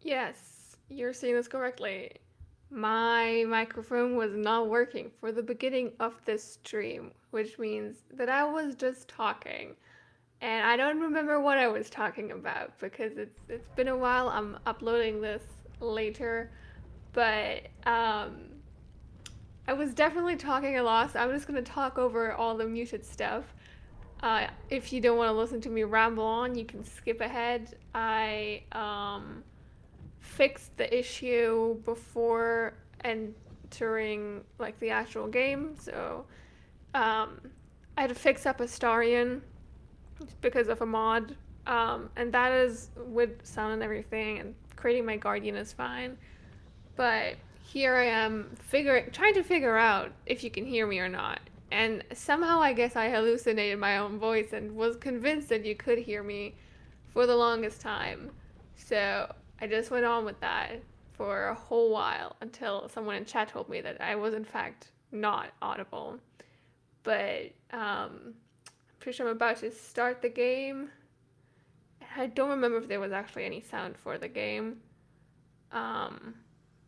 Yes, you're seeing this correctly. My microphone was not working for the beginning of this stream, which means that I was just talking. And I don't remember what I was talking about because it's been a while. I'm uploading this later, but I was definitely talking a lot, so I'm just gonna talk over all the muted stuff. If you don't want to listen to me ramble on, you can skip ahead. I fixed the issue before entering like the actual game, so um, I had to fix up Astarion because of a mod, and that is with sound and everything, and creating my guardian is fine. But here I am trying to figure out if you can hear me or not. And somehow I guess I hallucinated my own voice and was convinced that you could hear me for the longest time. So I just went on with that for a whole while until someone in chat told me that I was in fact not audible. But I'm pretty sure I'm about to start the game. I don't remember if there was actually any sound for the game. Um,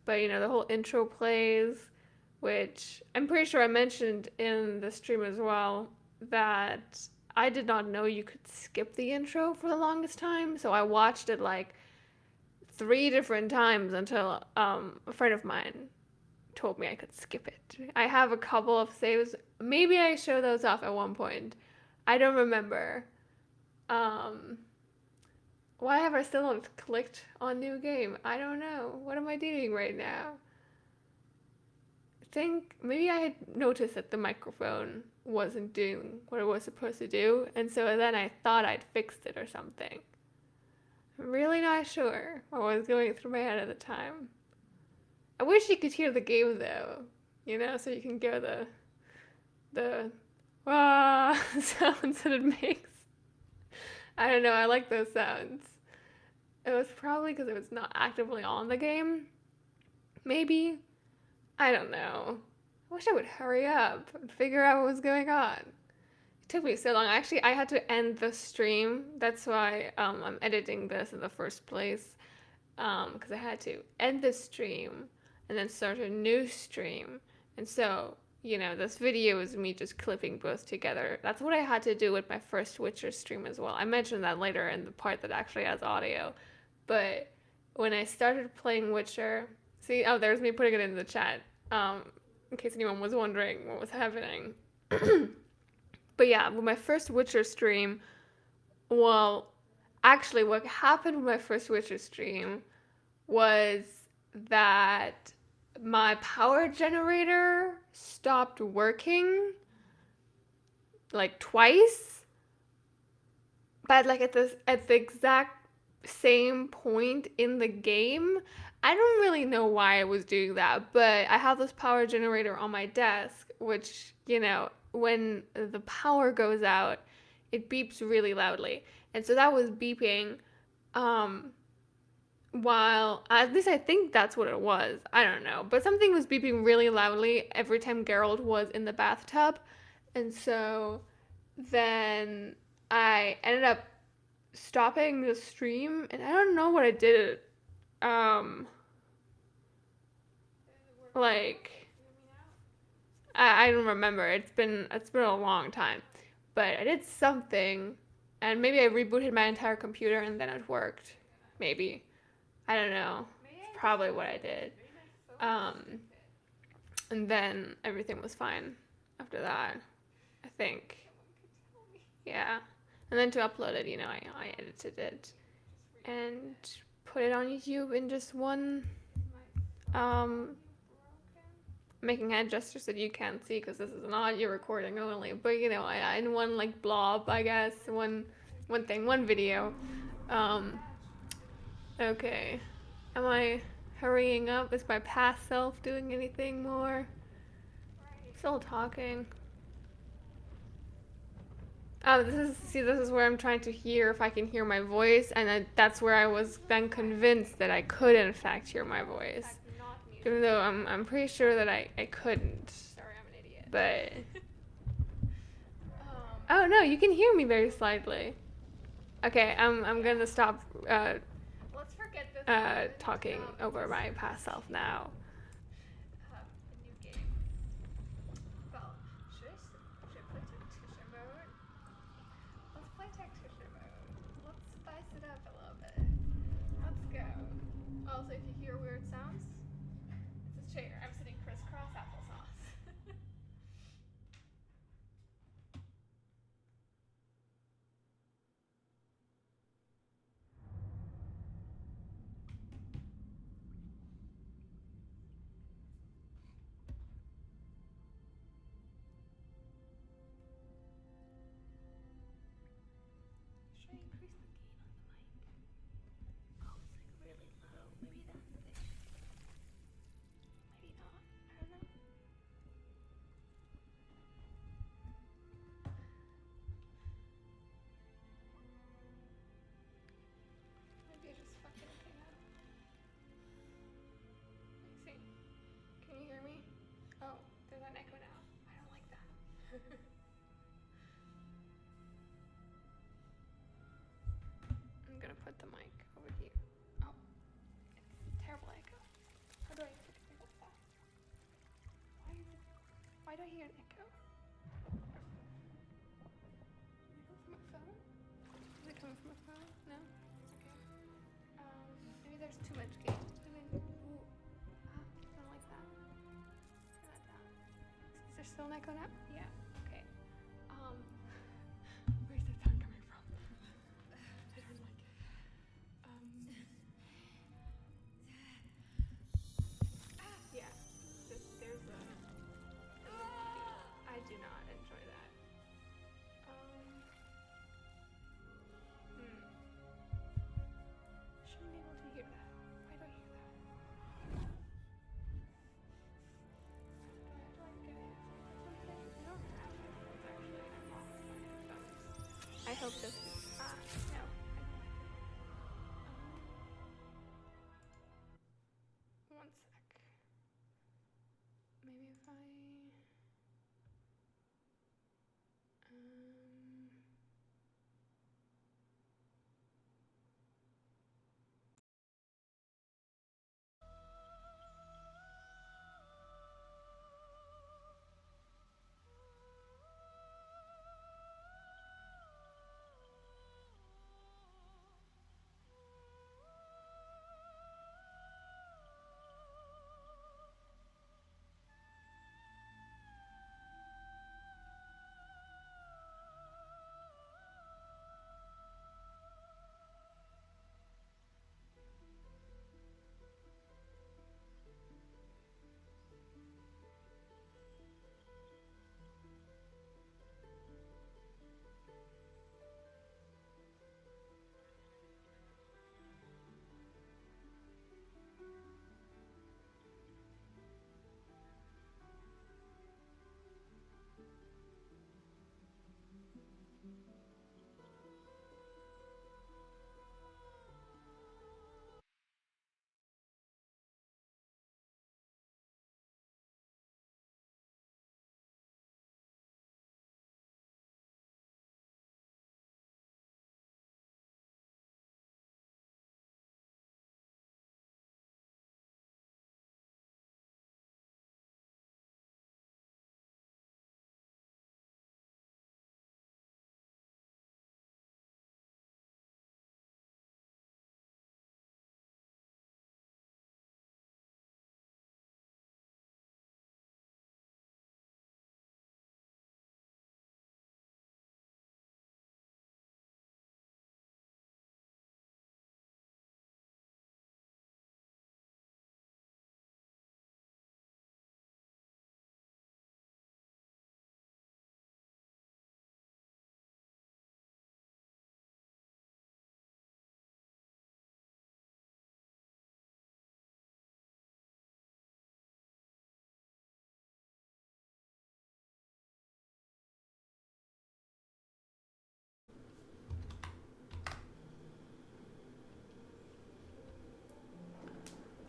but the whole intro plays, which I'm pretty sure I mentioned in the stream as well, that I did not know you could skip the intro for the longest time. So I watched it like 3 different times until a friend of mine told me I could skip it. I have a couple of saves. Maybe I show those off at one point. I don't remember. Um, why have I still not clicked on new game? I don't know. What am I doing right now? I think maybe I had noticed that the microphone wasn't doing what it was supposed to do, and so then I thought I'd fixed it or something. I'm really not sure what was going through my head at the time. I wish you could hear the game though, so you can go the ah sounds that it makes. I don't know, I like those sounds. It was probably because it was not actively on the game. Maybe. I don't know. I wish I would hurry up and figure out what was going on. It took me so long. Actually, I had to end the stream. That's why I'm editing this in the first place. Because I had to end the stream and then start a new stream. And so, this video is me just clipping both together. That's what I had to do with my first Witcher stream as well. I mentioned that later in the part that actually has audio. But when I started playing Witcher, see, oh, there's me putting it in the chat, in case anyone was wondering what was happening. But yeah, with my first Witcher stream, well, actually, what happened with my first Witcher stream was that my power generator stopped working like twice, but like at the exact same point in the game. I don't really know why I was doing that, but I have this power generator on my desk, which, when the power goes out, it beeps really loudly. And so that was beeping um, while, at least I think that's what it was. I don't know. But something was beeping really loudly every time Geralt was in the bathtub. And so then I ended up stopping the stream, and I don't know what I did. Um, like I don't remember. It's been a long time, but I did something, and maybe I rebooted my entire computer and then it worked. Maybe I don't know. It's probably what I did. Um, and then everything was fine after that. I think. Yeah. And then to upload it, I edited it and put it on YouTube in just one um making hand gestures that you can't see because this is an audio recording only. But in one like blob, I guess, one thing, one video. Um, okay, am I hurrying up? Is my past self doing anything more? Still talking. Oh, this is where I'm trying to hear if I can hear my voice, and that's where I was then convinced that I could in fact hear my voice. Even though I'm pretty sure that I couldn't. Sorry, I'm an idiot. But oh no, you can hear me very slightly. Okay, I'm gonna stop. Let's forget this talking over my past self now. A new game. Well, should I play tactician mode? Let's play tactician mode. Let's spice it up a little bit. Let's go. Also, if you hear weird sounds, it's a chair. I'm sitting crisscross applesauce. Should I increase the gain on the mic? Oh, it's like really low. Maybe that's it. Maybe not. I don't know. Maybe I just fucked anything up. Let me see. Can you hear me? Oh, there's an echo now. I don't like that. I'm gonna put the mic over here. Oh, it's terrible echo. How do I fix that? Why do I hear an echo? From my phone? Is it coming from my phone? No? Okay. Maybe there's too much gain. Ooh. I don't like that. Turn that down. Is there still an echo now? Yeah. Okay. Where's that sound coming from? I don't like it. Yeah. There's a. I do not enjoy that. Shouldn't be able to hear that. Why do I hear that? Do I have to get it? I don't have headphones actually. I'm off my headphones. I hope this is. No. I don't like it. One sec. Maybe if I.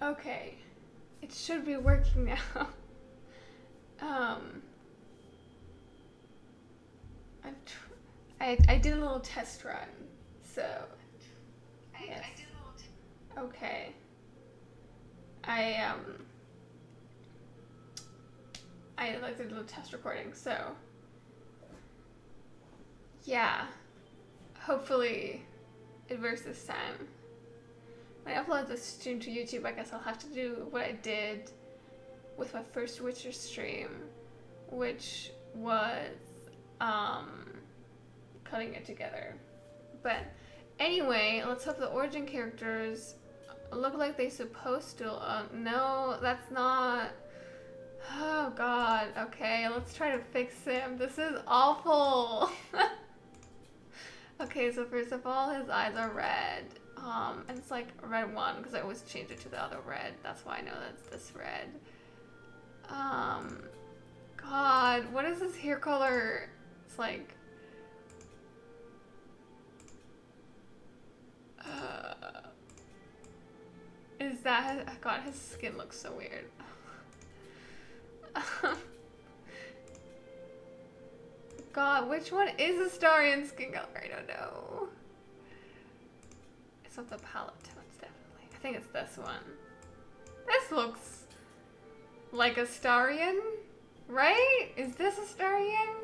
Okay, it should be working now. I did a little test run, so yes. Okay. I like to do a test recording, so yeah. Hopefully it works this time. When I upload this stream to YouTube, I guess I'll have to do what I did with my first Witcher stream, which was cutting it together. But anyway, let's hope the origin characters look like they're supposed to. No, that's not. Oh god. Okay, let's try to fix him. This is awful. Okay, so first of all, his eyes are red. And it's like red one because I always change it to the other red. That's why I know that's this red. God, what is his hair color? It's like, is that, God, his skin looks so weird. God, which one is Astarian skin color? I don't know. It's not the palette tones, definitely. I think it's this one. This looks like Astarian, right? Is this Astarian?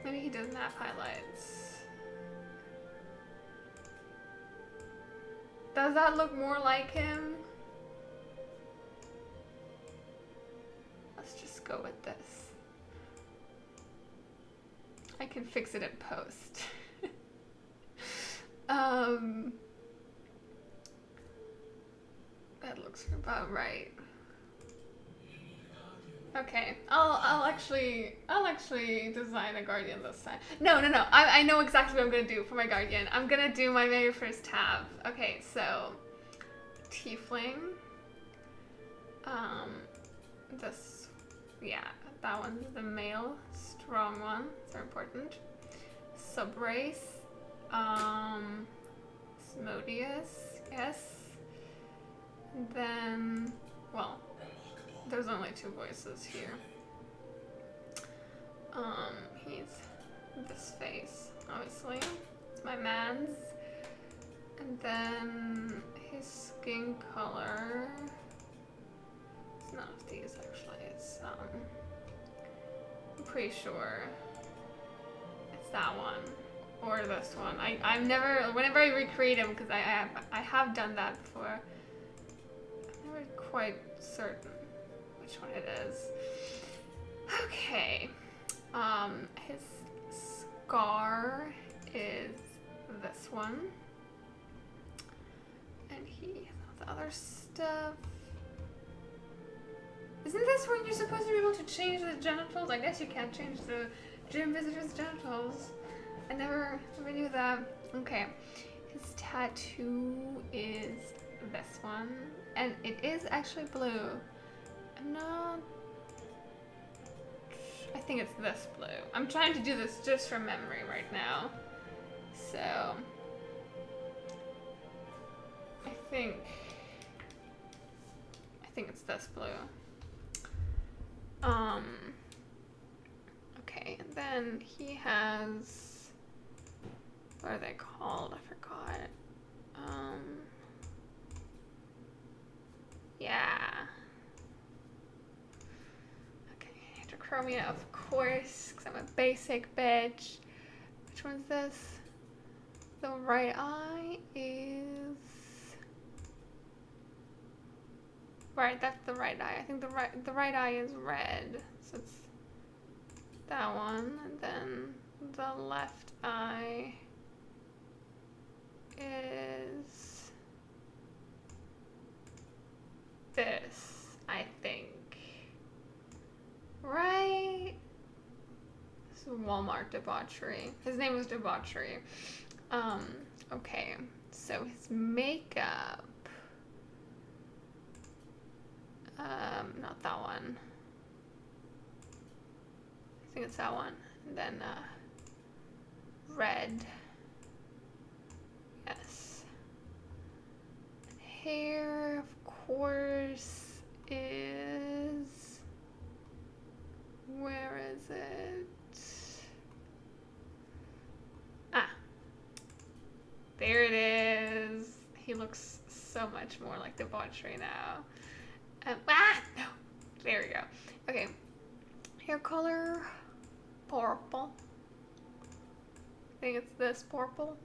Maybe he doesn't have highlights. Does that look more like him? Let's just go with this. I can fix it in post. That looks about right. Okay, I'll actually design a guardian this time. No. I know exactly what I'm gonna do for my guardian. I'm gonna do my very first tab. Okay, so tiefling. This, yeah, that one's the male, strong one. It's very important. Subrace. Smodius, yes. And then, well, there's only two voices here. He's this face, obviously. It's my man's. And then his skin color. It's none of these actually. It's I'm pretty sure it's that one or this one. I've never, whenever I recreate him, because I have done that before. I'm never quite certain which one it is. Okay. His scar is this one. And he has the other stuff. Isn't this when you're supposed to be able to change the genitals? I guess you can't change the gym visitor's genitals. I never knew that. Okay. His tattoo is this one. And it is actually blue. I'm not... I think it's this blue. I'm trying to do this just from memory right now. So... I think it's this blue. Okay, and then he has... What are they called? I forgot. Yeah. Chromia, of course, because I'm a basic bitch. Which one's this? The right eye is... Right, that's the right eye. I think the right eye is red. So it's that one. And then the left eye is this, I think. Right? This is Walmart debauchery. His name was Debauchery. Okay. So his makeup. Not that one. I think it's that one. And then, red. Yes. Hair, of course, is... Where is it? Ah, There it is. He looks so much more like debauchery now. No. There we go. Okay. Hair color. Purple. I think it's this purple.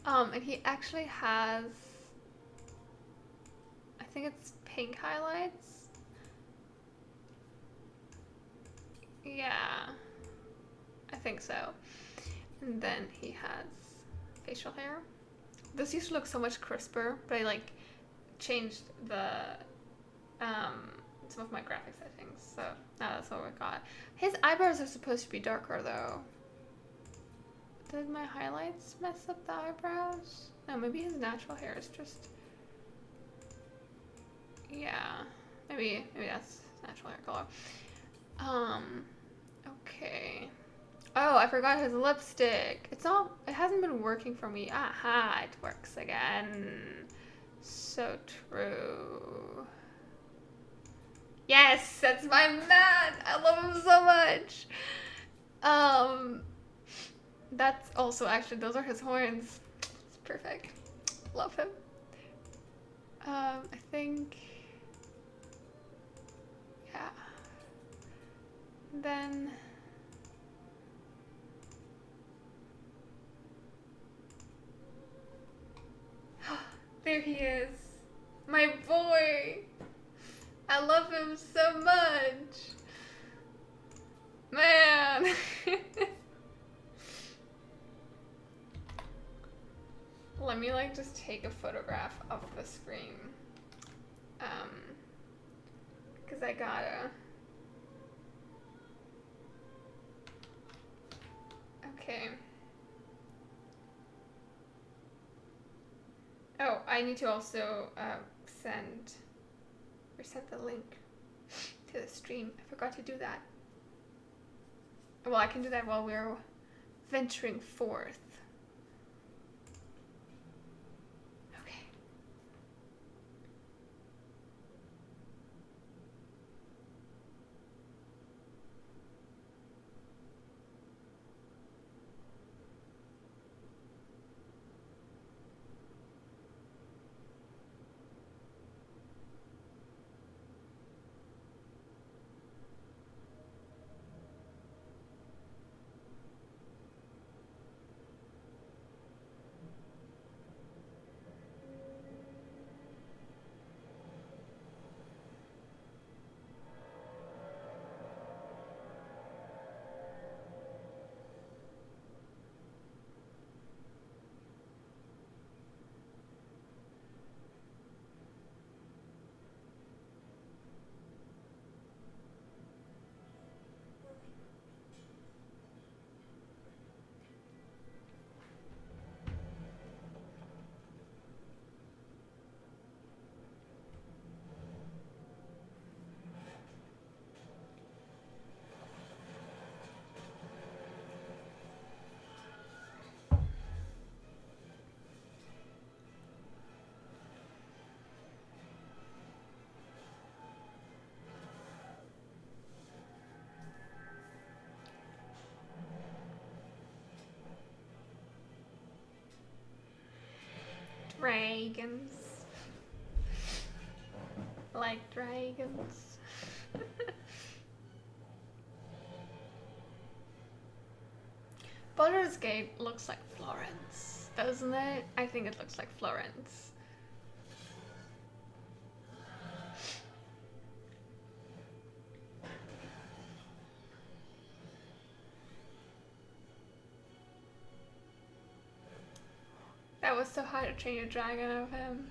And he actually has, I think it's pink highlights. Yeah. I think so. And then he has facial hair. This used to look so much crisper, but I like changed the some of my graphic settings, so now that's what we got. His eyebrows are supposed to be darker though. Did my highlights mess up the eyebrows? No, maybe his natural hair is just, yeah, maybe that's natural hair color. Okay. Oh, I forgot his lipstick. It hasn't been working for me. Aha, it works again. So true. Yes, that's my man. I love him so much. That's also actually, those are his horns. It's perfect. Love him. I think, yeah. Then there he is. My boy. I love him so much. Man. Let me like just take a photograph of the screen. Cause I gotta. Okay. Oh, I need to also send the link to the stream. I forgot to do that. Well, I can do that while we're venturing forth. Okay. Dragons. Like dragons. Baldur's Gate looks like Florence, doesn't it? I think it looks like Florence. That was so hard to train a dragon of him.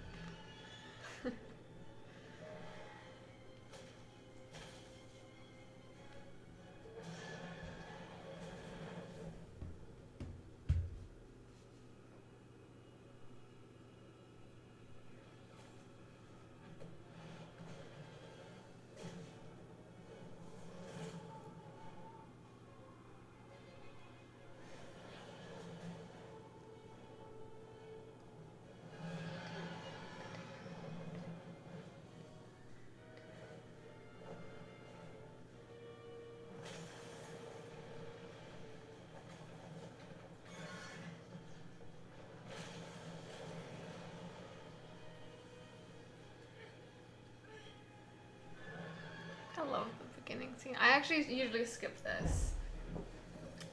beginning scene. I actually usually skip this.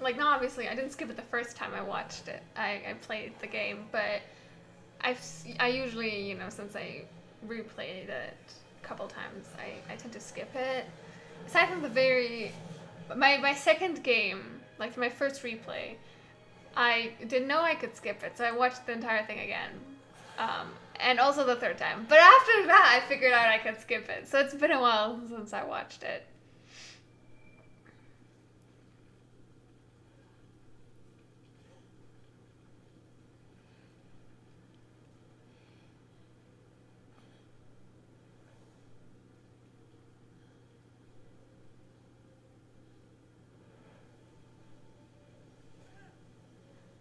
Like, no, obviously, I didn't skip it the first time I watched it. I played the game, but I usually, you know, since I replayed it a couple times, I tend to skip it. Aside from my second game, like my first replay, I didn't know I could skip it, so I watched the entire thing again. And also the third time. But after that, I figured out I could skip it. So it's been a while since I watched it.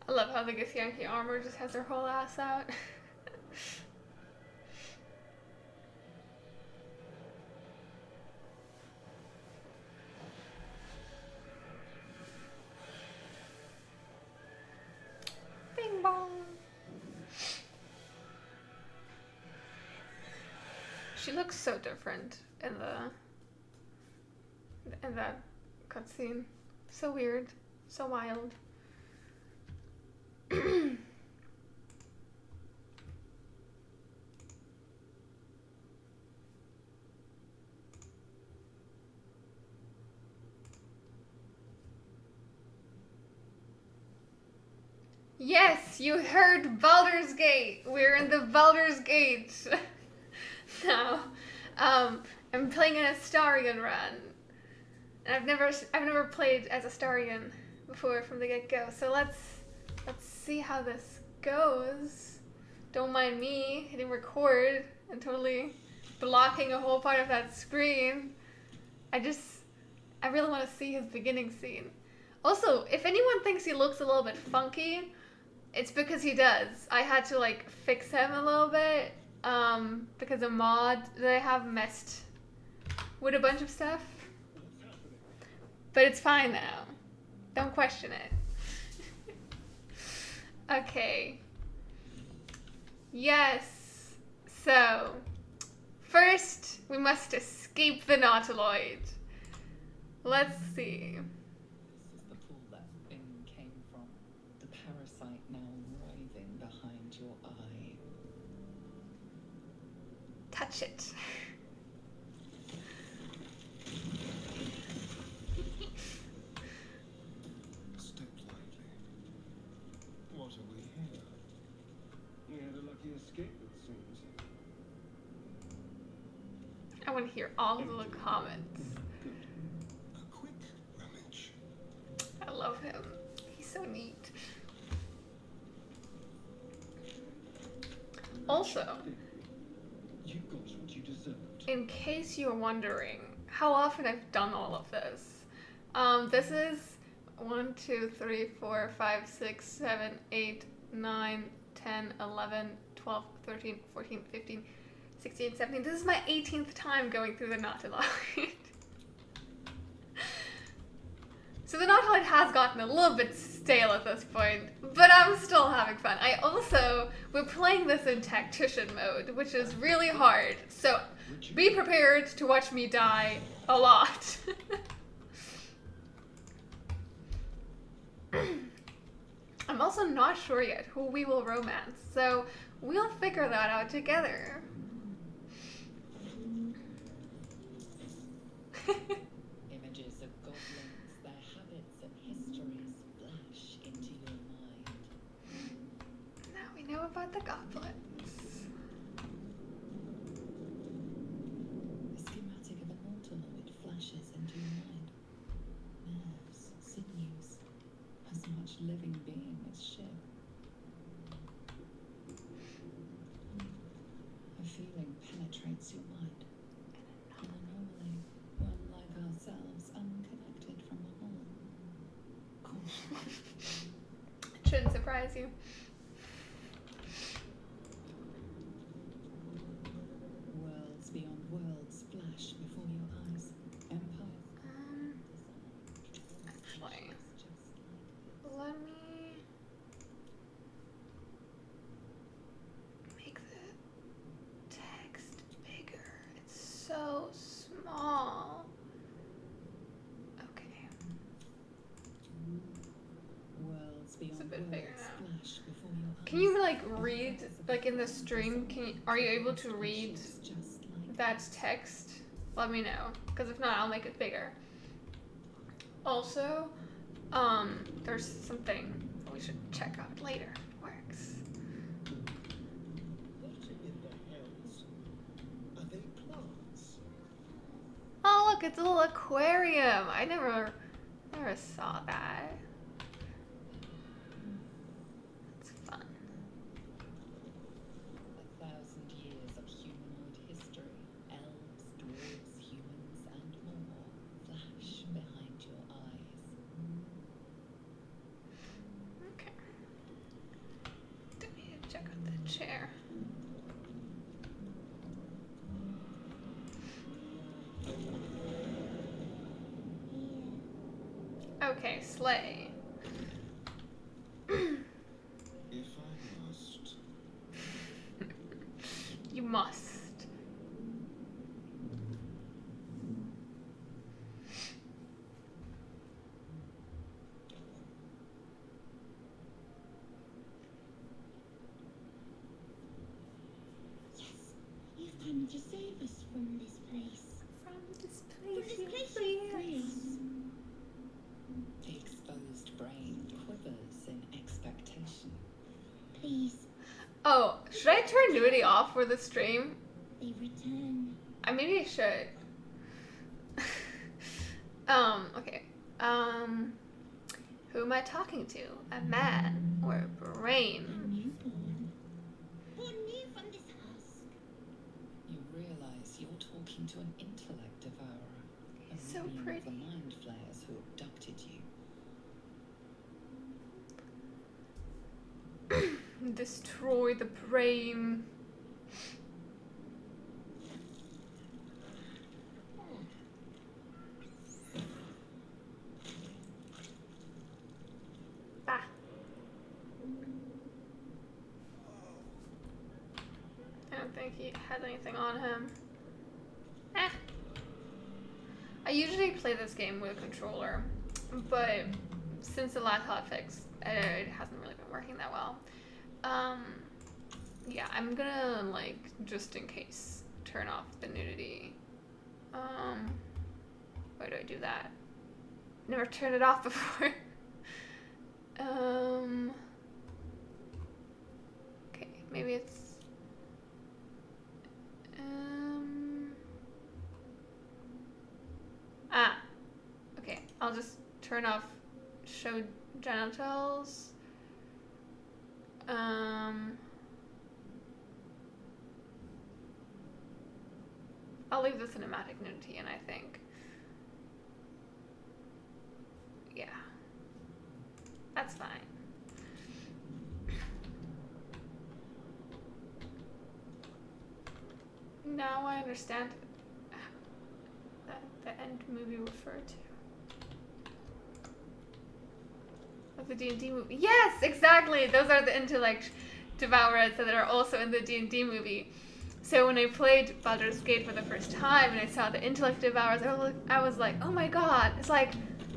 I love how the Githyanki armor just has her whole ass out. Bing bong. She looks so different in that cutscene. So weird. So wild. Yes, you heard Baldur's Gate. We're in the Baldur's Gate now. I'm playing an Astarion run, and I've never played as Astarion before from the get-go. So let's see how this goes. Don't mind me hitting record and totally blocking a whole part of that screen. I really want to see his beginning scene. Also, if anyone thinks he looks a little bit funky, it's because he does. I had to like fix him a little bit because a mod that I have messed with a bunch of stuff. But it's fine now. Don't question it. Okay. Yes. So, first we must escape the Nautiloid. Let's see. This is the pool that thing came from. The parasite now writhing behind your eye. Touch it. Step lightly. What are we here? You had a lucky escape, it seems. I want to hear all of the comments. Good. A quick rummage. I love him. He's so neat. Also, You got what you deserved. in case you're wondering how often I've done all of this, this is 1, 2, 3, 4, 5, 6, 7, 8, 9, 10, 11, 12, 13, 14, 15, 16, 17. This is my 18th time going through the Nautiloid. So the Nautiloid has gotten a little bit stale at this point, but I'm still having fun. We're playing this in tactician mode, which is really hard, so be prepared to watch me die a lot. I'm also not sure yet who we will romance, so we'll figure that out together. Images of goblins, their habits and histories flash into your mind. Now we know about the goblins. The schematic of a Nautiloid flashes into your mind. Nerves, sinews, as much living being as ship. A feeling penetrates your mind. An anomaly, one like ourselves, unconnected from the whole. It shouldn't surprise you. Worlds beyond worlds flash before your eyes. Empire. Actually, Just let me make the text bigger. It's so small. flash before your eyes. Can you like read, like in the stream, are you able to read Just like that text? Let me know, because if not, I'll make it bigger. Also, there's something we should check out later. It works. What in the hells? Are they plants? Oh look, it's a little aquarium. I never saw that. It's fun. 1,000 years of humanoid history. Elves, dwarves, humans, and more flash behind your eyes. Okay. Don't need to check out the chair. Okay, sleigh. If I must. You must. Yes, you've come to save us from this place. From this From place, this place of grace. The exposed brain quivers in expectation. Please, Oh, should I turn nudity off for the stream? they return. Maybe I should. Okay. Who am I talking to? A man or a A brain? newborn. Born new from this husk. You realize you're talking to an intellect devourer. A So minion of pretty. the mind flayers who abducted you. Destroy the brain. Ah. I don't think he has anything on him. Eh. I usually play this game with a controller, but since the last hotfix, it hasn't really been working that well. Yeah, I'm gonna, like, just in case, turn off the nudity. Why do I do that? Never turned it off before. Okay, maybe it's, okay, I'll just turn off show genitals. I'll leave the cinematic nudity in, I think. Yeah. That's fine. Now I understand that the end movie referred to. Of the D&D movie. Yes, exactly! Those are the intellect devourers that are also in the D&D movie. So when I played Baldur's Gate for the first time and I saw the intellect devourers, I was like, oh my god, it's like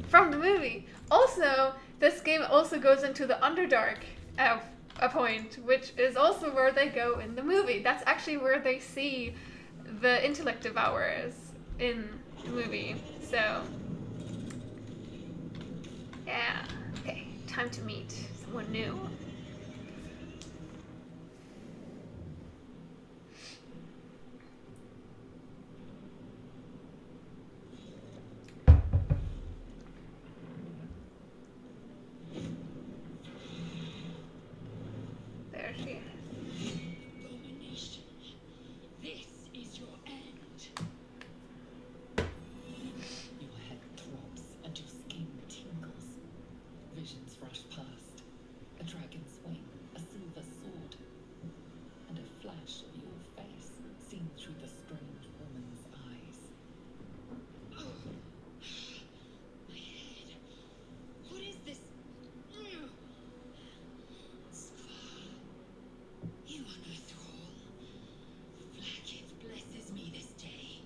from the movie. Also, this game also goes into the Underdark at a point, which is also where they go in the movie. That's actually where they see the intellect devourers in the movie. So, yeah. Okay, time to meet someone new. There she is. Abomination. This is your end. Your head throbs and your skin tingles. Visions rush past. A dragon's wing, a silver sword, and a flash of your face seen through the strange woman's eyes. Oh. My head. What is this? Svar. You are no thrall. Blackith blesses me this day.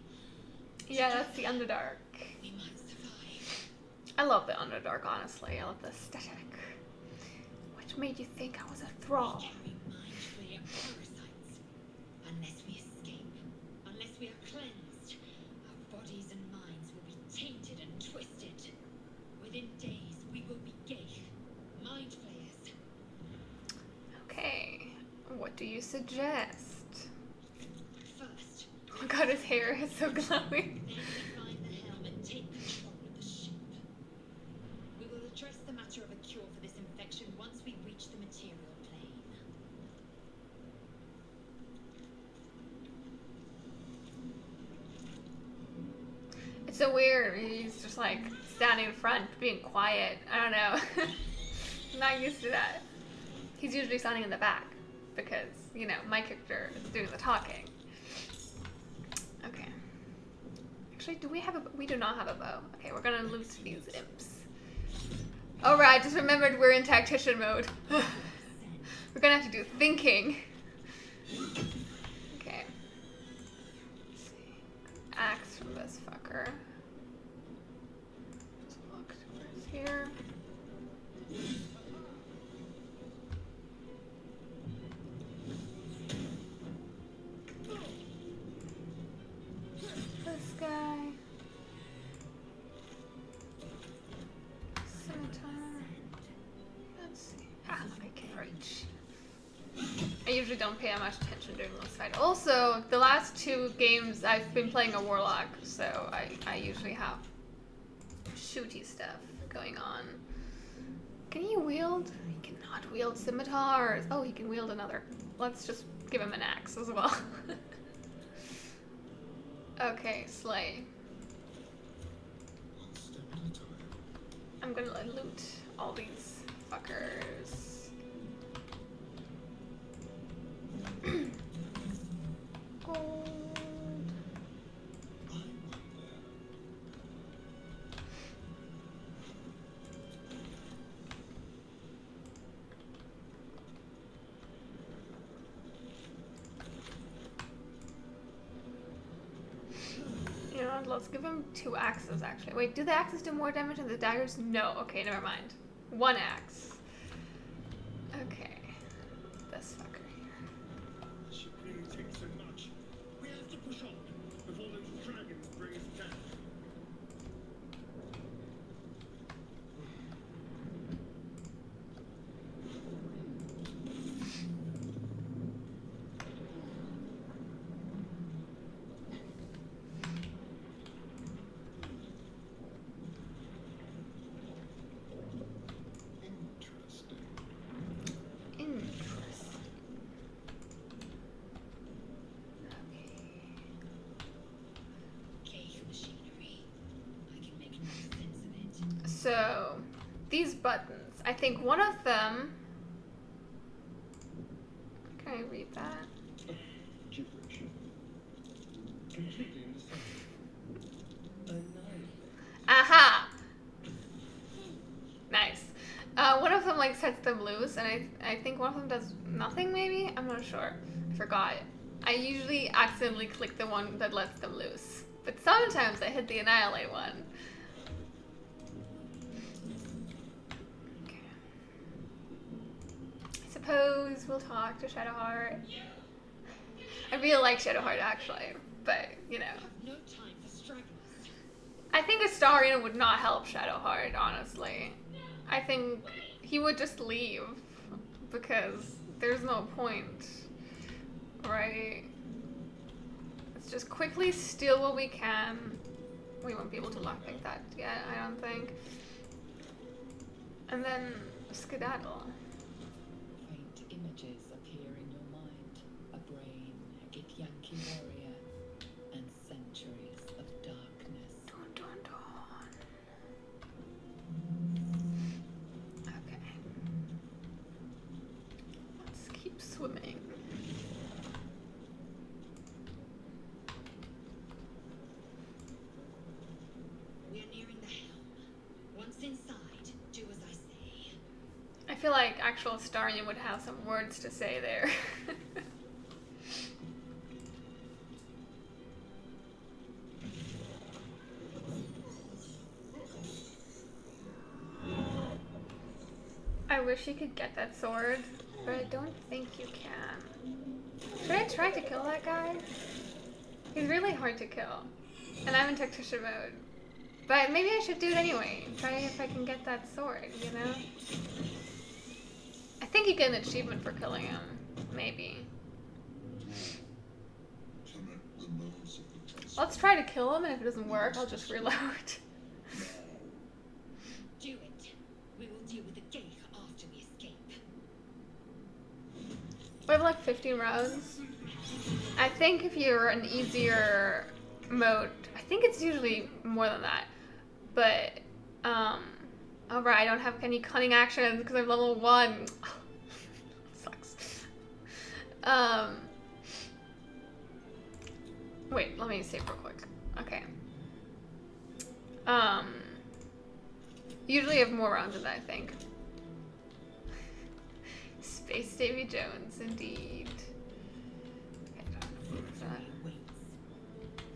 Yeah, that's the Underdark. We might survive. I love the Underdark, honestly. I love the aesthetic. Which What made you think I was a thrall? Carry mind flayer parasites. Unless we escape, unless we are cleansed, our bodies and minds will be tainted and twisted. Within days, we will be Geich, mind flayers. Okay, what do you suggest? First, Oh god, his hair is so glowing. then we find the helm and take control of the ship. We will address the matter of a cure for this infection once we reach the material plane. It's so weird. He's just like standing in front, being quiet. I don't know. I'm not used to that. He's usually standing in the back because, you know, my character is doing the talking. Okay. Actually, do we have a... We do not have a bow. Okay, we're gonna loot these imps. Alright, I just remembered we're in tactician mode. We're gonna have to do thinking. Okay. Let's see. Axe from this fucker. Let's walk towards here. This guy. Scimitar. Let's see. Ah, I can reach. I usually don't pay that much attention during this fight. Also, the last 2 games I've been playing a warlock, so I usually have shooty stuff going on. Can he wield? He cannot wield scimitars. Oh, he can wield another. Let's just give him an axe as well. Okay, slay. One step at a time. I'm gonna loot all these fuckers. Gold. I wonder. You know what, let's give him 2 axes actually. Wait, do the axes do more damage than the daggers? No, okay, never mind. 1 axe. Okay. This fucker here. The ship really takes so much. We have to push on before those dragons bring us down. Interesting. Interesting. Okay. Geich machinery. I can make no sense of it. So, these buttons. I think one of them... Can I read that? Gibberish. Completely understand. Annihilate. Aha! Nice. One of them like sets them loose, and I think one of them does nothing maybe? I'm not sure. I forgot. I usually accidentally click the one that lets them loose. But sometimes I hit the annihilate one. Okay. I suppose we'll talk to Shadowheart. I really like Shadowheart actually, but you know. No time for stragglers. I think Astarion would not help Shadowheart, honestly. I think he would just leave because there's no point, right? Let's just quickly steal what we can. We won't be able to lockpick that yet, I don't think. And then skedaddle. Faint images appear in your mind. A brain, a Githyanki warrior, and centuries of darkness. Dun, dun, dun. Okay. Let's keep swimming. We are nearing the helm. Once inside, do as I say. I feel like actual Astarion would have some words to say there. I wish you could get that sword, but I don't think you can. Should I try to kill that guy? He's really hard to kill. And I'm in tactician mode. But maybe I should do it anyway. Try if I can get that sword, you know? I think you get an achievement for killing him. Maybe. Let's try to kill him, and if it doesn't work, I'll just reload. Do it. We will deal with the gate after we escape. We have like 15 rounds. I think if you're an easier mode, I think it's usually more than that. But, oh right, I don't have any cunning actions because I'm level 1. Sucks. Wait, let me save real quick. Okay. Usually I have more rounds than that, I think. Space Davy Jones, indeed.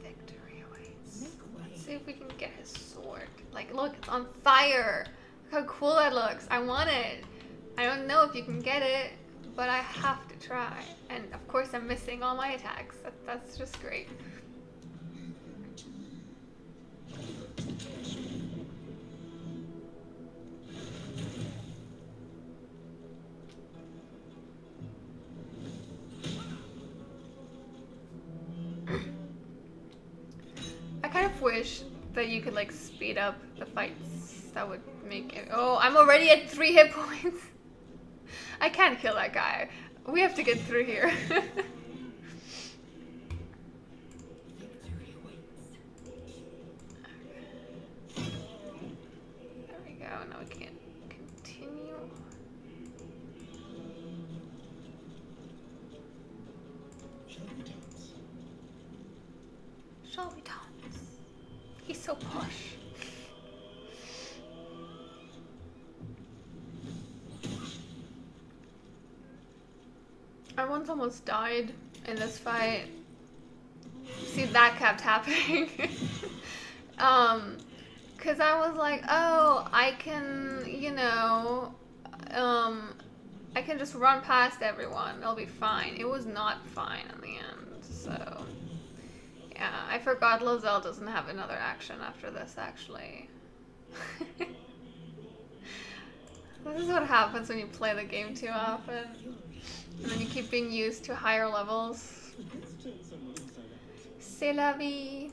Victory awaits. Let's see if we can get his sword. Like, look, it's on fire. Look how cool that looks. I want it. I don't know if you can get it, but I have to try. And of course I'm missing all my attacks. That's just great. I kind of wish that you could like speed up the fights. That would make it. Oh, I'm already at 3 hit points. I can't kill that guy. We have to get through here. There we go. Now we can continue. Shall we dance? He's so posh. I once almost died in this fight. See, that kept happening. Cause I was like, oh, I can, you know, I can just run past everyone. It'll be fine. It was not fine in the end, so. Yeah, I forgot Lozelle doesn't have another action after this, actually. This is what happens when you play the game too often. And then you keep being used to higher levels. C'est la vie.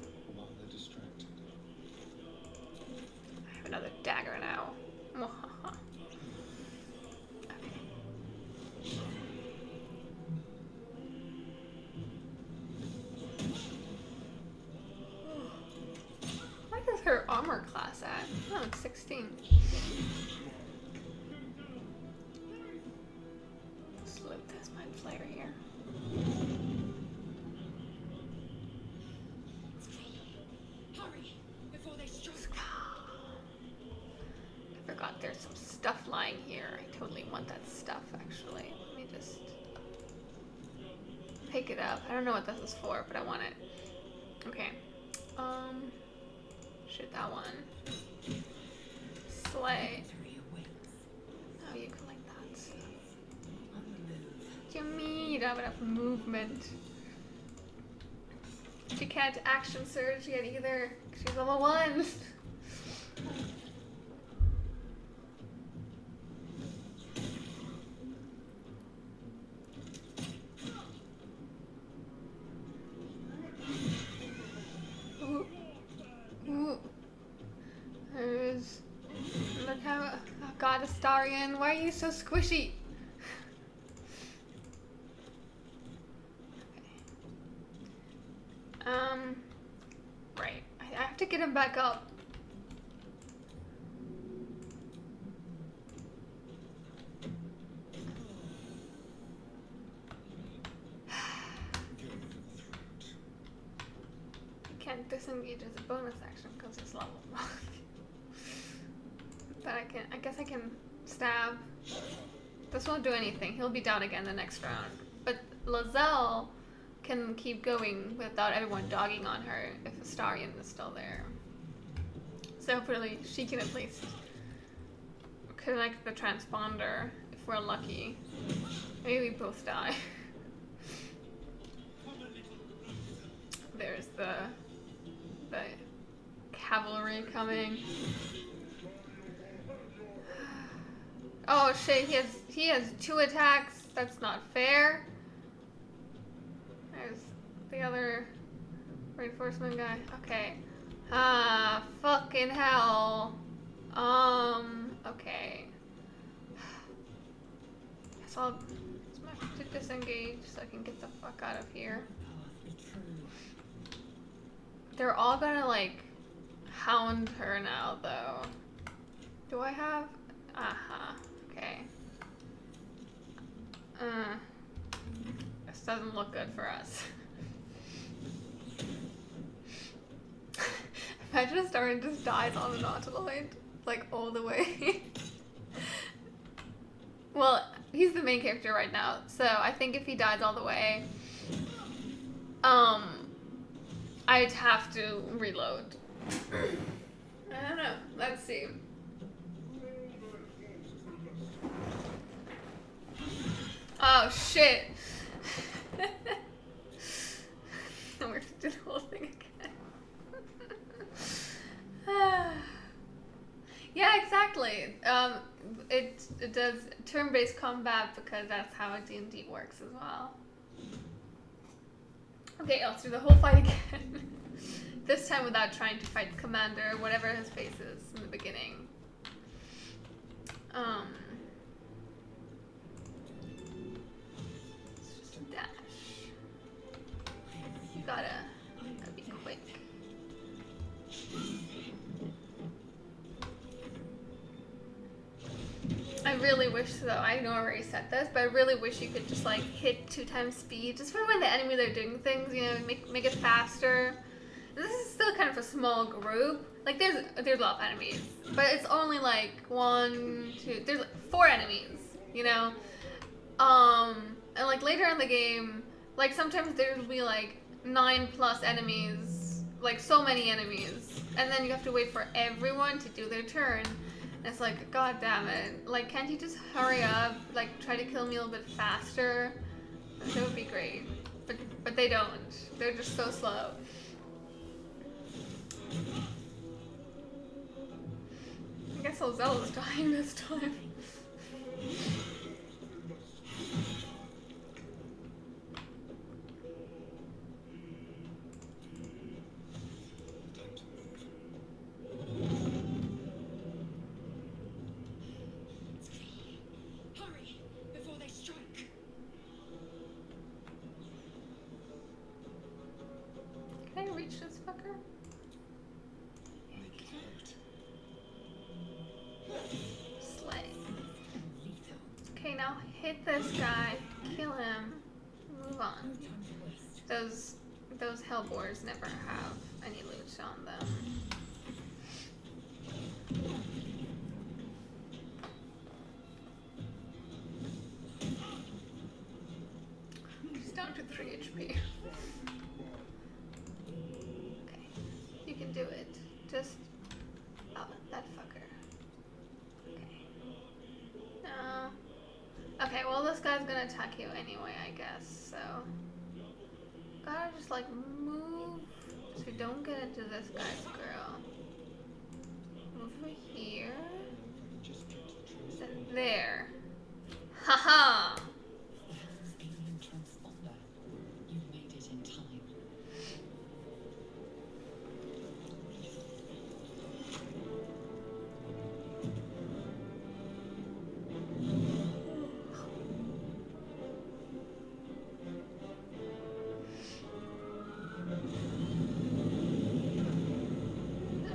I have another dagger now. What is her armor class at? Oh, it's 16. Loot this mind flayer here. Hurry before they strike. I forgot there's some stuff lying here. I totally want that stuff, actually. Let me just pick it up. I don't know what this is for, but I want it. Okay. Shoot that one. Slay. Oh, you can like that. What do you mean you don't have enough movement? She can't action surge yet either. She's level 1. Ooh. Ooh. There's... Look how... Oh god, Astarion, why are you so squishy? Right. I have to get him back up. I can't disengage as a bonus action because it's level 1. But I guess I can stab. This won't do anything. He'll be down again the next round. But Lozelle can keep going without everyone dogging on her if Astarion is still there. So hopefully she can at least... connect the transponder if we're lucky. Maybe we both die. There's the cavalry coming. Oh shit, he has 2 attacks. That's not fair. There's the other reinforcement guy. Okay. Ah, fucking hell. Okay. Guess I'll have to disengage so I can get the fuck out of here. Powerfully true. They're all gonna like hound her now though. Do I have? Okay. This doesn't look good for us. Imagine if Starman just dies on the Nautiloid, like all the way. Well, he's the main character right now, so I think if he dies all the way, I'd have to reload. I don't know. Let's see. Oh shit! And we have to do the whole thing again. Yeah, exactly. It does turn-based combat because that's how D&D works as well. Okay, let's do the whole fight again. This time without trying to fight Commander, whatever his face is in the beginning. It's just a dash. You gotta be quick. I really wish, though, I know I already said this, but I really wish you could just like hit 2 times speed, just for when the enemies are doing things, you know, make it faster. This is still kind of a small group. Like there's a lot of enemies, but it's only like 1, 2. There's like 4 enemies, you know. And like later in the game, like sometimes there'll be like 9+ enemies, like so many enemies, and then you have to wait for everyone to do their turn. And it's like, god damn it! Like, can't you just hurry up? Like, try to kill me a little bit faster. That would be great. But they don't. They're just so slow. I guess Zelda's dying this time. Hurry, before they strike. Can I reach this fucker? Slay. Okay, now hit this guy, kill him, move on. Those hellbores never have any loot on them. She's down to 3 HP. Okay, you can do it. Just oh, that fucker. Okay. No. Okay, well this guy's gonna attack you anyway, I guess. So gotta just like move so you don't get into this guy's girl. Move over here. Then there. Haha! Alien transponder. You made it in time.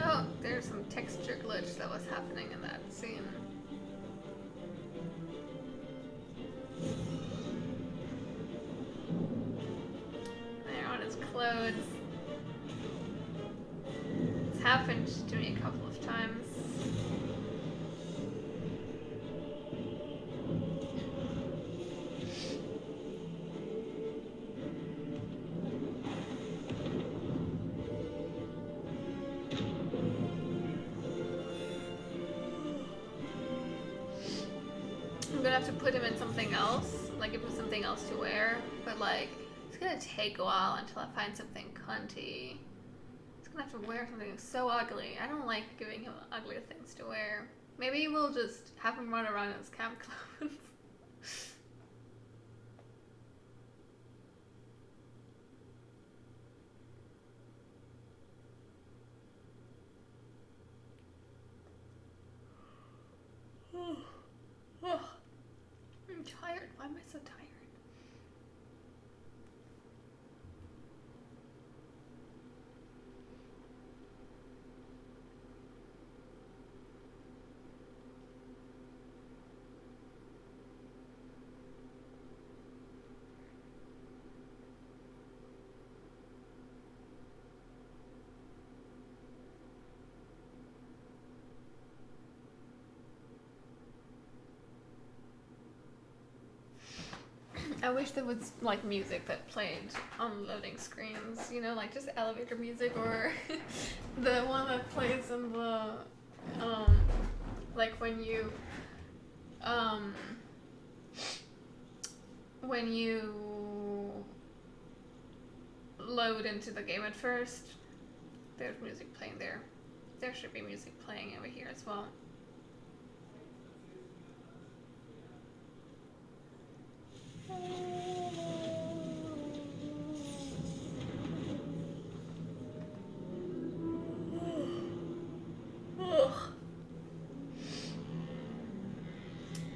Oh, there's some texture glitch that was happening in that scene. There on his clothes. It's happened to me a couple of times. have to put him in something else, like give him something else to wear. But like, it's gonna take a while until I find something cunty. He's gonna have to wear something so ugly. I don't like giving him ugly things to wear. Maybe we'll just have him run around in his camp clothes. I'm tired. Why am I so tired? I wish there was like music that played on loading screens, you know, like just elevator music or the one that plays in the like when you load into the game at first. There's music playing there. There should be music playing over here as well.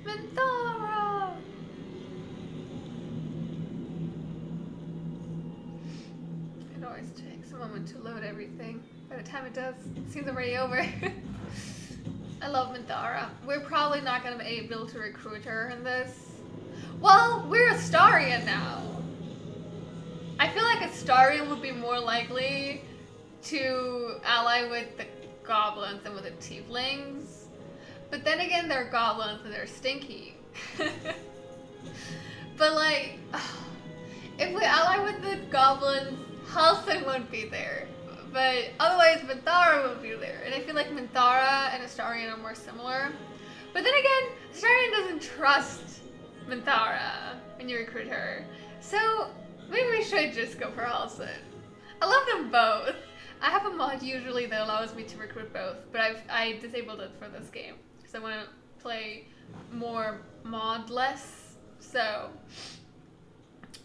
Minthara! It always takes a moment to load everything. By the time it does, it seems already over. I love Minthara. We're probably not going to be able to recruit her in this. Well, we're Astarion now. I feel like Astarion would be more likely to ally with the goblins than with the tieflings. But then again, they're goblins and they're stinky. But like, if we ally with the goblins, Halsin won't be there. But otherwise, Minthara will be there. And I feel like Minthara and Astarion are more similar. But then again, Astarion doesn't trust Minthara when you recruit her. So maybe we should just go for Halsin. I love them both. I have a mod usually that allows me to recruit both, but I disabled it for this game because I want to play more mod-less. So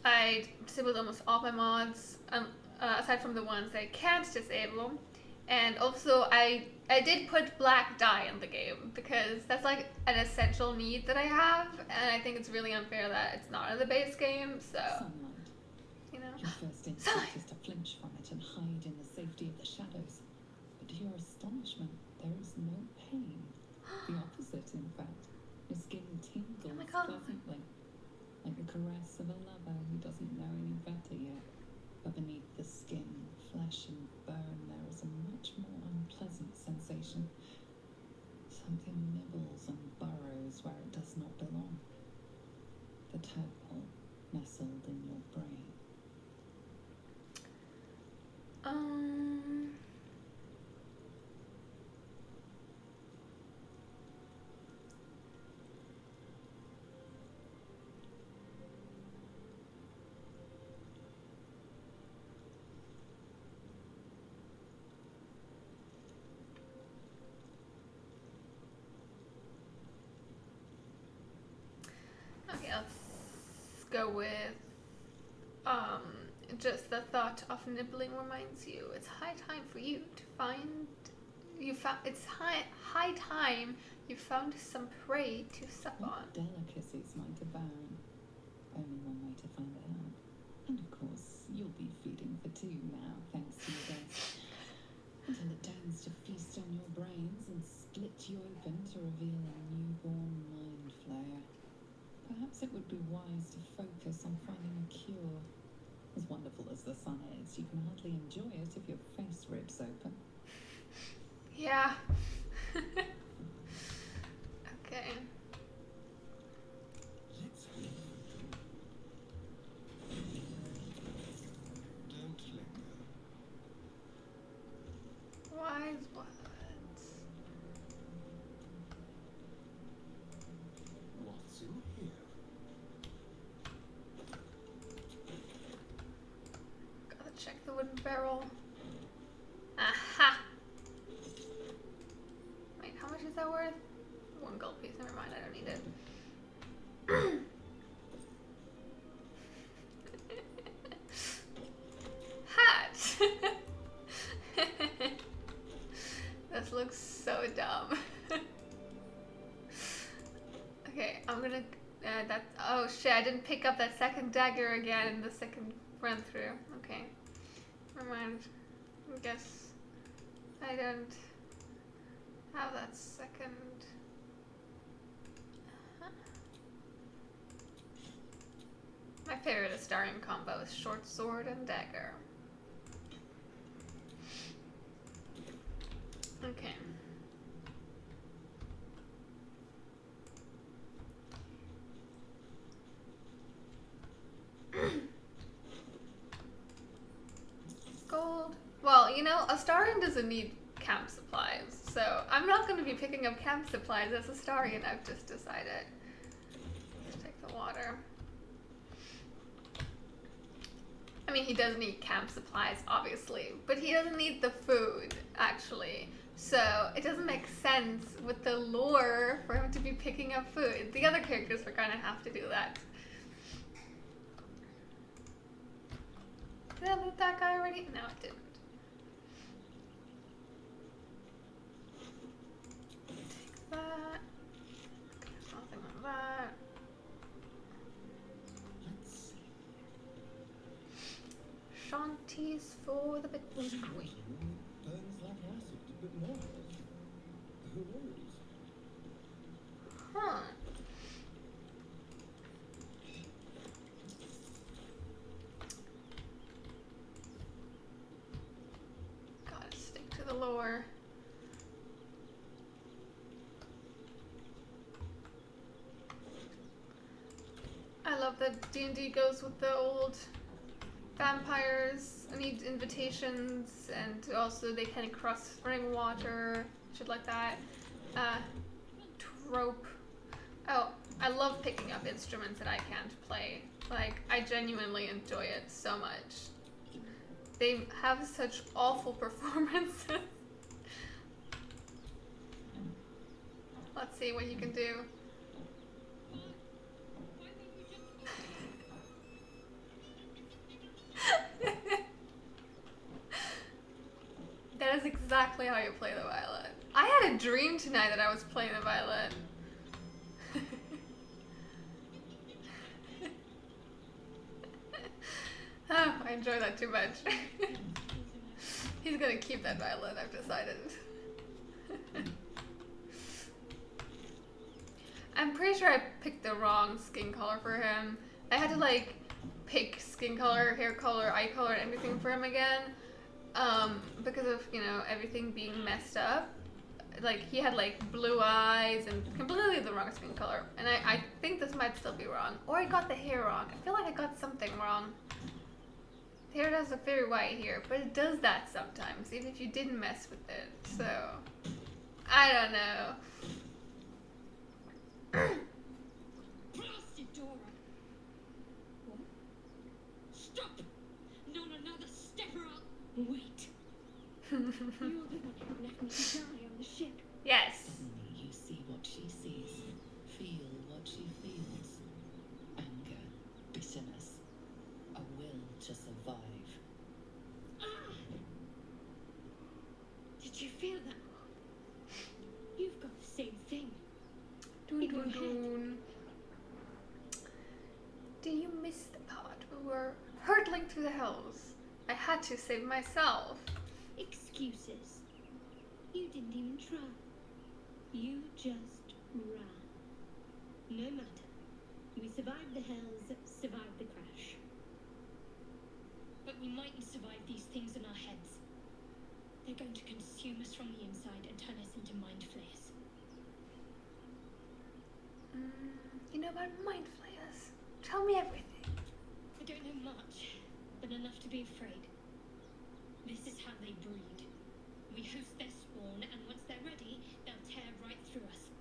I disabled almost all my mods, aside from the ones I can't disable. And also I did put black dye in the game because that's like an essential need that I have, and I think it's really unfair that it's not in the base game. So Sunlight. you know, Your first instinct is to flinch from it and hide in the safety of the shadows. But to your astonishment, there is no pain. The opposite, in fact. Your skin tingles my God. pleasantly, like the caress of a lover who doesn't know any better yet. But beneath the skin, flesh and bone, there is a much more unpleasant sensation. Something nibbles and burrows where it does not belong. The tadpole nestled in your brain. Okay, let's go with just the thought of nibbling reminds you. It's high time for you to find it's high time you found some prey to sup on. What delicacies might abound? Only one way to find out. And of course, you'll be feeding for two now, thanks to your guest. Until it deigns to feast on your brains and split you open to reveal a newborn mind flayer. Perhaps it would be wise to focus on finding a cure. As wonderful as the sun is, you can hardly enjoy it if your face rips open. Yeah. Okay. Let's hope. Don't linger. Wise words. Watson? barrel. Aha! Wait, how much is that worth? 1 gold piece. Never mind, I don't need it. Hat! This looks so dumb. Okay, I'm gonna. Oh shit! I didn't pick up that second dagger again in the second run through. Okay, never mind. I guess I don't have that second. My favorite Astarion combo is short sword and dagger. Okay. Gold. Well, you know, Astarion doesn't need camp supplies, so I'm not going to be picking up camp supplies as Astarion, I've just decided. Let's take the water. I mean, he does need camp supplies, obviously, but he doesn't need the food, actually. So it doesn't make sense with the lore for him to be picking up food. The other characters are going to have to do that. Did I loot that guy already? No, it didn't. Take that. There's nothing on that. Let's see. Shanties for the bit. Wait, burns like acid, but no. Who knows? Huh. Gotta stick to the lore. I love that D&D goes with the old vampires and need invitations, and also they can cross running water, shit like that. Trope. Oh, I love picking up instruments that I can't play. Like, I genuinely enjoy it so much. They have such awful performances. Let's see what you can do. That is exactly how you play the violin. I had a dream tonight that I was playing the violin. Oh, I enjoy that too much. He's gonna keep that violin, I've decided. I'm pretty sure I picked the wrong skin color for him. I had to like pick skin color, hair color, eye color, and everything for him again. Because of, you know, everything being messed up. Like, he had like blue eyes and completely the wrong skin color. And I think this might still be wrong. Or I got the hair wrong. I feel like I got something wrong. The hair does look very white here, but it does that sometimes, even if you didn't mess with it. So, I don't know. Blasted Dora! What? Stop! Not another step or I'll... Wait. You're the one who left me to die on the ship. Yes. Only you see what she sees, feel what she feels. Anger, bitterness, a will to survive. Ah! Did you feel that? You've got the same thing. Dun, dun, dun. Do you miss the part where we were hurtling through the hills? I had to save myself. Excuses. You didn't even try. You just ran. No matter. We survived the hells, survived the crash. But we mightn't survive these things in our heads. They're going to consume us from the inside and turn us into mind flayers. You know about mind flayers? Tell me everything. I don't know much, but enough to be afraid. This is how they breed. We host their spawn, and once they're ready, they'll tear right through us.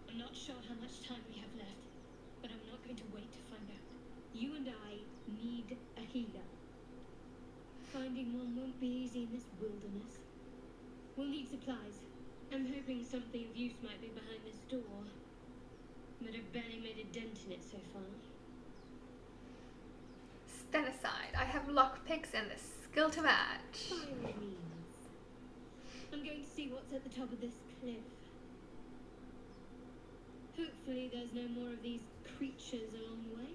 I'm not sure how much time we have left, but I'm not going to wait to find out. You and I need a healer. finding one won't be easy in this wilderness. We'll need supplies. I'm hoping something of use might be behind this door. But I've barely made a dent in it so far. Stand aside. I have lockpicks and the skill to match. By all means. I'm going to see what's at the top of this cliff. Hopefully there's no more of these creatures along the way.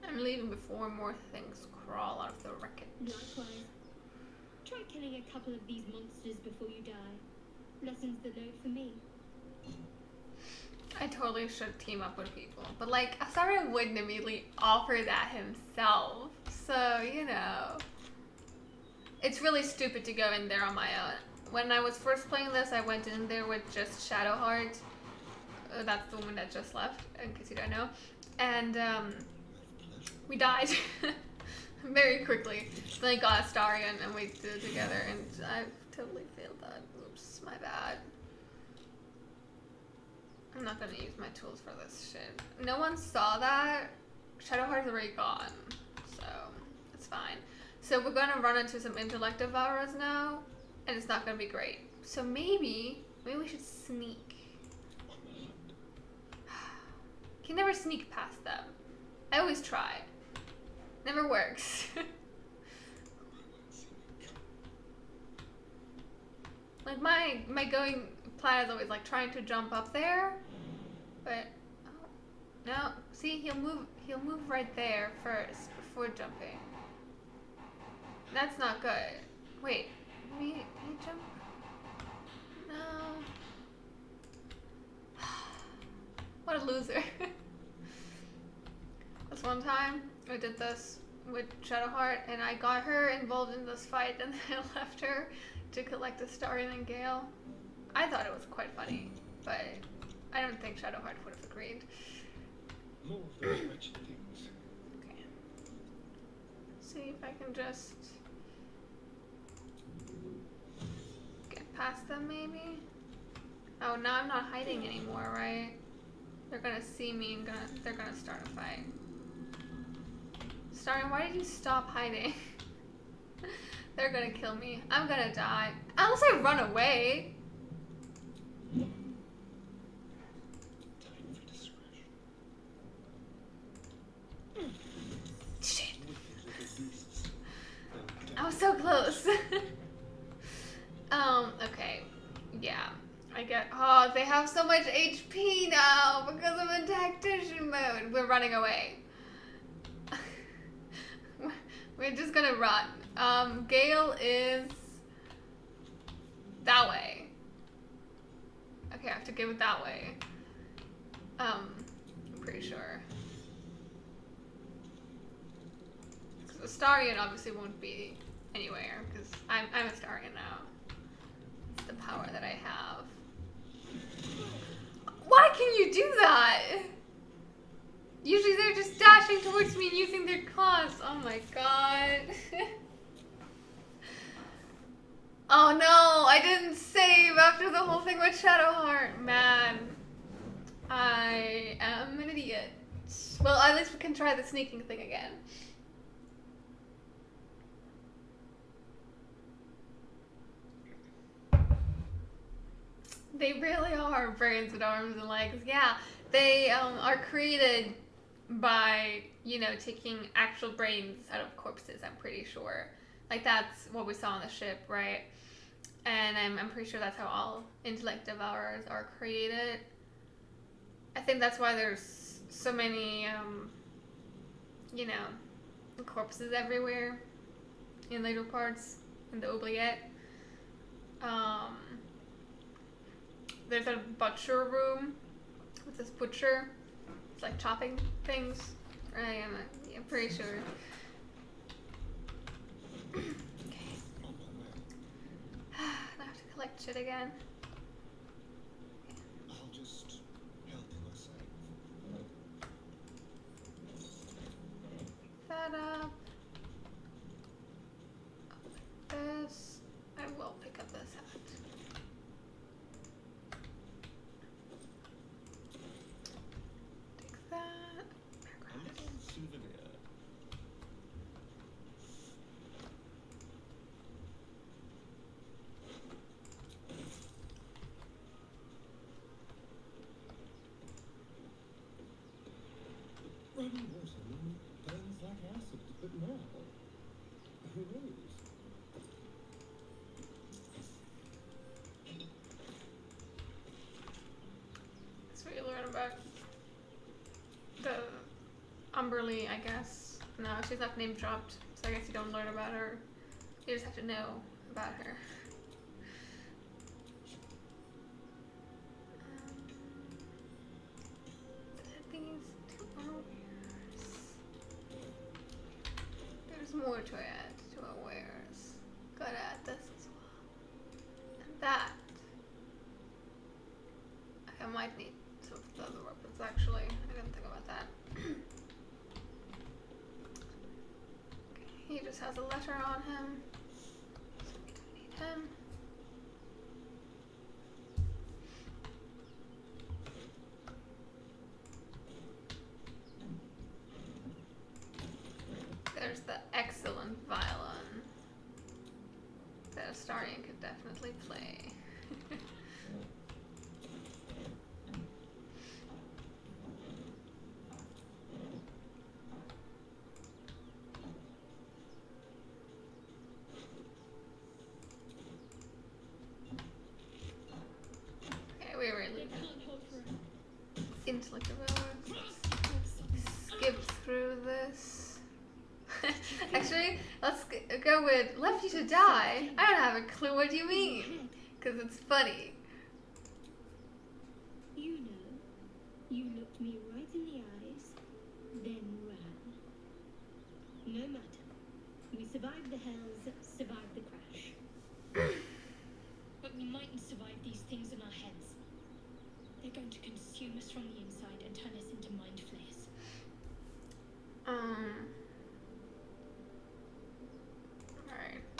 I'm leaving before more things crawl out of the wreckage. Likewise. Try killing a couple of these monsters before you die. Lessons the note for me. I totally should team up with people, but like Astarion wouldn't immediately offer that himself, so you know, it's really stupid to go in there on my own. When I was first playing this, I went in there with just Shadowheart. That's the woman that just left, in case you don't know, and we died very quickly. Then I got Astarion and we did it together, and I totally failed that. Oops, my bad. I'm not gonna use my tools for this shit. No one saw that. Shadowheart's already gone, so it's fine. So we're gonna run into some intellect devourers now, and it's not gonna be great. So maybe we should sneak. Can never sneak past them. I always try. Never works. Like my going plan is always like trying to jump up there, but oh, no. See, he'll move right there first before jumping. That's not good. Wait, can he jump? No. What a loser. This one time I did this with Shadowheart, and I got her involved in this fight, and then I left her to collect Astarion and Gale. I thought it was quite funny, but I don't think Shadowheart would have agreed. More of those wretched things. Okay. See if I can just get past them, maybe? Oh, now I'm not hiding anymore, right? They're gonna see me and they're gonna start a fight. Astarion, why did you stop hiding? They're gonna kill me. I'm gonna die. Unless I run away. Time for discretion. Shit. Wicked little beasts. I was so close. Okay. Yeah. I get. Oh, they have so much HP now because I'm in tactician mode. We're running away. We're just gonna run. Gale is that way. Okay, I have to give it that way. I'm pretty sure. Because Astarion obviously won't be anywhere because I'm Astarion now. It's the power that I have. Why can you do that? Usually they're just dashing towards me and using their claws. Oh my god. Oh no, I didn't save after the whole thing with Shadowheart. Man, I am an idiot. Well, at least we can try the sneaking thing again. They really are brains and arms and legs. Yeah, they are created by, you know, taking actual brains out of corpses, I'm pretty sure. Like, that's what we saw on the ship, right? And I'm pretty sure that's how all intellect devourers are created. I think that's why there's so many, you know, corpses everywhere in later parts in the oubliette. There's a butcher room with this butcher. It's like chopping things. I'm pretty sure. Okay. I have to collect shit again. I'll just help myself. That up. This. I will pick up this hat. Running water burns like acid, but now, who knows? That's what you learn about the Umberly, I guess. No, she's not name dropped, so I guess you don't learn about her. You just have to know about her. These two awares. There's more to add to awares. Gotta add this as well. And that. I might need some of the other weapons actually. I didn't think about that. Okay, he just has a letter on him. So we don't need him. There's the excellent violin that Astarion could definitely play. Okay, we really They can't hold forever. intellect ability. Skip through this. Actually, let's go with left you to die. I don't have a clue what you mean, because it's funny. You know, you looked me right in the eyes, then ran. No matter. We survived the hells, survived the crash. But we mightn't survive these things in our heads. They're going to consume us from the inside and turn us into mind flayers.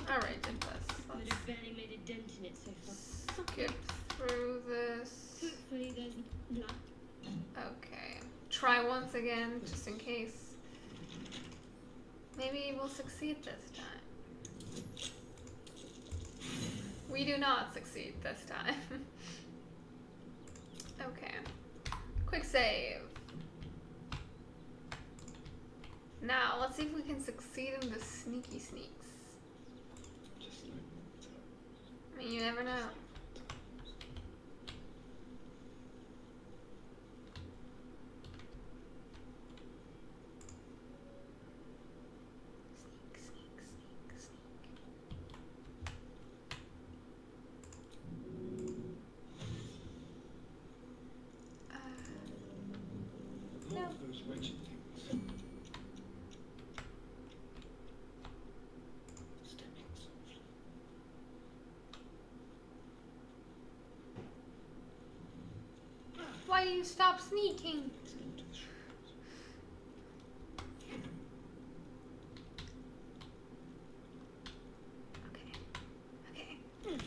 Alright, did this. But Let's I've barely made a dent in it so far. skip through this. Hopefully there's luck. Okay. Try once again, just in case. Maybe we'll succeed this time. We do not succeed this time. Okay. Quick save. Now, let's see if we can succeed in the sneaky sneaks. Just like that. I mean, you never know. Sneak, sneak, sneak, sneak. More No. of those wretched things. Stepping softly. Why do you stop sneaking? Let's go to the shores. Okay. Okay.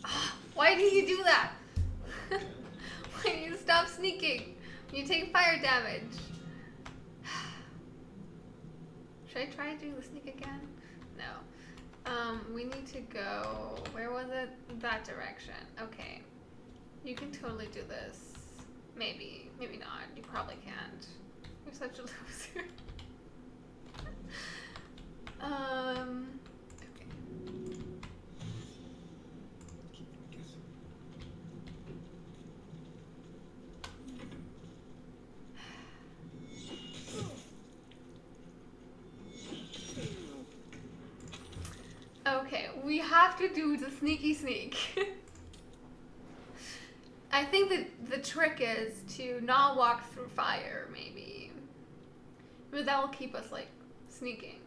Ah, why do you do that? Why do you stop sneaking? You take fire damage. Should I try doing the sneak again? No. We need to go. Where was it? That direction. Okay. You can totally do this. Maybe. Maybe not. You probably can't. You're such a loser. Okay. Keep them guessing. Okay, we have to do the sneaky sneak. I think that the trick is to not walk through fire, maybe. But that will keep us, like, sneaking.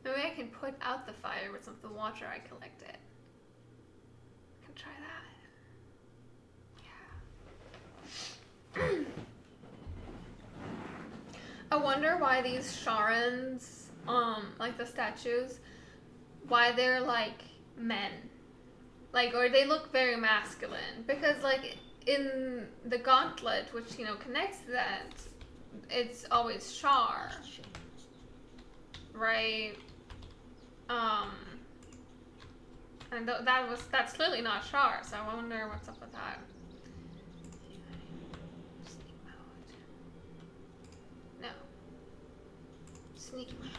Maybe I can put out the fire with some of the water I collected. I can try that. Yeah. I wonder why these Sharans, like the statues, why they're like men. Like, or they look very masculine. Because, like, in the gauntlet, which, you know, connects to that, it's always Shar. right? And that's clearly not Char, so I wonder what's up with that. Sneak mode. No. Sneak mode.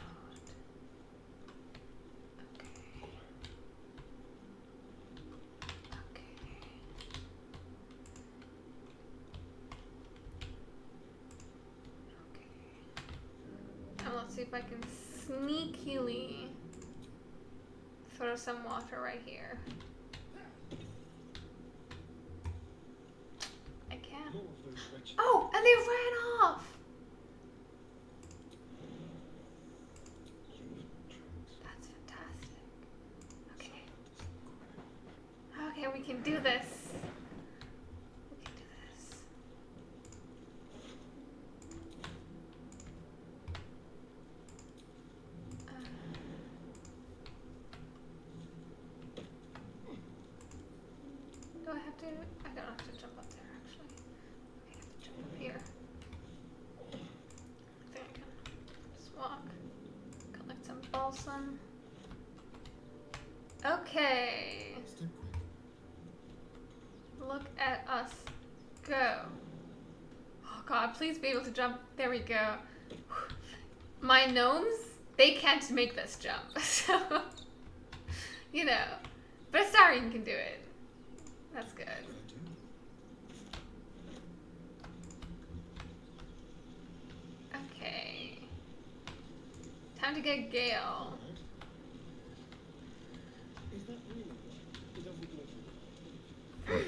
Let's see if I can sneakily throw some water right here. I can't. Oh, and they ran off! That's fantastic. Okay. Okay, we can do this. We can do this. Do I have to? I don't have to jump up there, actually. I have to jump up here. I think I can just walk. Collect some balsam. Okay. Look at us go. Oh god, please be able to jump. There we go. My gnomes, they can't make this jump. So, you know. But Astarion can do it. That's good. Okay. Time to get Gale. Is that really? It doesn't look.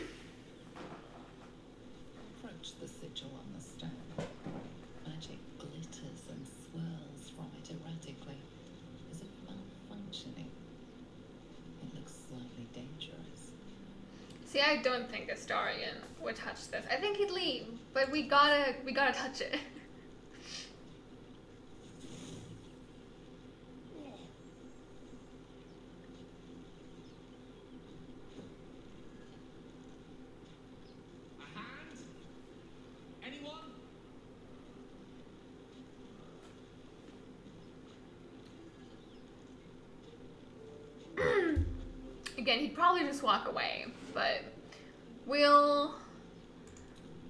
Approach the sigil on the stone. Magic glitters and swirls from it erratically, as if malfunctioning. It looks slightly dangerous. See, I don't think Astarion would touch this. I think he'd leave, but we gotta touch it. A hand? Anyone? Again, he'd probably just walk away, but we'll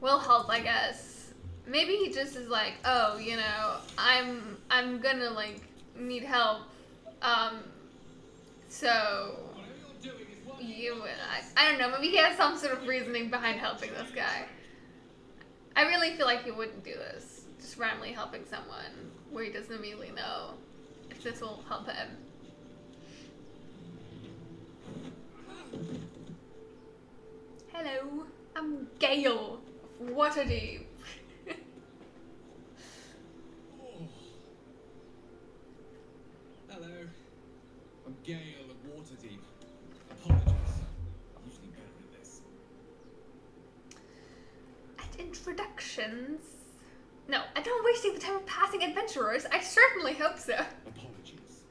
help, I guess. Maybe he just is like, oh, you know, I'm gonna like need help. So Whatever you're doing is what I don't know, maybe he has some sort of reasoning behind helping this guy. I really feel like he wouldn't do this, just randomly helping someone where he doesn't immediately know if this will help him. Hello, I'm Gale of Waterdeep. Hello. I'm Gale of Waterdeep. Apologies. I'm usually better at this. At introductions? No, I'm not wasting the time of passing adventurers. I certainly hope so. Apologies.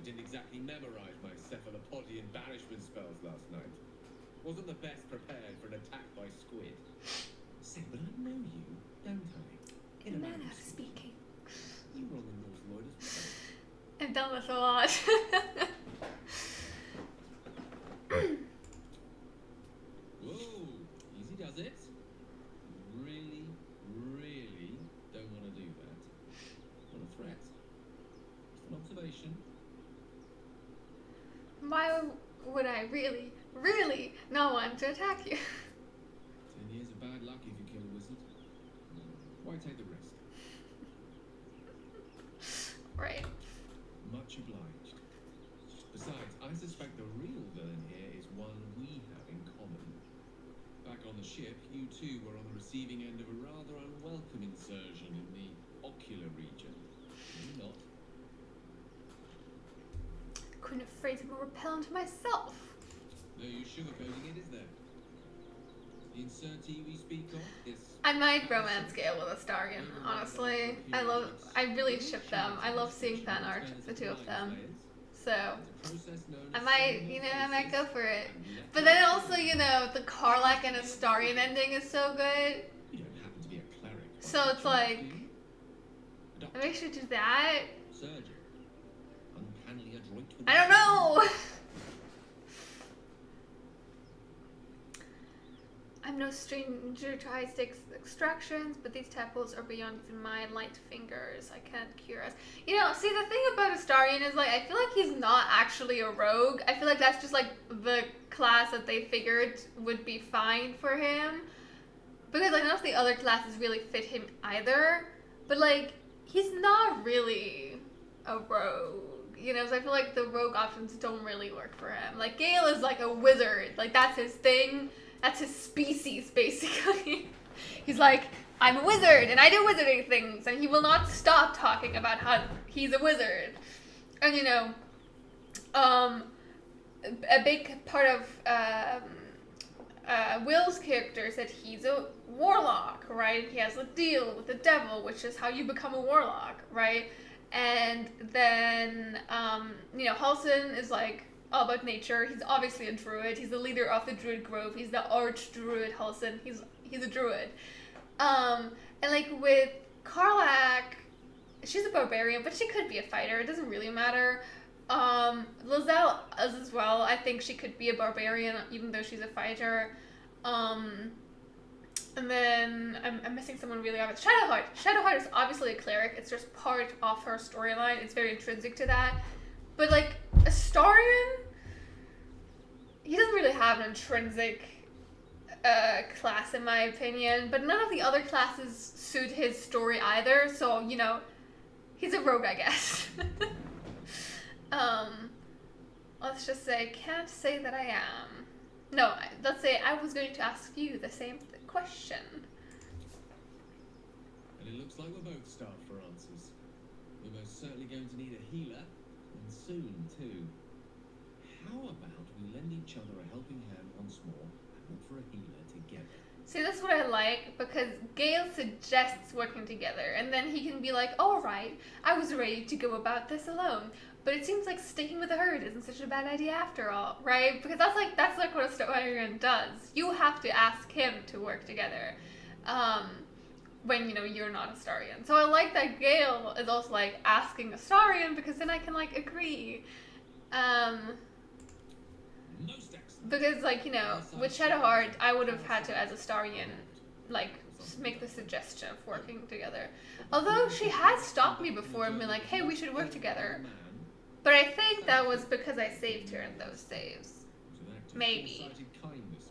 I didn't exactly memorize my cephalopodian banishment spells last night. Wasn't the best prepared for an attack by squid. Say, but I know you, don't I? In a manner of speaking. You were on the Nautiloid as well. I've done this a lot. Whoa, easy does it. Really, really don't want to do that. Not a threat. Just an observation. Why would I really, really not want to attack you? 10 years of bad luck if you kill a wizard. Why take the risk? Right. Much obliged. Besides, I suspect the real villain here is one we have in common. Back on the ship, you two were on the receiving end of a rather unwelcome insertion in the ocular region. You not? Couldn't have phrased it more repellent myself. No use sugarcoating it, is there? The insertee we speak of is... I might romance Gale with Astarion, honestly. I really ship them. I love seeing fan art of the two of them. So, I might go for it. But then also, you know, the Karlach and Astarion ending is so good. You don't happen to be a cleric. So it's like, do you? maybe I should do that. Surgeon. handling a droid with I don't know. I'm no stranger to high-stakes extractions, but these tadpoles are beyond even my light fingers. I can't cure us. You know, see, the thing about Astarion is, like, I feel like he's not actually a rogue. I feel like that's just, like, the class that they figured would be fine for him. Because, like, none of the other classes really fit him either. But, like, he's not really a rogue. You know, so I feel like the rogue options don't really work for him. Like, Gale is, like, a wizard. Like, that's his thing. That's his species, basically. He's like, I'm a wizard, and I do wizarding things, and he will not stop talking about how he's a wizard. And, you know, a big part of Will's character is that he's a warlock, right? He has a deal with the devil, which is how you become a warlock, right? And then, you know, Halsin is like all about nature. He's obviously a druid. He's the leader of the druid grove. He's the arch druid Halsin. He's a druid. And like with Karlak, she's a barbarian, but she could be a fighter. It doesn't really matter. Lizelle is as well. I think she could be a barbarian, even though she's a fighter. And then I'm missing someone really obvious. Shadowheart. Shadowheart is obviously a cleric. It's just part of her storyline. It's very intrinsic to that. But like Astarion, he doesn't really have an intrinsic class in my opinion. But none of the other classes suit his story either. So you know, he's a rogue, I guess. Let's just say, can't say that I am. No, let's say I was going to ask you the same question. And it looks like we're both starved for answers. We're most certainly going to need a healer, and soon too. How about we lend each other a helping hand once more and look for a healer together? See, that's what I like, because Gale suggests working together, and then he can be like, all right, I was ready to go about this alone. But it seems like sticking with the herd isn't such a bad idea after all, right? Because that's like what Astarion does. You have to ask him to work together, when you know you're not Astarion. So I like that Gale is also like asking Astarion, because then I can like agree. Most excellent. Because like you know with Shadowheart, I would have had to as Astarion like make the suggestion of working together. Although she has stopped me before and been like, hey, we should work together. But I think that was because I saved her in those saves. Maybe.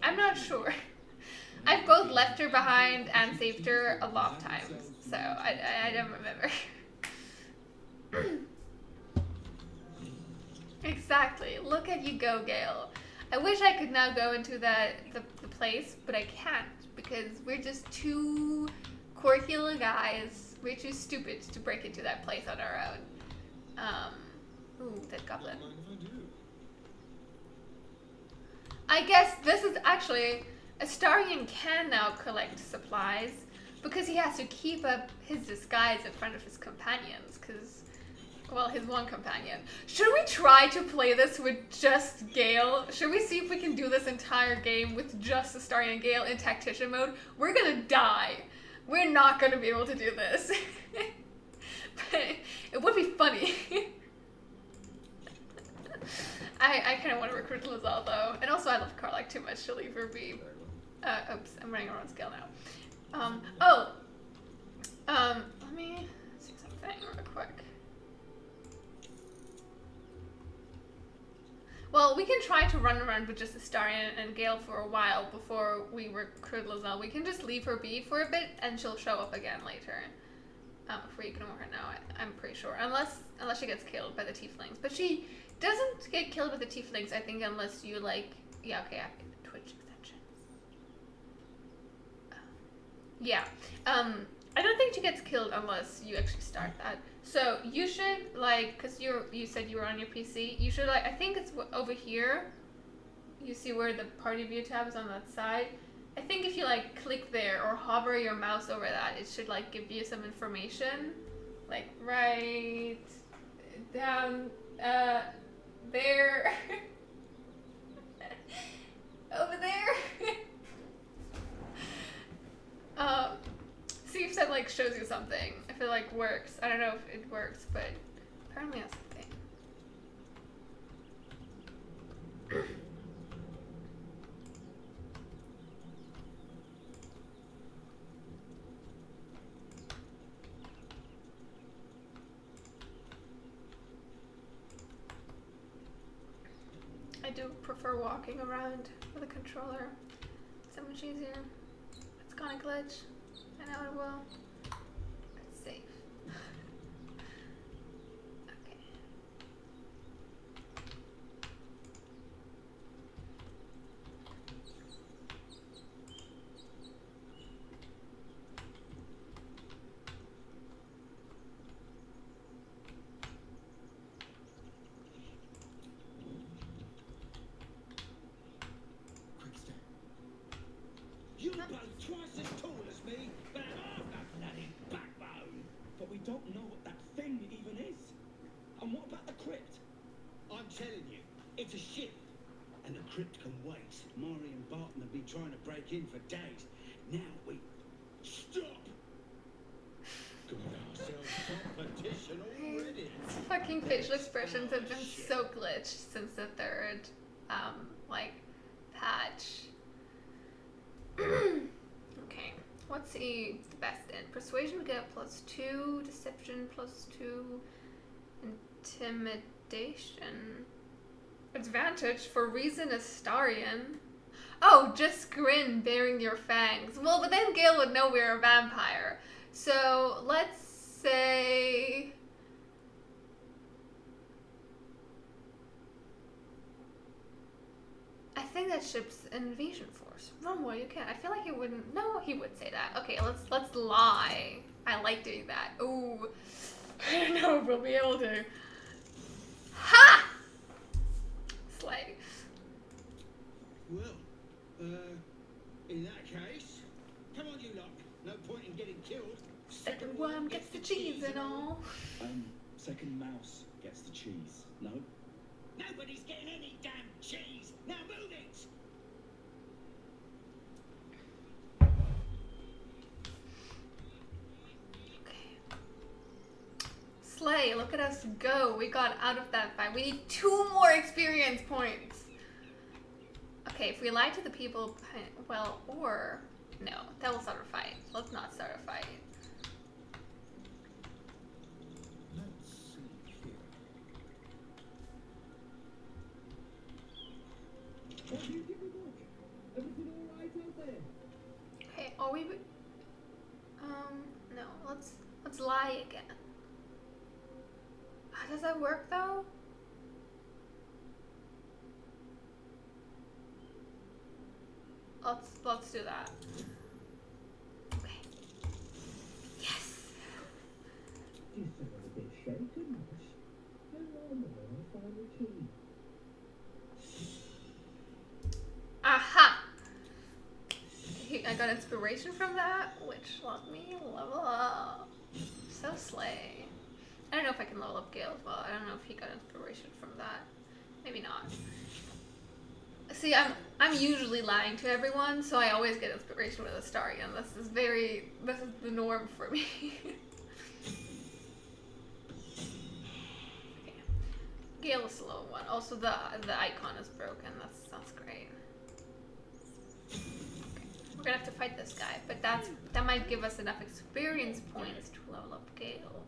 I'm not sure. I've both left her behind and saved her a lot of times, so I don't remember. Exactly. Look at you go, Gale. I wish I could now go into the place, but I can't because we're just two quirky little guys. We're too stupid to break into that place on our own. Ooh, that goblin. Don't mind if I do. I guess this is actually... Astarion can now collect supplies because he has to keep up his disguise in front of his companions because, well, his one companion. Should we try to play this with just Gale? Should we see if we can do this entire game with just Astarion and Gale in tactician mode? We're gonna die. We're not gonna be able to do this. But it would be funny. I kind of want to recruit Lizelle though, and also I love Karlak too much to leave her be. Oops, I'm running around scale now. Let me see something real quick. Well, we can try to run around with just Astarion and Gale for a while before we recruit Lizelle. We can just leave her be for a bit, and she'll show up again later. If we ignore her now, I'm pretty sure, unless she gets killed by the tieflings. But she doesn't get killed by the tieflings, I think, unless you like. Yeah, okay, I have the Twitch extension. Yeah. I don't think she gets killed unless you actually start that. So you should like, cause you said you were on your PC. You should like, I think it's over here. You see where the party view tab is on that side. I think if you like click there or hover your mouse over that, it should like give you some information, like right down there, over there. See if that like shows you something. If it like works. I don't know if it works, but apparently that's the thing. I do prefer walking around with a controller. So much easier. It's gonna glitch. I know it will. It's safe. Okay. Quick step. You're both twice as tall as me, but half a bloody backbone. But we don't know what that thing even is. And what about the crypt? I'm telling you, it's a ship. And the crypt can wait. Mari and Barton have been trying to break in for days. Now we... Stop! Got ourselves competition already. His fucking facial expressions have been so glitched since the third, like, patch. Okay, what's he the best in? Persuasion we get +2, deception +2, intimidation. Advantage for reason Astarian. Oh, just grin bearing your fangs. Well, but then Gale would know we're a vampire. So let's say... I think that ship's invasion force. Run while you can. I feel like he wouldn't. No, he would say that. Okay, let's lie. I like doing that. Ooh, I don't know if we'll be able to. Ha! Slay. Well, in that case, come on you lot. No point in getting killed. Second worm gets the cheese and all. Second mouse gets the cheese. No? Nobody's getting any damn cheese. Now move it. Okay. Slay, look at us go. We got out of that fight. We need 2 more experience points. Okay, if we lie to the people, well, or no, that will start a fight. Let's not start a fight. Let's see here. Everything all right out there? Okay, are we? No. Let's lie again. Does that work though? Let's do that. Okay. Yes. You sound a bit shaken, Mouse. How long will I find the key? Aha! I got inspiration from that, which let me level up. So slay. I don't know if I can level up Gale as well. I don't know if he got inspiration from that. Maybe not. See, I'm usually lying to everyone, so I always get inspiration with Astarian. This is the norm for me. Okay. Gale is the low one. Also, the icon is broken. That's great. Okay. We're gonna have to fight this guy, but that might give us enough experience points to level up Gale.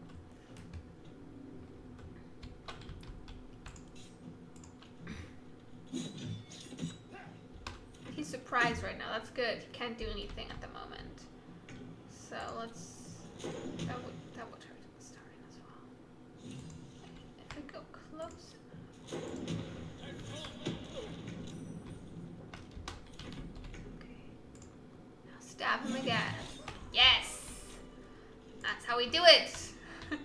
He's surprised right now. That's good. He can't do anything at the moment. So let's... That would hurt Astarian as well. If we go close enough. Okay. Now stab him again. Yes! That's how we do it! To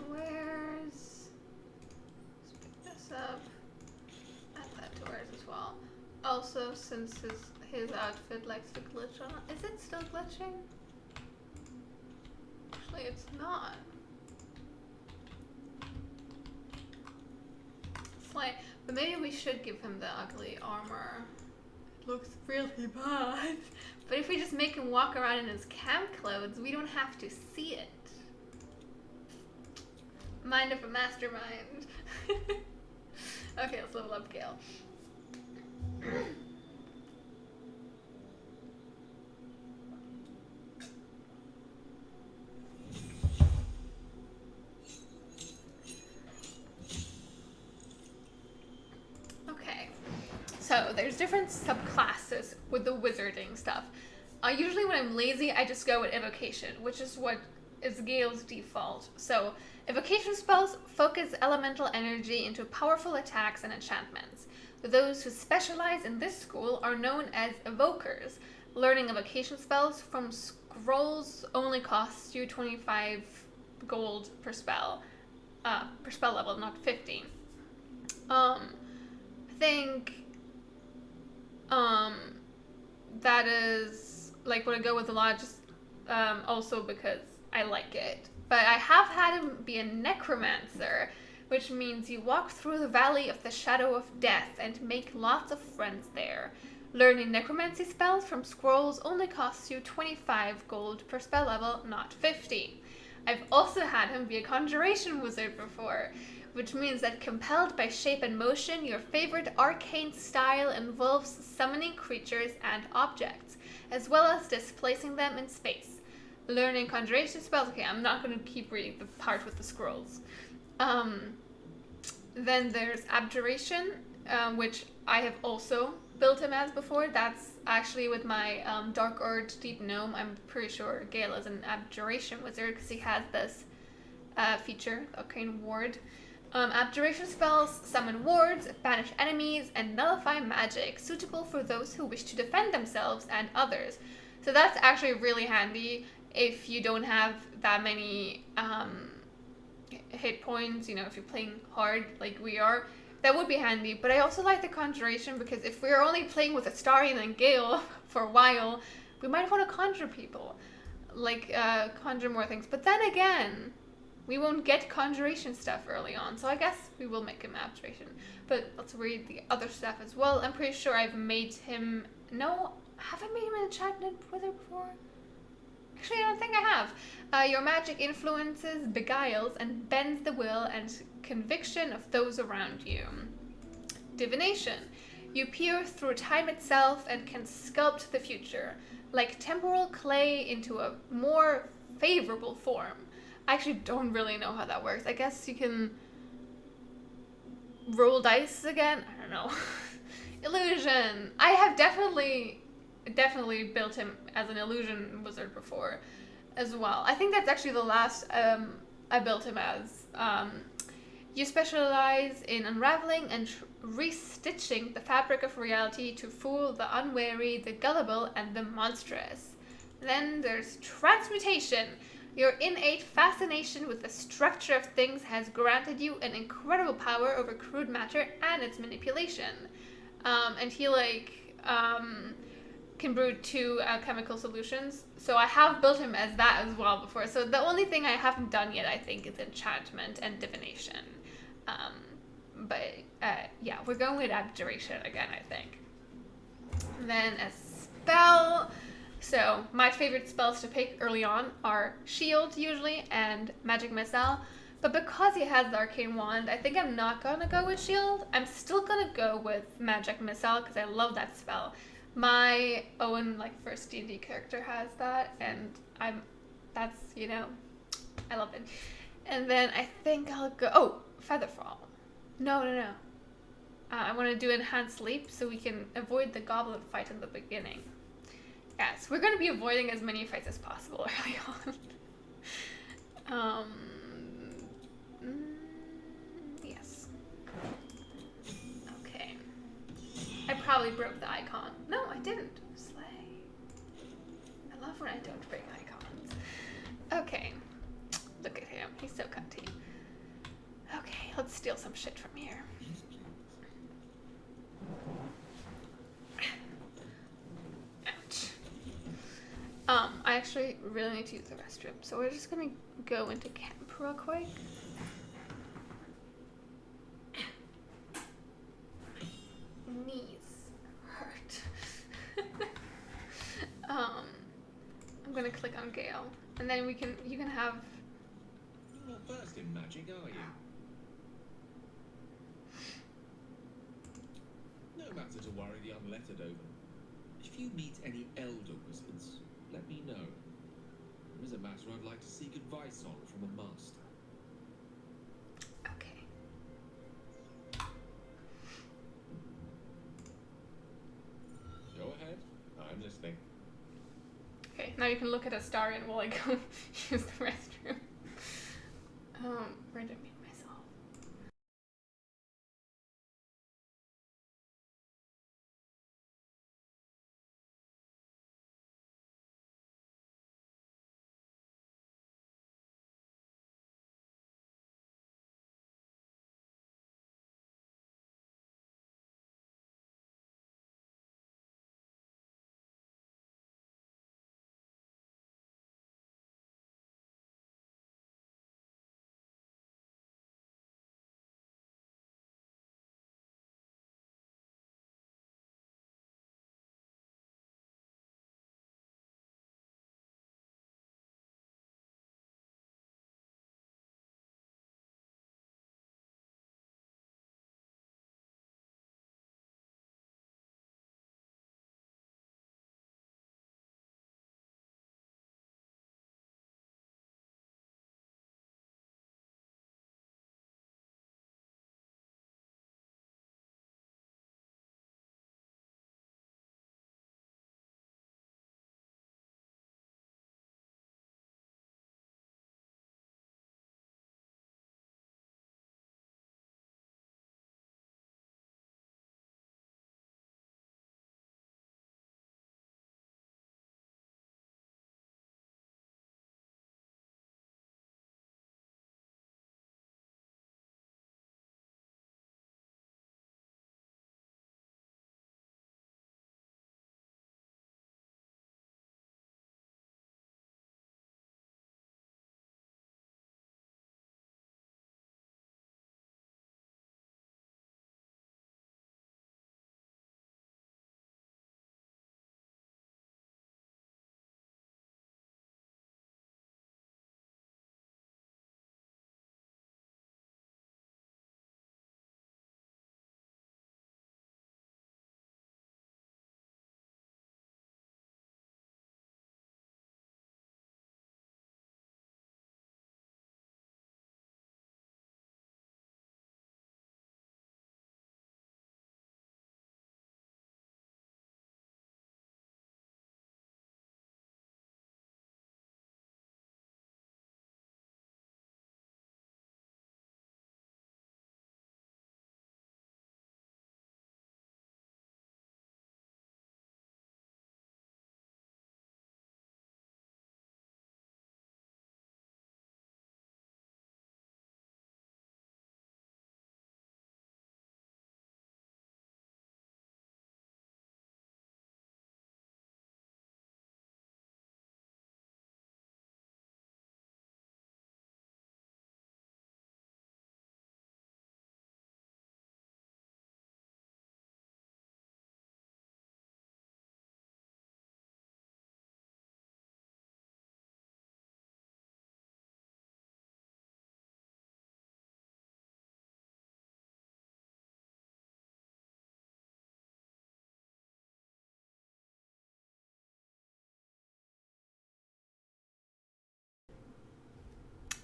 where's... Let's pick this up. Add that to ours as well. Also, since his outfit likes to glitch on... Is it still glitching? Actually, it's not. Slay. But maybe we should give him the ugly armor. It looks really bad. But if we just make him walk around in his camp clothes, we don't have to see it. Mind of a mastermind. Okay, let's level up Gale. Okay, so there's different subclasses with the wizarding stuff. Usually when I'm lazy, I just go with evocation, which is what is Gale's default. So evocation spells focus elemental energy into powerful attacks and enchantments. Those who specialize in this school are known as evokers. Learning evocation spells from scrolls only costs you 25 gold per spell level, not 50. I think that is like what I go with a lot, just also because I like it. But I have had him be a necromancer, which means you walk through the valley of the shadow of death and make lots of friends there. Learning necromancy spells from scrolls only costs you 25 gold per spell level, not 50. I've also had him be a conjuration wizard before, which means that compelled by shape and motion, your favorite arcane style involves summoning creatures and objects, as well as displacing them in space. Learning conjuration spells. Okay, I'm not going to keep reading the part with the scrolls. Then there's abjuration, which I have also built him as before. That's actually with my Dark Urge Deep Gnome. I'm pretty sure Gale is an abjuration wizard because he has this feature, Arcane Ward. Abjuration spells summon wards, banish enemies, and nullify magic, suitable for those who wish to defend themselves and others. So that's actually really handy if you don't have that many hit points, you know, if you're playing hard like we are. That would be handy, but I also like the conjuration because if we're only playing with Astarion and Gale for a while, we might want to conjure people, like conjure more things. But then again, we won't get conjuration stuff early on, so I guess we will make him abjuration. But let's read the other stuff as well. I'm pretty sure I've made him... No, have I made him an enchantment wizard before? Actually, I don't think I have. Your magic influences, beguiles, and bends the will and conviction of those around you. Divination. You peer through time itself and can sculpt the future, like temporal clay into a more favorable form. I actually don't really know how that works. I guess you can roll dice again. I don't know. Illusion. I have definitely built him as an illusion wizard before as well. I think that's actually the last I built him as. You specialize in unraveling and restitching the fabric of reality to fool the unwary, the gullible, and the monstrous. Then there's transmutation. Your innate fascination with the structure of things has granted you an incredible power over crude matter and its manipulation. And he can brew 2 chemical solutions. So I have built him as that as well before. So the only thing I haven't done yet, I think, is enchantment and divination. Yeah, we're going with abjuration again, I think. Then a spell. So my favorite spells to pick early on are Shield usually and Magic Missile. But because he has the Arcane Wand, I think I'm not going to go with Shield. I'm still going to go with Magic Missile because I love that spell. My own first D&D character has that, and that's, you know, I love it. And then I think I'll go, Featherfall. No. I want to do Enhanced Leap so we can avoid the goblin fight in the beginning. Yes, we're going to be avoiding as many fights as possible early on. Yes. Okay. I probably broke the icon. No, I didn't. Slay. I love when I don't break icons. Okay. Look at him. He's so cunty. Okay, let's steal some shit from here. Ouch. I actually really need to use the restroom, so we're just gonna go into camp real quick. Knees hurt. I'm gonna click on Gale, and then you can have. You're not versed in magic, are you? no matter to worry the unlettered over. If you meet any elder wizards, let me know. There is a matter I'd like to seek advice on from a master. Okay. Go ahead. I'm listening. Okay, now you can look at Astarion while I go use the restroom. Where did I meet myself?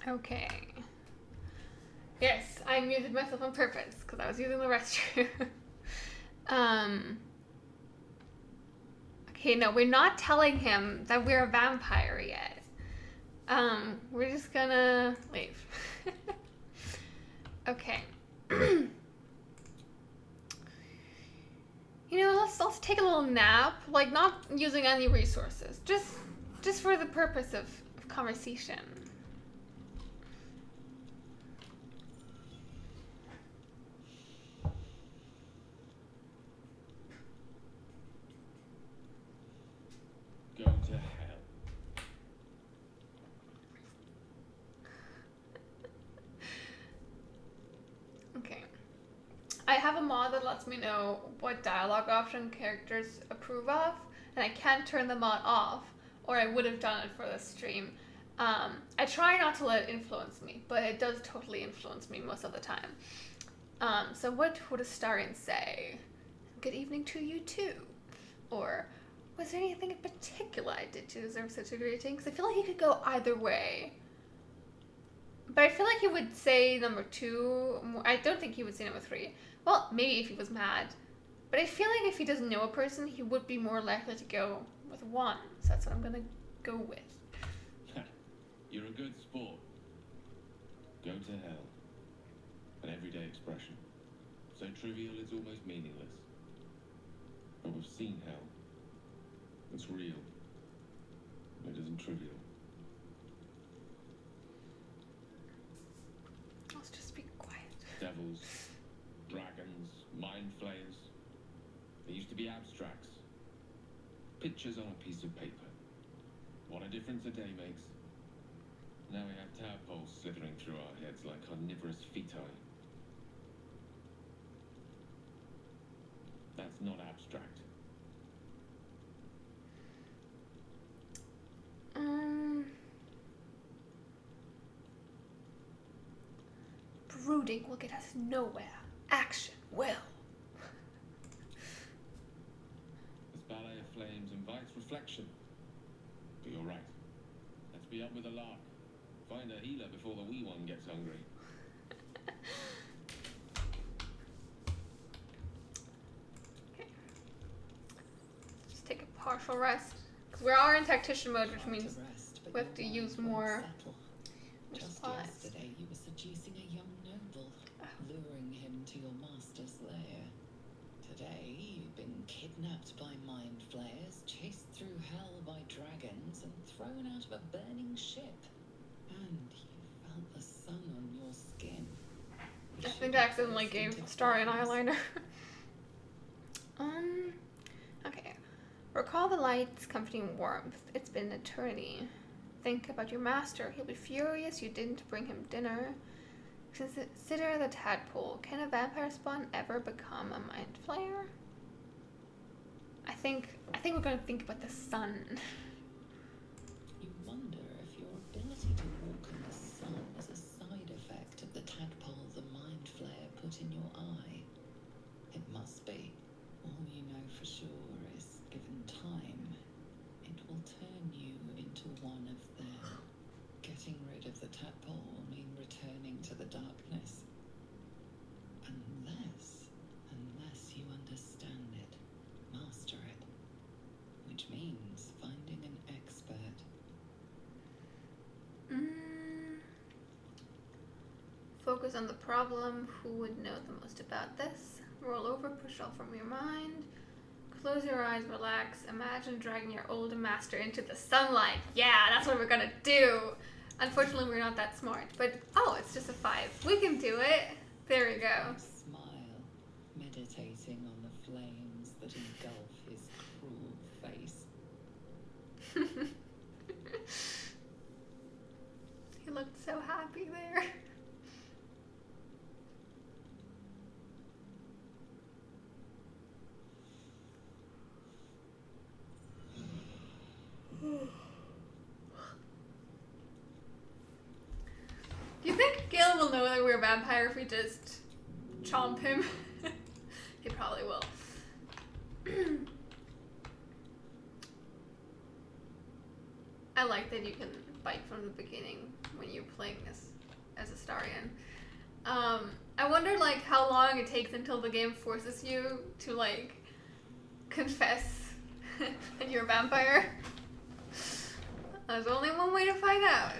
Okay. Yes, I muted myself on purpose because I was using the restroom. Okay, no, we're not telling him that we're a vampire yet. We're just gonna leave. Okay. Let's take a little nap. Like, not using any resources. Just for the purpose of conversation. Go to hell. Okay. I have a mod that lets me know what dialogue option characters approve of, and I can't turn the mod off, or I would have done it for the stream. I try not to let it influence me, but it does totally influence me most of the time. So what would Astarion say? Good evening to you too. Or, was there anything in particular I did to deserve such a greeting? Because I feel like he could go either way. But I feel like he would say number 2. I don't think he would say number 3. Well, maybe if he was mad. But I feel like if he doesn't know a person, he would be more likely to go with 1. So that's what I'm gonna go with. You're a good sport. Go to hell. An everyday expression. So trivial it's almost meaningless. But we've seen hell. It's real. It isn't trivial. Let's just be quiet. Devils, dragons, mind flayers. They used to be abstracts. Pictures on a piece of paper. What a difference a day makes. Now we have tadpoles slithering through our heads like carnivorous feti. That's not abstract. Brooding will get us nowhere. Action will. This ballet of flames invites reflection. But you're right. Let's be up with a lark. Find a healer before the wee one gets hungry. Okay. Just take a partial rest. Because we are in tactician mode, which means we have to use more Just supplies. yesterday, you were seducing a young noble, luring him to your master's lair. Today, you've been kidnapped by mind flayers, chased through hell by dragons, and thrown out of a burning ship. And you felt the sun on your skin. I think I accidentally gave Starry an eyeliner. Okay. Recall the light's comforting warmth. It's been an eternity. Think about your master. He'll be furious you didn't bring him dinner. Consider the tadpole. Can a vampire spawn ever become a mind flayer? I think we're gonna think about the sun. You wonder if your ability to walk in the sun is a side effect of the tadpole the mind flare put in your eye. It must be. All you know for sure is, given time, it will turn you into one of them. Getting rid of the tadpole will mean returning to the darkness. Unless you understand it, master it. Which means finding an expert. Focus on the problem. Who would know the most about this? Roll over, push off from your mind. Close your eyes, relax. Imagine dragging your old master into the sunlight. Yeah, that's what we're gonna do. Unfortunately, we're not that smart. But, oh, it's just a 5. We can do it. There we go. Smile, meditating on the flames that engulf his cruel face. He looked so happy there. Do you think Gil will know that we're a vampire if we just chomp him? He probably will. I like that you can bite from the beginning when you're playing as a Starian. I wonder like how long it takes until the game forces you to like confess that you're a vampire. There's only one way to find out.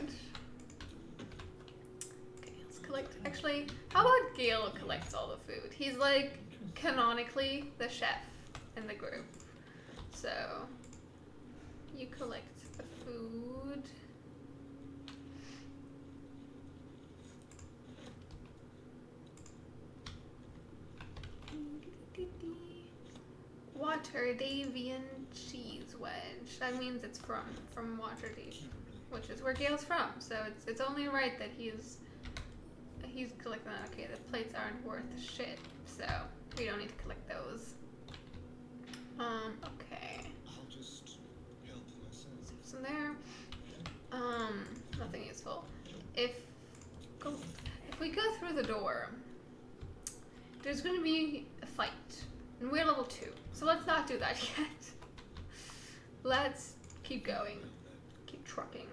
Okay, let's collect. Actually, how about Gale collects all the food? He's like canonically the chef in the group. So you collect the food. Waterdavian cheese wedge. That means it's from Waterdeep, which is where Gale's from. So it's only right that he's collecting that. Okay, the plates aren't worth shit, so we don't need to collect those. Okay. I'll just help myself. Some there. Nothing useful. If we go through the door, there's going to be a fight And we're level 2, so let's not do that yet. Let's keep going. Keep trucking.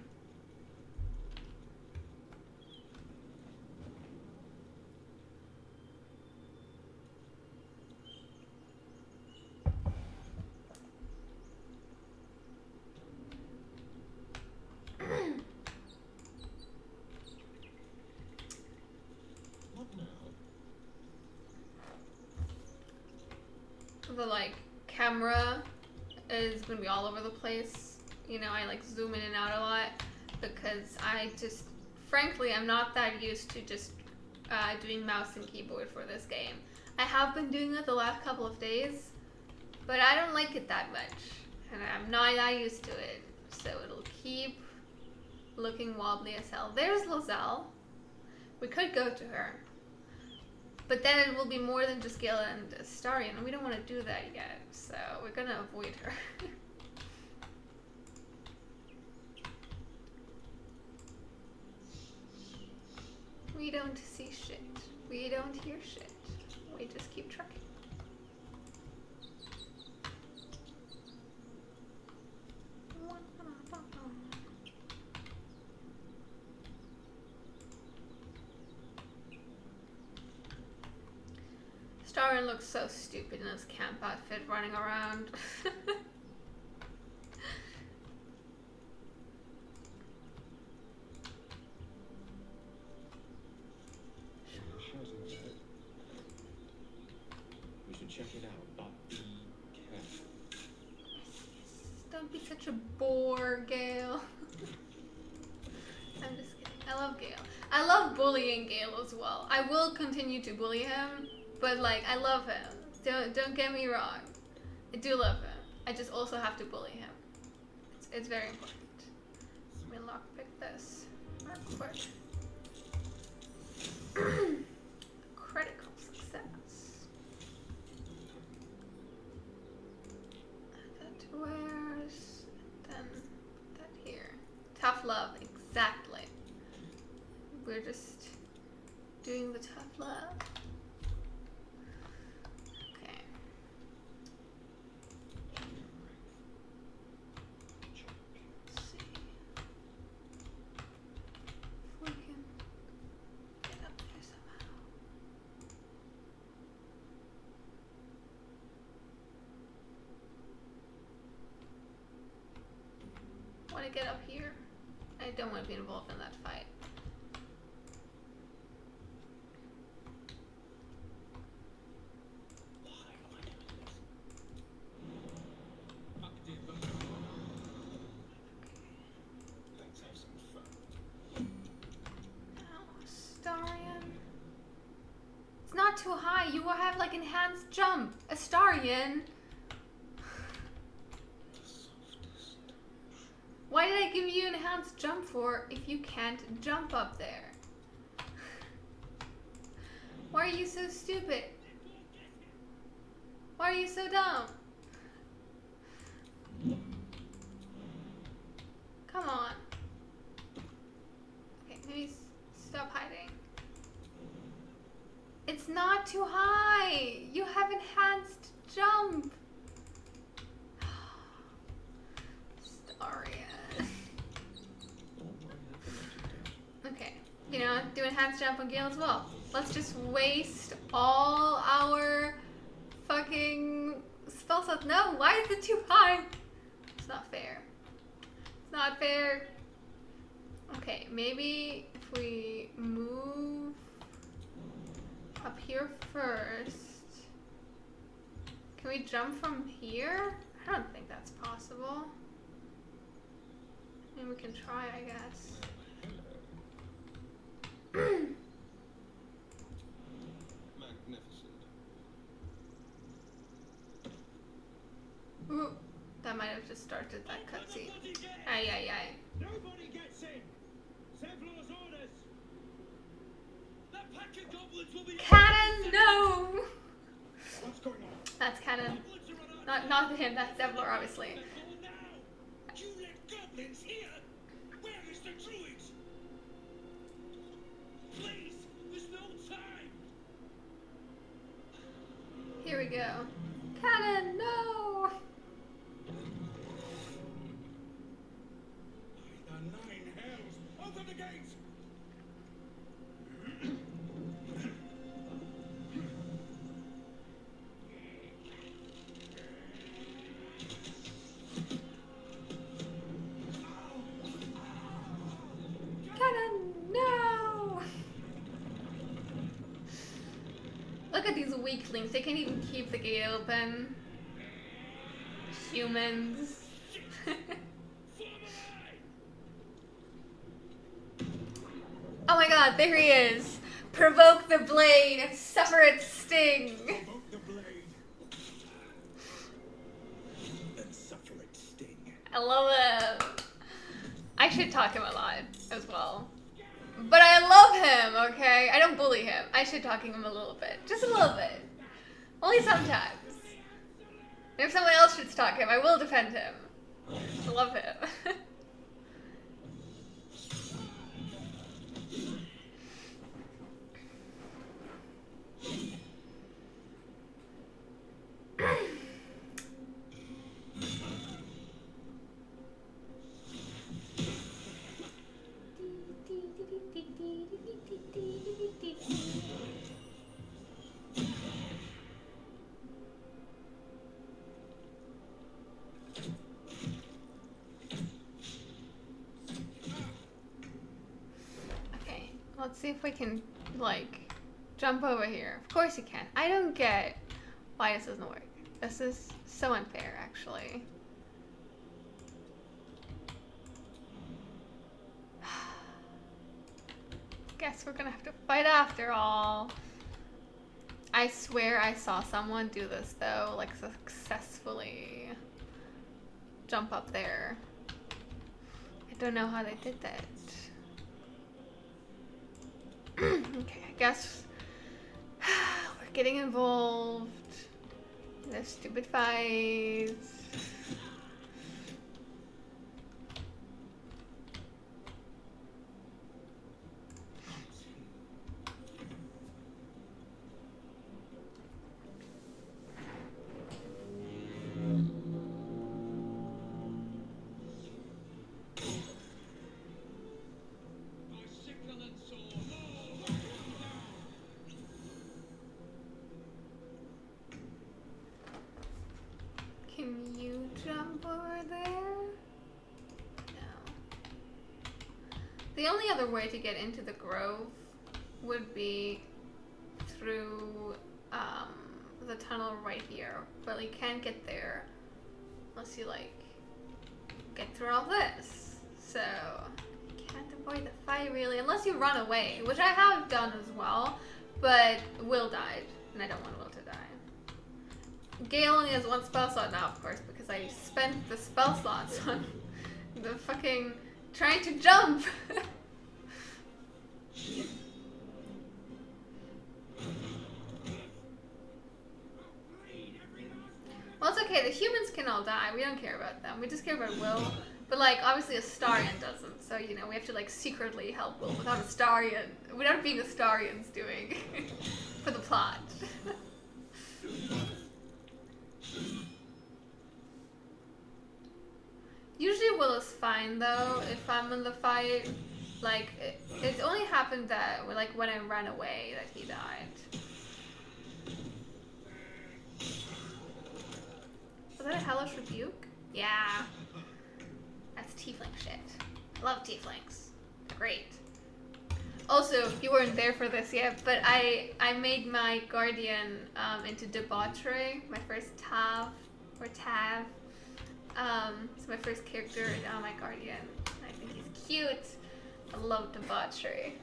What now? The like camera is gonna be all over the place. You know, I like zoom in and out a lot because I just, frankly, I'm not that used to just doing mouse and keyboard for this game. I have been doing it the last couple of days, but I don't like it that much, and I'm not that used to it. So it'll keep looking wobbly as hell. There's Lozelle. We could go to her. But then it will be more than just Gale and Astarion, and we don't want to do that yet, so we're gonna avoid her. We don't see shit. We don't hear shit. We just keep trucking. Starren looks so stupid in his camp outfit running around. We should check it out, but be careful. Don't be such a bore, Gale. I'm just kidding. I love Gale. I love bullying Gale as well. I will continue to bully him, but like I love him. Don't get me wrong. I do love him. I just also have to bully him. It's very important. Let me lockpick this real quick. Critical success. That to where's, then that here. Tough love, exactly. We're just doing the tough love. Okay. Let's see if we can get up there somehow. Want to get up here? I don't want to be involved in that fight. Let's have some fun. Oh, Astarion. It's not too high. You will have like enhanced jump. Astarion. Why did I give you enhanced jump for if you can't jump up there? Why are you so stupid? Why are you so dumb? Come on. Okay, maybe stop hiding. It's not too high. You have enhanced jump. Astarion. Okay, you know, do enhanced jump on Gale as well. Let's just waste all our fucking spell slots. No, why is it too high? It's not fair. It's not fair. Okay, maybe if we move up here first. Can we jump from here? I don't think that's possible. I mean, we can try, I guess. Magnificent. Ooh, that might have just started that cutscene. Aye, aye, aye. Nobody gets in. Zevlor's orders. That pack of goblins will be. Cannon, no! What's going on? That's Cannon. Goblins are on our Not him, that's Zevlor, obviously. now. You let goblins here? Where is the druid? Please, there's no time. Here we go. Cannon, no! By the nine hells! Open the gates! Cannon, no! Look at these weaklings. They can't even keep the gate open. Humans. Oh my god, there he is. Provoke the blade and suffer its sting. Provoke the blade. And suffer its sting. I love it. I should talk him a lot as well. But I love him, okay? I don't bully him. I should talk him a little bit. Just a little bit. Only sometimes. And if someone else should stalk him, I will defend him. I love him. Okay, let's see if we can, like, jump over here. Of course you can. I don't get why this doesn't work. This is so unfair, actually. Guess we're gonna have to fight after all. I swear I saw someone do this though, like successfully jump up there. I don't know how they did that. Okay, I guess we're getting involved in this stupid fight. Can you jump over there? No. The only other way to get into the grove would be through the tunnel right here, but you can't get there unless you like get through all this. So you can't avoid the fight really, unless you run away, which I have done as well, but Will died, and I don't want Will to die. Gale only has one spell slot now, of course, because I spent the spell slots on the fucking trying to jump. Well, it's okay. The humans can all die. We don't care about them. We just care about Will. But, like, obviously Astarion doesn't. So, you know, we have to, like, secretly help Will without Astarion. Without being Astarion's doing. For the plot. Usually Will is fine, though, if I'm in the fight. Like, it's only happened that, like, when I ran away that he died. Was that a hellish rebuke? Yeah. That's tiefling shit. I love tieflings. They're great. Also, you weren't there for this yet, but I made my guardian into debauchery, my first Tav, or Tav. It's my first character on my guardian. I think he's cute. I love debauchery.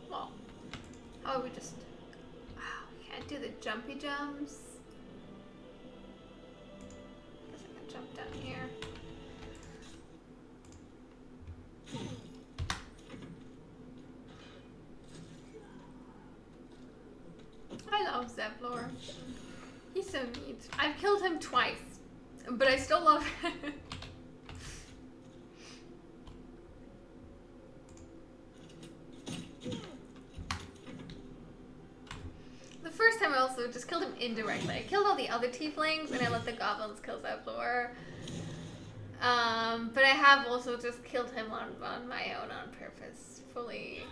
Well, how about we just... Oh, we can't do the jumpy jumps. Guess I can jump down here. I love Zevlor. He's so neat. I've killed him twice, but I still love him. The first time I also just killed him indirectly. I killed all the other tieflings and I let the goblins kill Zevlor. But I have also just killed him on my own on purpose. Fully,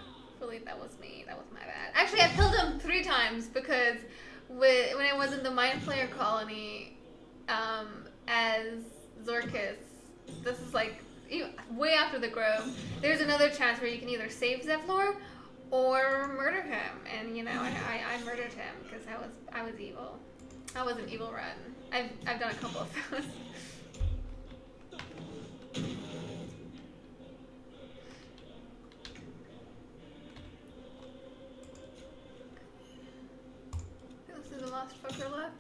that was me. That was my bad. Actually, I've killed him 3 times because when I was in the Mind Flayer colony as Zorkis, this is like way after the Grove, there's another chance where you can either save Zevlor or murder him. And you know, I murdered him because I was evil. I was an evil run. I've done a couple of those. This is the last fucker left.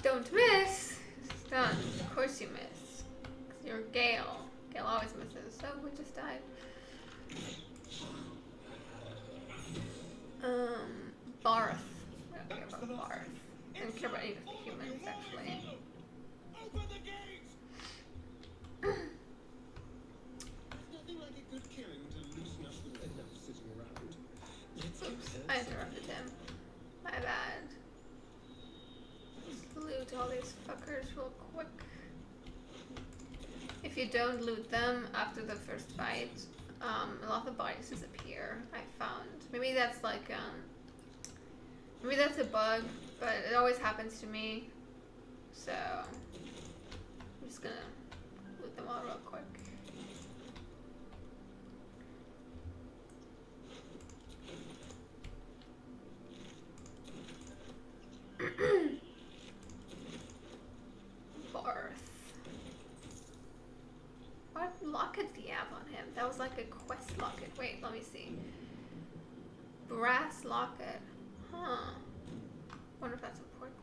Don't miss. It's done. Of course you miss. Because you're Gale. Gale always misses. So we just died. Barth. I don't care about Barth. I don't care about any of the humans, actually. Open the gates! There's nothing like a good killing to loosen up the enough sitting around. Let's Oops, I interrupted him. My bad. Just loot all these fuckers real quick. If you don't loot them after the first fight, a lot of bodies disappear, I found. Maybe that's like, maybe that's a bug, but it always happens to me. So, I'm just gonna loot them all real quick. Barth. What locket do you have on him? That was like a quest locket. Wait, let me see. Brass locket. Huh. Wonder if that's important.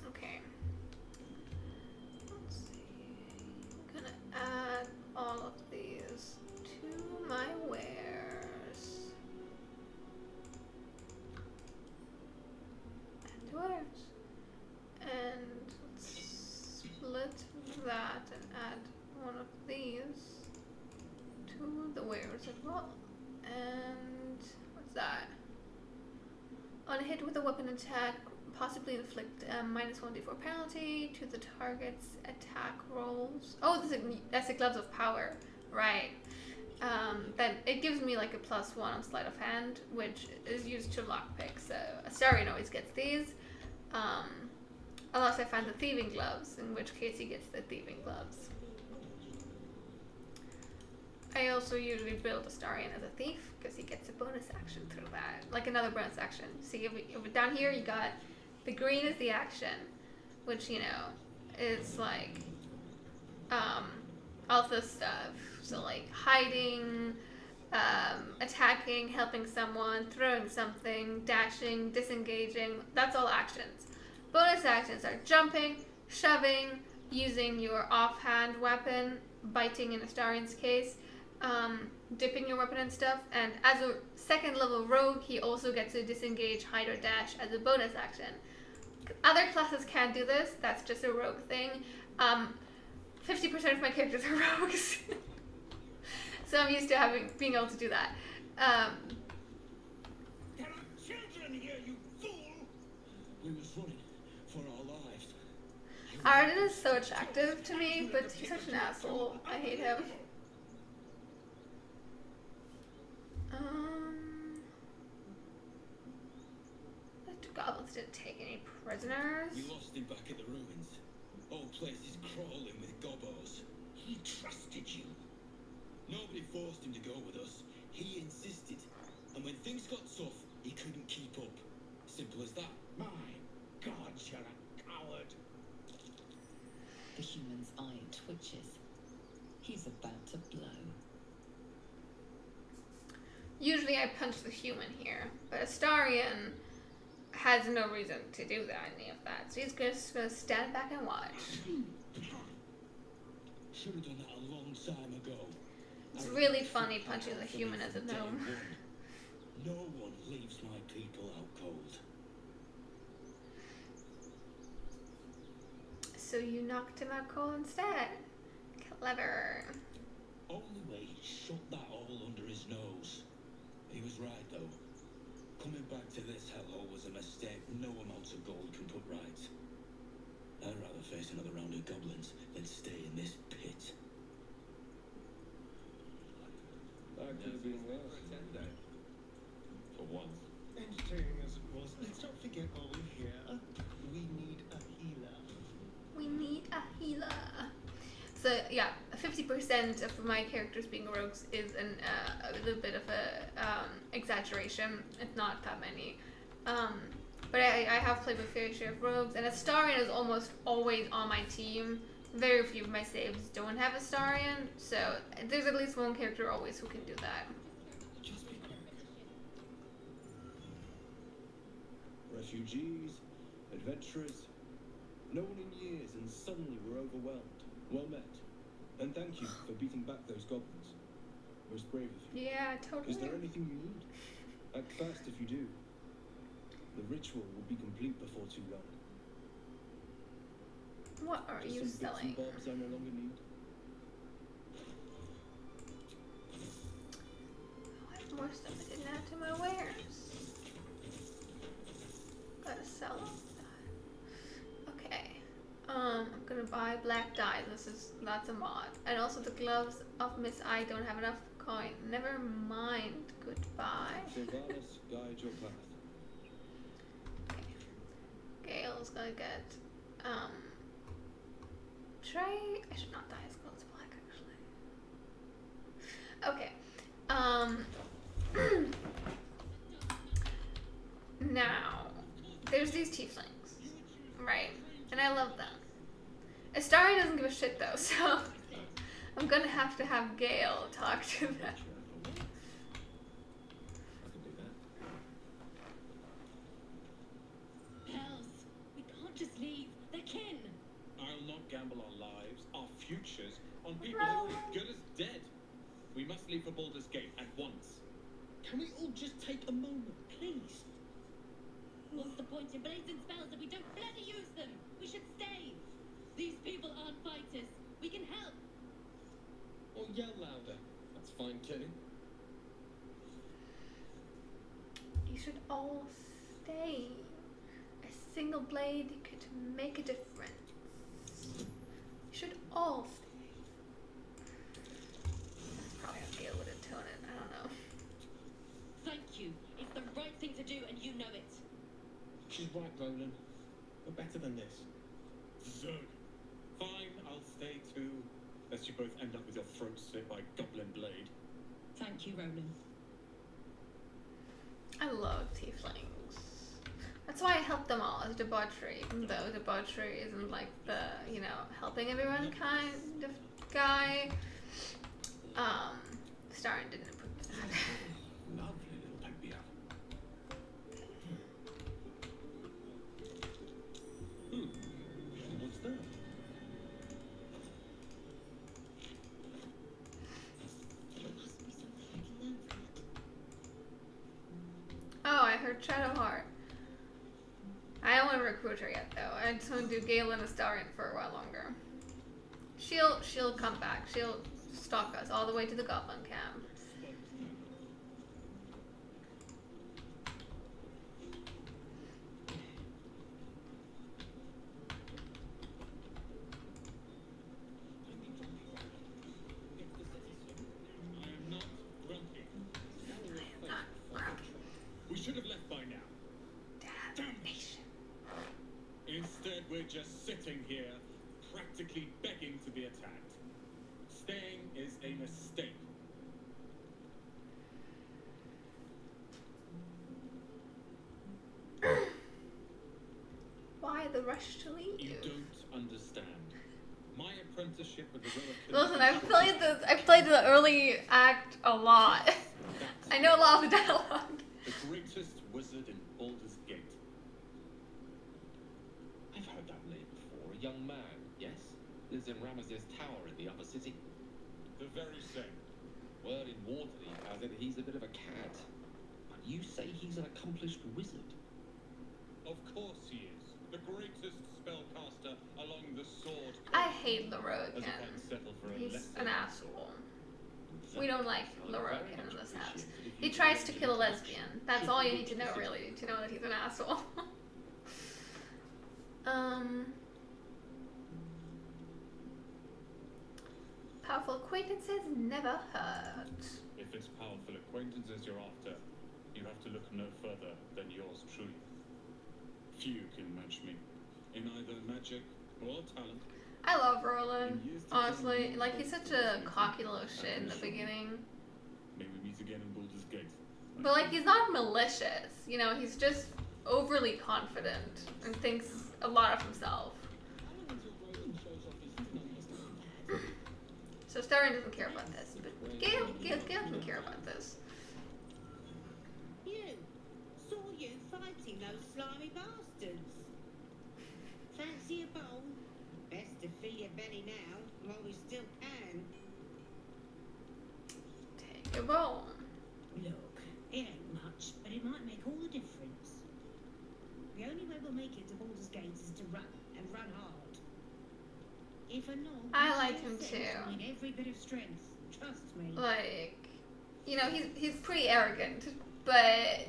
Okay. Let's see. I'm gonna add all of these to my wares. And to wares. And let's split that and add one of these to the wares as well. And what's that? On a hit with a weapon attack, possibly inflict a -1d4 penalty to the target's attack rolls. Oh, that's a Gloves of Power, right? Then it gives me like a +1 on sleight of hand, which is used to lockpick. So Astarion always gets these, unless I find the thieving gloves, in which case he gets the thieving gloves. I also usually build Astarion as a thief because he gets a bonus action through that, like another bonus action. See, if down here you got the green is the action, which you know is like alpha stuff. So like hiding, attacking, helping someone, throwing something, dashing, disengaging. That's all actions. Bonus actions are jumping, shoving, using your offhand weapon, biting in Astarion's case. Dipping your weapon and stuff, and as a second level rogue, he also gets to disengage, hide, or dash as a bonus action. Other classes can't do this, that's just a rogue thing. 50% of my characters are rogues, so I'm used to being able to do that. There are children here, you fool! We was running for our lives. Arden is so attractive to me, but he's such an asshole. I hate him. The goblins didn't take any prisoners. We lost him back at the ruins. Whole place is crawling with gobos. He trusted you. Nobody forced him to go with us. He insisted. And when things got tough, he couldn't keep up. Simple as that. My God, you're a coward. The human's eye twitches. He's about to blow. Usually I punch the human here, but Astarion has no reason to do any of that. So he's just gonna stand back and watch. Should have done that a long time ago. It's really funny punching the human as a gnome. No one leaves my people out cold. So you knocked him out cold instead. Clever. Only way he shut that hole under his nose. He was right though. Coming back to this hellhole was a mistake no amount of gold can put right. I'd rather face another round of goblins than stay in this pit. That could have been worse. For once. Entertaining as it was, let's not forget while we're here, we need a healer. We need a healer. So yeah, 50% of my characters being rogues is a little bit of a exaggeration. It's not that many. But I have played with fair share of rogues, and Astarion is almost always on my team. Very few of my saves don't have Astarion, so there's at least one character always who can do that. Just be quick. Refugees, adventurers, no one in years, and suddenly we're overwhelmed. Well met. And thank you for beating back those goblins. Most brave of you. Yeah, totally. Is there anything you need? Act fast if you do. The ritual will be complete before too long. What are Just you some bits selling? and bobs I no longer need. I have more stuff I didn't add to my wares. Gotta sell them. Okay. I'm gonna buy black dye. That's a mod. And also the gloves of Miss I don't have enough coin. Never mind. Goodbye. Sylvanas, guide your path. Gale's gonna get Trey. I should not dye his clothes black actually. Okay. Now there's these tieflings, right? And I love them. Astarion doesn't give a shit though, so I'm gonna have to have Gale talk to them. I can do that. Hells, we can't just leave. They're kin. I'll not gamble our lives, our futures, on people who are as good as dead. We must leave for Baldur's Gate at once. Can we all just take a moment, please? What's the point in blazing spells if we don't bloody use them? We should stay. These people aren't fighters. We can help. Or yell louder. That's fine too. You should all stay. A single blade could make a difference. You should all stay. That's probably how Gale would intone it. I don't know. Thank you. It's the right thing to do, and you know it. She's right, Roland. We're better than this. Zerg. Fine, I'll stay too. Lest you both end up with your throats slit by Goblin Blade. Thank you, Roland. I love tieflings. That's why I help them all as debauchery, even though debauchery isn't like the, helping everyone kind of guy. Starren didn't approve of that. Lovely little baby apple. What's that? There must be something I can learn from it. Oh, I heard Shadowheart. I don't want to recruit her yet, though. I just want to do Gale and Astarion for a while longer. She'll come back. She'll stalk us all the way to the Goblin camp. I am not grumpy. Not grumpy. We should have left by now. Damnation. Instead, we're just sitting here, practically begging to be attacked. Staying is a mistake. rush to leave. You don't understand. My apprenticeship with the Listen, I've played the early act a lot. I know a lot of the dialogue. The greatest wizard in Baldur's Gate. I've heard that name before. A young man, yes? Lives in Ramesses Tower in the upper city. The very same. Word in Waterdeep has it he's a bit of a cad. But you say he's an accomplished wizard? Of course he is. The greatest spellcaster along the sword. I hate Leroy As if Ken. I'd settle for a He's lesser an asshole. We don't like Leroy Very Ken much in this house. appreciated if He you tries could to arrange kill a an lesbian. introduction. That's Should all we you go need to to know, the really, to know that he's an asshole. Powerful acquaintances never hurt. If it's powerful acquaintances you're after, you have to look no further than yours truly. Few can match me in either magic or talent. I love Roland, honestly. Like, he's such a cocky little shit in the beginning. May we meet again in Baldur's Gate. But, like, he's not malicious. You know, he's just overly confident and thinks a lot of himself. So Starion doesn't care about this, but Gale can care about this. You saw you fighting those slimy bastards. Fancy a bowl? Best to fill your belly now, while we still can. Take a bone. Look, it ain't much, but it might make all the difference. The only way we'll make it to Baldur's Gate is to run, and run hard. If a knob, I like him too. need every bit of strength. Trust me. Like, you know, he's pretty arrogant, but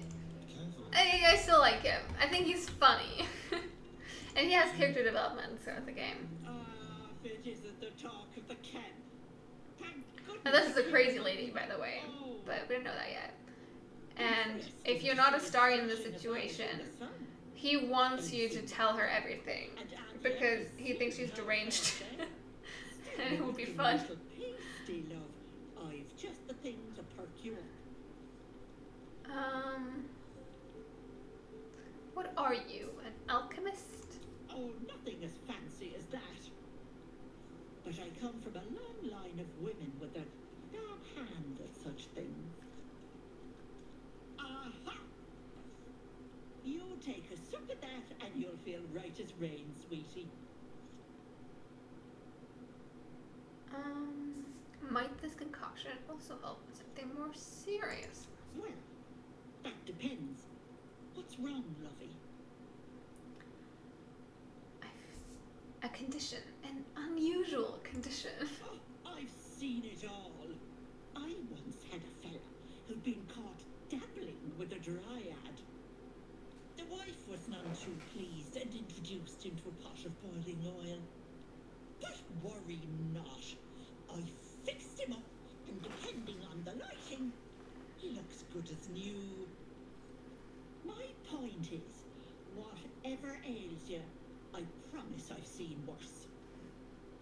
I still like him. I think he's funny. And he has character development throughout the game. If it isn't the talk of the camp. Thank goodness. Now this is a crazy lady, by the way, but we don't know that yet. And if you're not a Starion in this situation, he wants you to tell her everything because he thinks she's deranged. And it would be fun. Pasty, love. I've just the thing to perk you up. What are you, an alchemist? Oh, nothing as fancy as that. But I come from a long line of women with a dark hand at such things. Aha! You take a sup of that and you'll feel right as rain, sweetie. Might this concoction also help with something more serious? Well, that depends. What's wrong, lovey? A condition, an unusual condition. Oh, I've seen it all. I once had a fella who'd been caught dabbling with a dryad. The wife was none too pleased and introduced him to a pot of boiling oil. But worry not. I fixed him up, and depending on the lighting, he looks good as new. My point is, whatever ails you, I promise I've seen worse.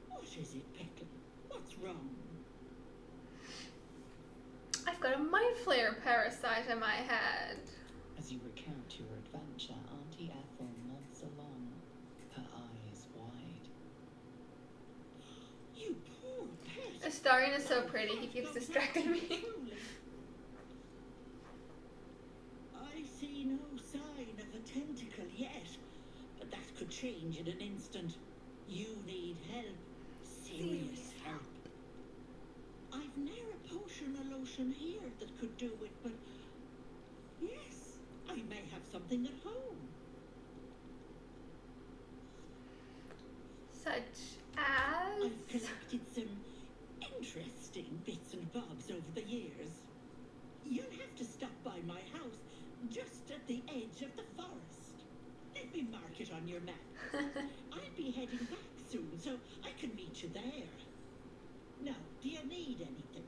What is it, Peckle? What's wrong? I've got a mind flayer parasite in my head. As you recount your adventure, Auntie Ethel nods along, her eyes wide. You poor pet! Astarion is so pretty, he keeps distracting me. I see no sign of a tentacle yet, but that could change in an instant. You need help. Serious help. I've ne'er a potion or lotion here that could do it, but yes, I may have something at home. Such as... I've collected some interesting bits and bobs over the years. You'll have to stop by my house just at the edge of the forest. Let me mark it on your map. I'll be heading back soon, so I can meet you there. Now, do you need anything?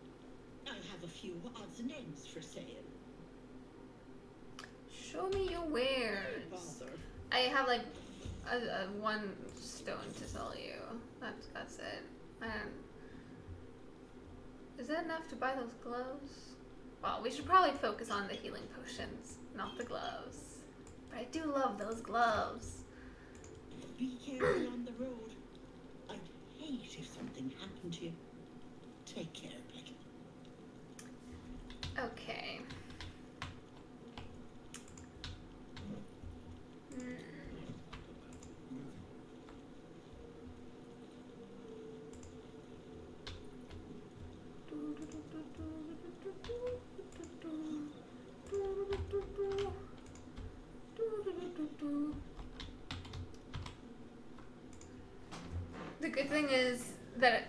I have a few odds and ends for sale. Show me your wares. Bother. I have like a one stone to sell you. That's it. Is that enough to buy those gloves? Well, we should probably focus on the healing potions, not the gloves. But I do love those gloves. Be careful on the road. I'd hate if something happened to you. Take care, Becky. Okay. The good thing is that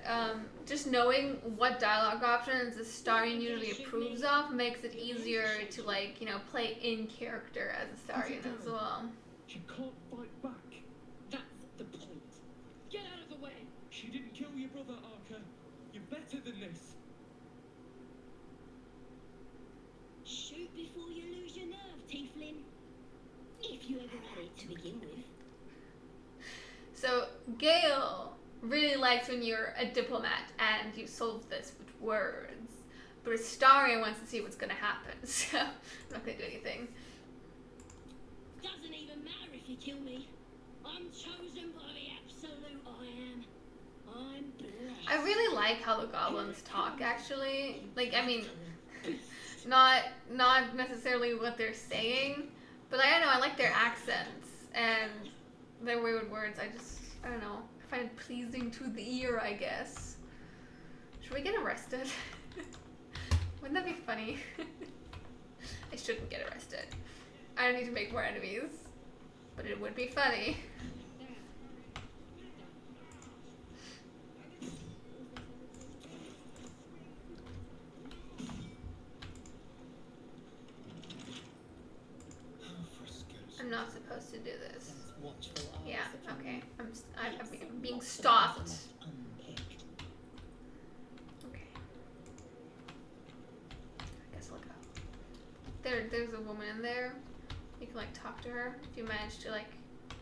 just knowing what dialogue options the Starian usually approves of makes it easier to, like, you know, play in character as a Starian as well. She can't fight back. That's the point. Get out of the way. She didn't kill your brother, Arca. You're better than this. Shoot before you lose your nerve, Tiefling. If you ever had it to begin with. So Gale really likes when you're a diplomat and you solve this with words, but Astarion wants to see what's going to happen, so I'm not going to do anything. Doesn't even matter if you kill me. I'm chosen by the absolute I am. I'm blessed. I really like how the goblins talk, actually. Like, I mean, not necessarily what they're saying, but I don't know, I like their accents and their weird words. I don't know, I find it pleasing to the ear, I guess. Should we get arrested? Wouldn't that be funny? I shouldn't get arrested. I don't need to make more enemies, but it would be funny. I'm not supposed to do this. Yeah, okay. I'm being stopped. Okay. I guess I'll go. There's a woman in there. You can, like, talk to her if you manage to, like,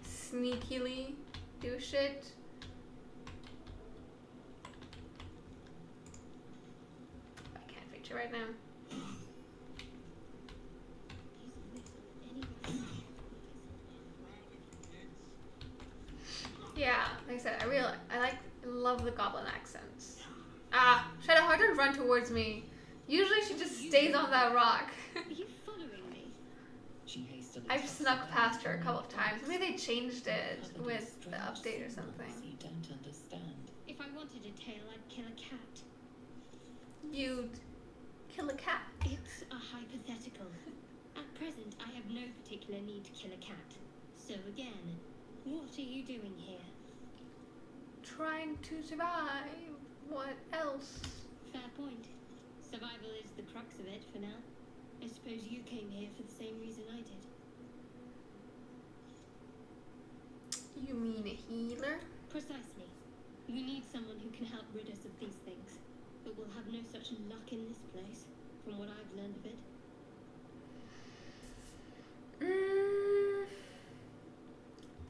sneakily do shit. I can't reach her right now. Yeah, like I said, I love the goblin accents. Ah, Shadowheart, don't run towards me. Usually she just stays on that rock. Are you following me? I've snuck past her a couple of times. Maybe they changed it with the update or something. You don't understand. If I wanted a tail, I'd kill a cat. You'd kill a cat. It's a hypothetical. At present, I have no particular need to kill a cat. So again, what are you doing here? Trying to survive. What else? Fair point. Survival is the crux of it for now. I suppose you came here for the same reason I did. You mean a healer? Precisely. We need someone who can help rid us of these things. But we'll have no such luck in this place, from what I've learned of it.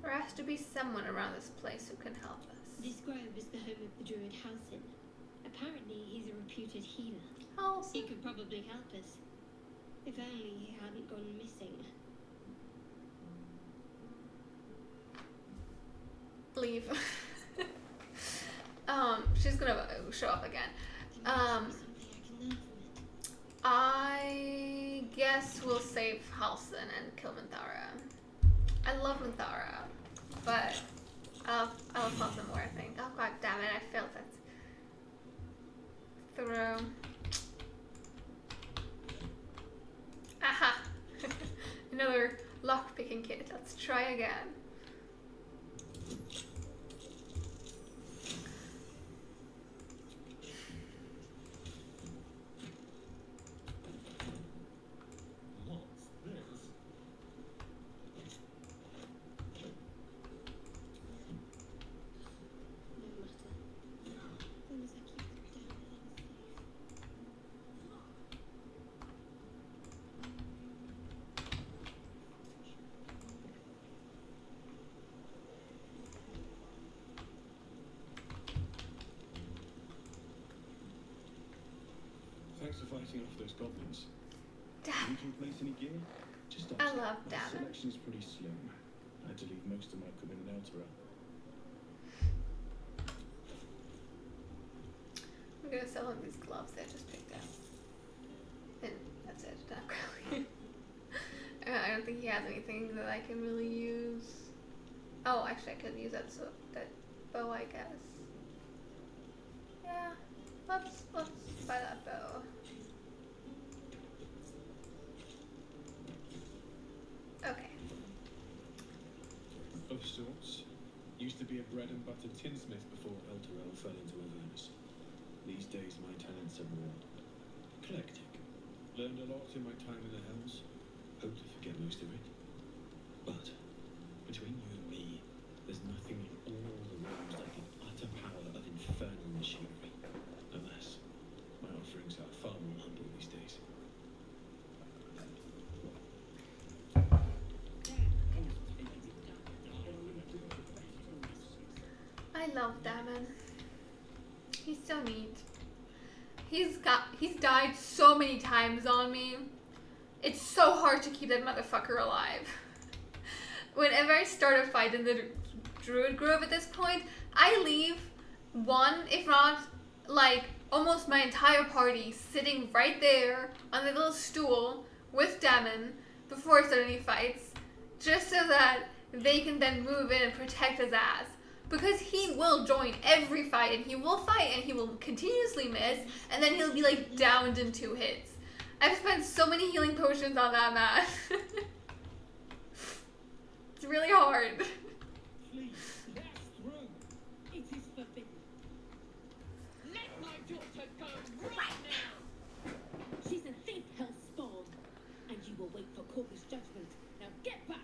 There has to be someone around this place who can help us. This grove is the home of the druid Halsin. Apparently, he's a reputed healer. He could probably help us. If only he hadn't gone missing. Leave. She's gonna show up again. I guess we'll save Halsin and kill Minthara. I love Minthara, but I'll Halsin more, I think. Oh god damn it, I failed that throw. Aha! Another lock-picking kit. Let's try again. What's this? No matter. As long as I keep it down, then I'm safe. Thanks for fighting off those goblins. Damn. Did you place any gear? Just I ask. love My damage. selection's pretty slim. I had to leave most of my equipment in Eltura. gonna sell him these gloves that I just picked up. And that's it, not really. I don't think he has anything that I can really use. Oh, actually I could use that bow, I guess. Yeah, let's buy that bow. Okay. Of sorts. Used to be a bread and butter tinsmith before Elturel fell into Avernus. These days my talents are more eclectic. Learned a lot in my time in the Hells. Hope to forget most of it. But between you and me, there's nothing in all the realms like the utter power of infernal machinery. Alas, my offerings are far more humble these days. I love Damon. He's so neat. He's died so many times on me. It's so hard to keep that motherfucker alive. Whenever I start a fight in the Druid Grove at this point, I leave one, if not like almost my entire party sitting right there on the little stool with Damon before I start any fights, just so that they can then move in and protect his ass. Because he will join every fight, and he will fight, and he will continuously miss, and then he'll be like downed in 2 hits. I've spent so many healing potions on that man. It's really hard. Please, pass through. It is forbidden. Let my daughter go right now. She's a thief, hellspawn, and you will wait for Corpus judgment. Now get back!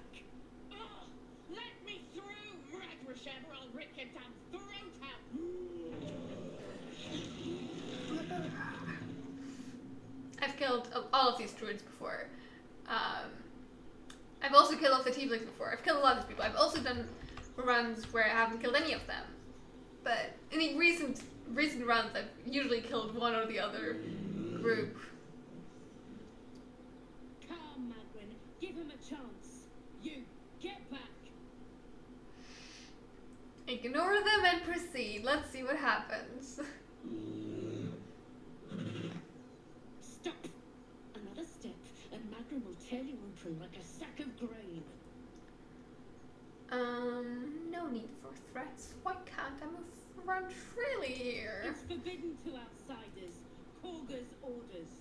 Oh, let me through, Radrishem, or I'll rip your damn throat out. I've killed all of these druids before. I've also killed all the tieflings before. I've killed a lot of these people. I've also done runs where I haven't killed any of them. But in the recent runs, I've usually killed one or the other group. Calm, Magwyn. Give him a chance. You, get back! Ignore them and proceed. Let's see what happens. Stop! Another step, and Magwyn will tear you open like a sack of grain. No need for threats. Why can't I move around freely here? It's forbidden to outsiders. Korga's orders.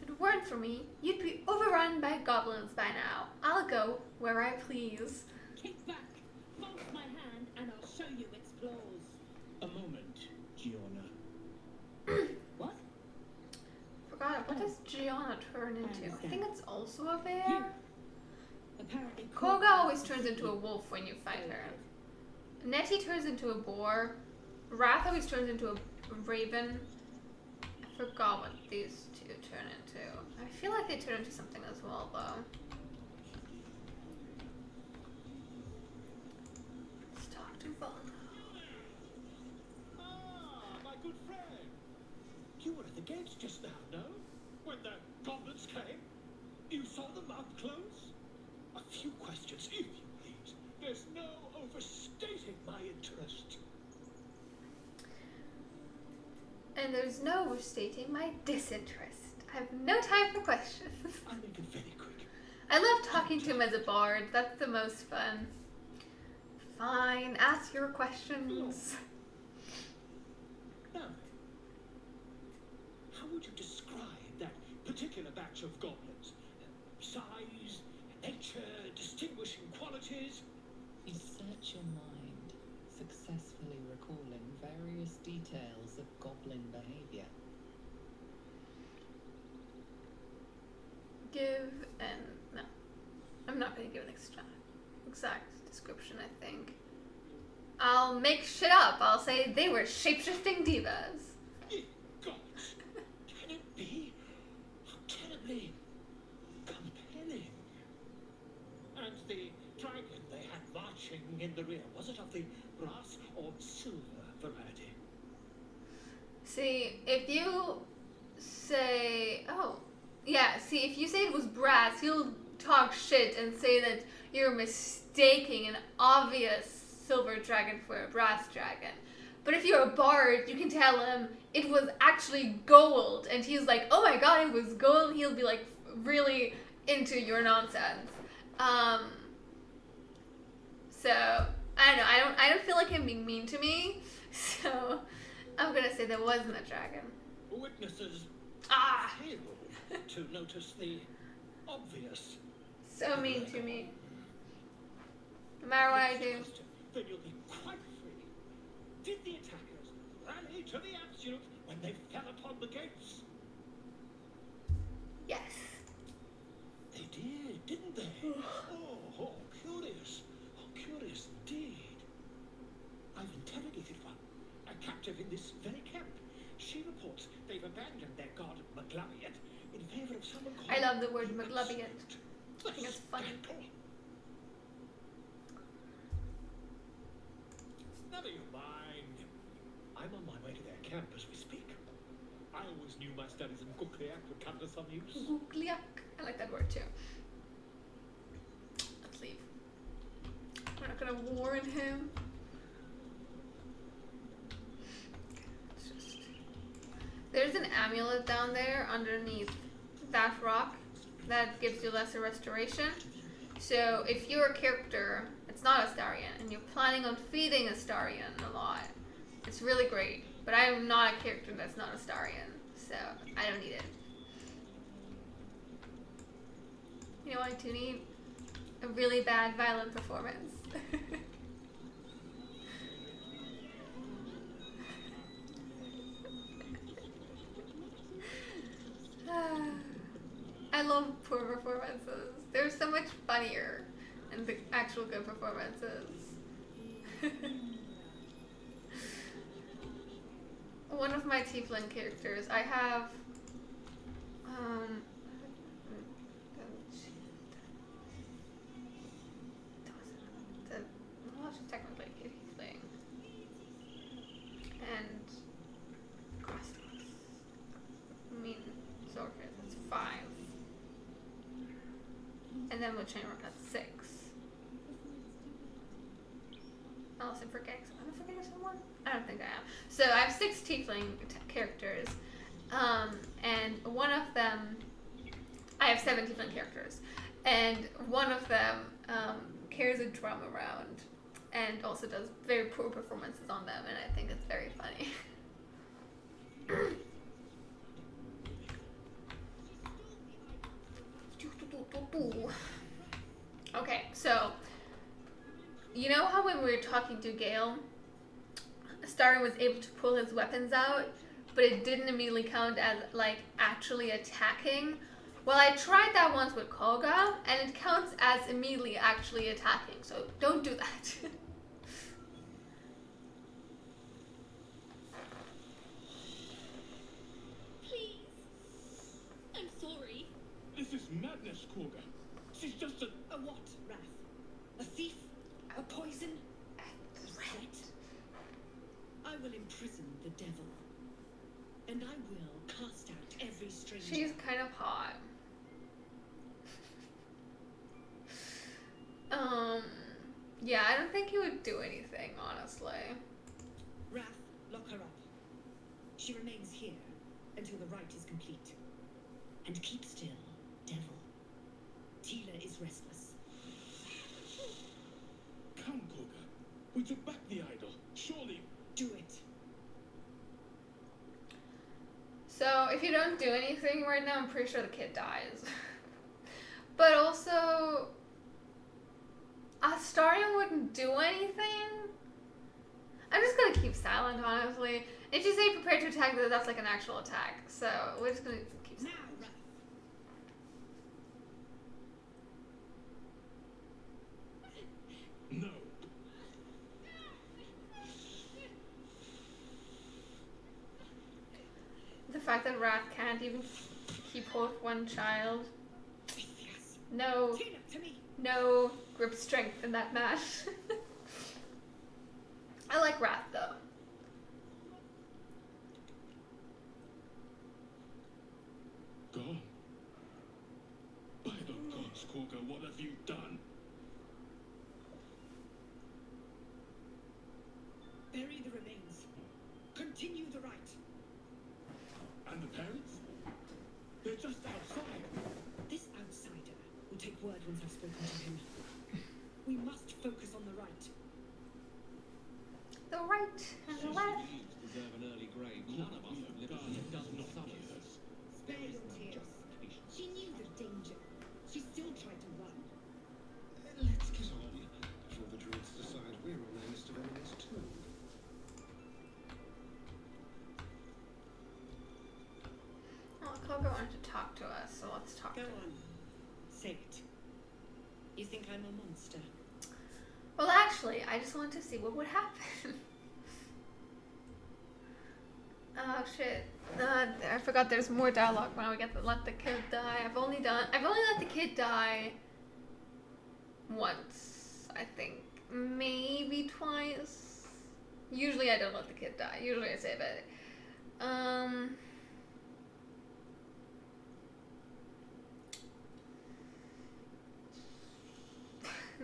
If it weren't for me, you'd be overrun by goblins by now. I'll go where I please. Kick back, bolt my hand, and I'll show you its claws. A moment, Gianna. What? Forgot, what does Gianna turn into? I think it's also a bear. You. Apparently, Koga always turns into a wolf when you fight her. Nettie turns into a boar. Wrath always turns into a raven. I forgot what these two turn into. I feel like they turn into something as well, though. Let's talk to Baldur. Ah, my good friend. You were at the gates just now, no? When the goblins came? You saw them up close? A few questions, if you please. There's no overstating my interest. And there's no overstating my disinterest. I have no time for questions. I'll make it very quick. I love talking to him as a bard. That's the most fun. Fine, ask your questions. Now, how would you describe that particular batch of goblins? Size, nature, distinguishing qualities? You search your mind, successfully recalling various details of goblin behavior. No. I'm not going to give an exact description, I think. I'll make shit up. I'll say they were shape-shifting divas. Ye gods! Can it be? How terribly compelling. And the dragon they had marching in the rear, was it of the brass or silver variety? See, if you say... Oh. Yeah, see, if you say it was brass, he'll talk shit and say that you're mistaking an obvious silver dragon for a brass dragon. But if you're a bard, you can tell him it was actually gold, and he's like, oh my god, it was gold. He'll be like really into your nonsense. So I don't know. I don't feel like him being mean to me. So I'm gonna say there wasn't a dragon. Witnesses Ah, fail to notice the obvious. so mean to me. No matter what I do. Then you'll be quite free. Did the attackers rally to the absolute when they fell upon the gates? Yes. They did, didn't they? Oh, curious. Oh, curious indeed. I've interrogated one, a captive in this very camp. She reports they've abandoned their god McLubian in favor of someone called... I love the word McLubian. I think it's funny. Never you mind. I'm on my way to their camp as we speak. I always knew my studies in Gukliak would come to some use. Gukliak. I like that word too. Let's leave. We're not gonna warn him. There's an amulet down there underneath that rock that gives you lesser restoration. So if you're a character, it's not Astarion, and you're planning on feeding Astarion a lot, it's really great. But I am not a character that's not Astarion, so I don't need it. You know, I do need a really bad violent performance. I love poor performances. They're so much funnier than the actual good performances. One of my Tiefling characters, I have well, she's technically a Tiefling. And Cosmos. I mean, Zorka, that's 5. And then with Chainwork, that's 6. Unless I'm forgetting someone. Am I forgetting someone? I don't think I am. So I have 6 Tiefling characters. And one of them, I have 7 Tiefling characters. And one of them carries a drum around and also does very poor performances on them, and I think it's very funny. Okay, so you know how when we were talking to Gale, Astarion was able to pull his weapons out, but it didn't immediately count as like actually attacking? Well, I tried that once with Koga, and it counts as immediately actually attacking, so don't do that. Please. I'm sorry. This is madness, Korga. She's just a... A what, Wrath? A thief? A poison? A threat? I will imprison the devil. And I will cast out every stranger. She's kind of hot. Yeah, I don't think he would do anything, honestly. Wrath, lock her up. She remains here until the rite is complete. And keep still, devil. Tila is restless. Come, Korga. We took back the idol. Surely... Do it. So, if you don't do anything right now, I'm pretty sure the kid dies. But also, Astarion wouldn't do anything. I'm just gonna keep silent, honestly. If you say prepare to attack, that's like an actual attack. So, we're just gonna keep silent. Now, Wrath. No. The fact that Wrath can't even keep hold of one child. Yes. No, Tila, to me. no grip strength in that match. I like Wrath though. Gone. By the gods, Korga, what have you done? to talk to us, so let's talk Go to on. Say it. You think I'm a monster? Well, actually, I just wanted to see what would happen. Oh shit! I forgot there's more dialogue when we get to let the kid die. I've only let the kid die once, I think, maybe twice. Usually I don't let the kid die. Usually I save it.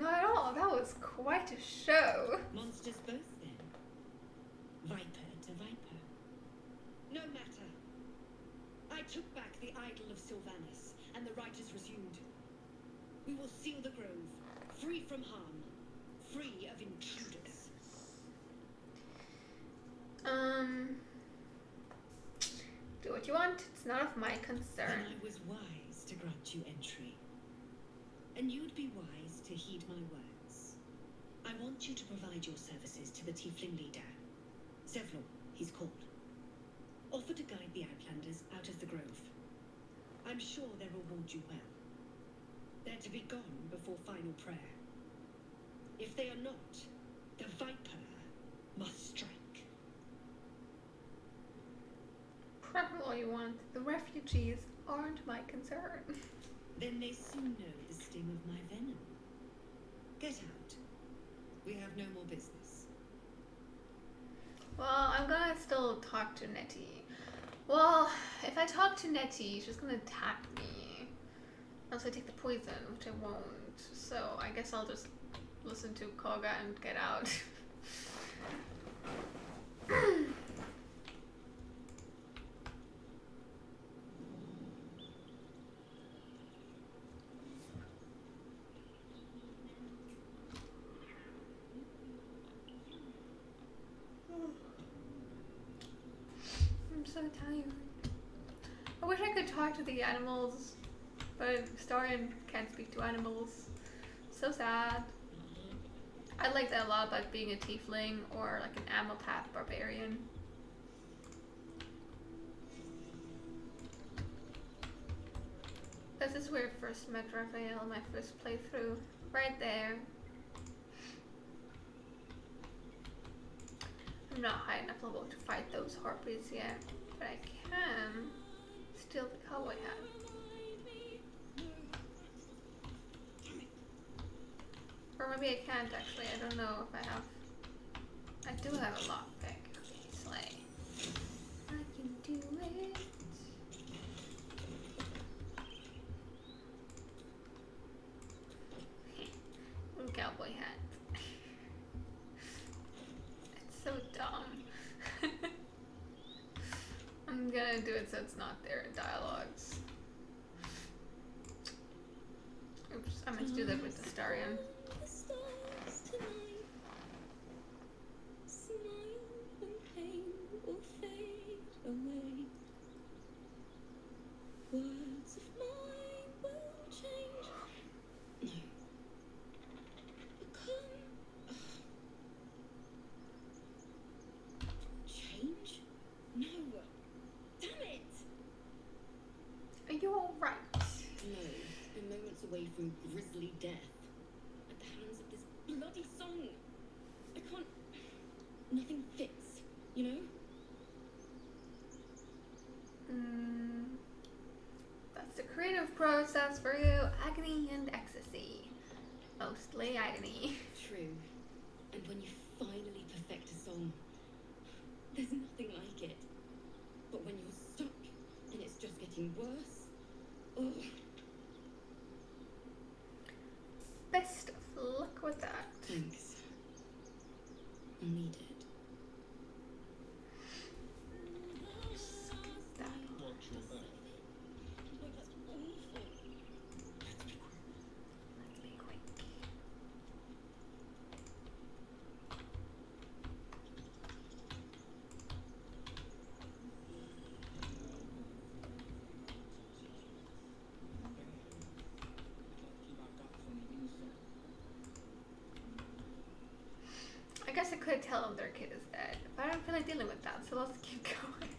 Not at all. That was quite a show. Monsters both then. Viper to viper. No matter. I took back the idol of Sylvanus, and the rite is resumed. We will seal the grove, free from harm, free of intruders. Do what you want. It's none of my concern. And I was wise to grant you entry. And you'd be wise to heed my words. I want you to provide your services to the tiefling leader. Zevlor, he's called. Offer to guide the Outlanders out of the grove. I'm sure they'll reward you well. They're to be gone before final prayer. If they are not, the Viper must strike. Prattle all you want. The refugees aren't my concern. Then they soon know the sting of my venom. Get out. We have no more business. Well, I'm gonna still talk to Nettie. Well, if I talk to Nettie, she's gonna attack me. Unless I take the poison, which I won't. So I guess I'll just listen to Koga and get out. I'm so tired. I wish I could talk to the animals, but Starion can't speak to animals. So sad. I like that a lot about being a tiefling or like an Amalpath barbarian. This is where I first met Raphael, my first playthrough. Right there. I'm not high enough level to fight those harpies yet, but I can steal the cowboy hat. Or maybe I can't actually, I don't know if I have. I do have a lockpick. Slay. I can do it. Cowboy hat. It's so dumb. I'm gonna do it so it's not there in dialogues. Oops, I meant to do that with the Starion. Words of mine will change. No. Change? No. Damn it! Are you alright? No. Been moments away from grisly death. At the hands of this bloody song. I can't. Nothing fits, you know? That's the creative process for you. Agony and ecstasy. Mostly agony. True. And when you finally perfect a song, there's nothing like it. But when you're stuck and it's just getting worse, oh. Best of luck with that. Thanks. I'll need it. Watch your back. No, that's awful. Let's be quick. I guess I could tell them their kid is dead, but I don't feel like dealing with that, so let's keep going.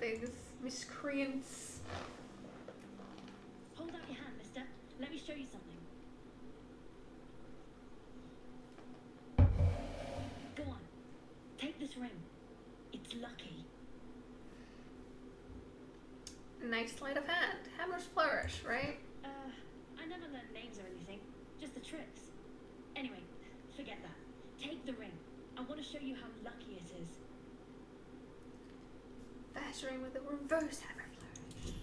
twigs, miscreants. Hold out your hand, mister. Let me show you something. Go on. Take this ring. It's lucky. Nice sleight of hand. Hammer's flourish, right? I never learned names or anything. Just the tricks. Anyway, forget that. Take the ring. I want to show you how lucky it is. Battering with a reverse hammer flourish.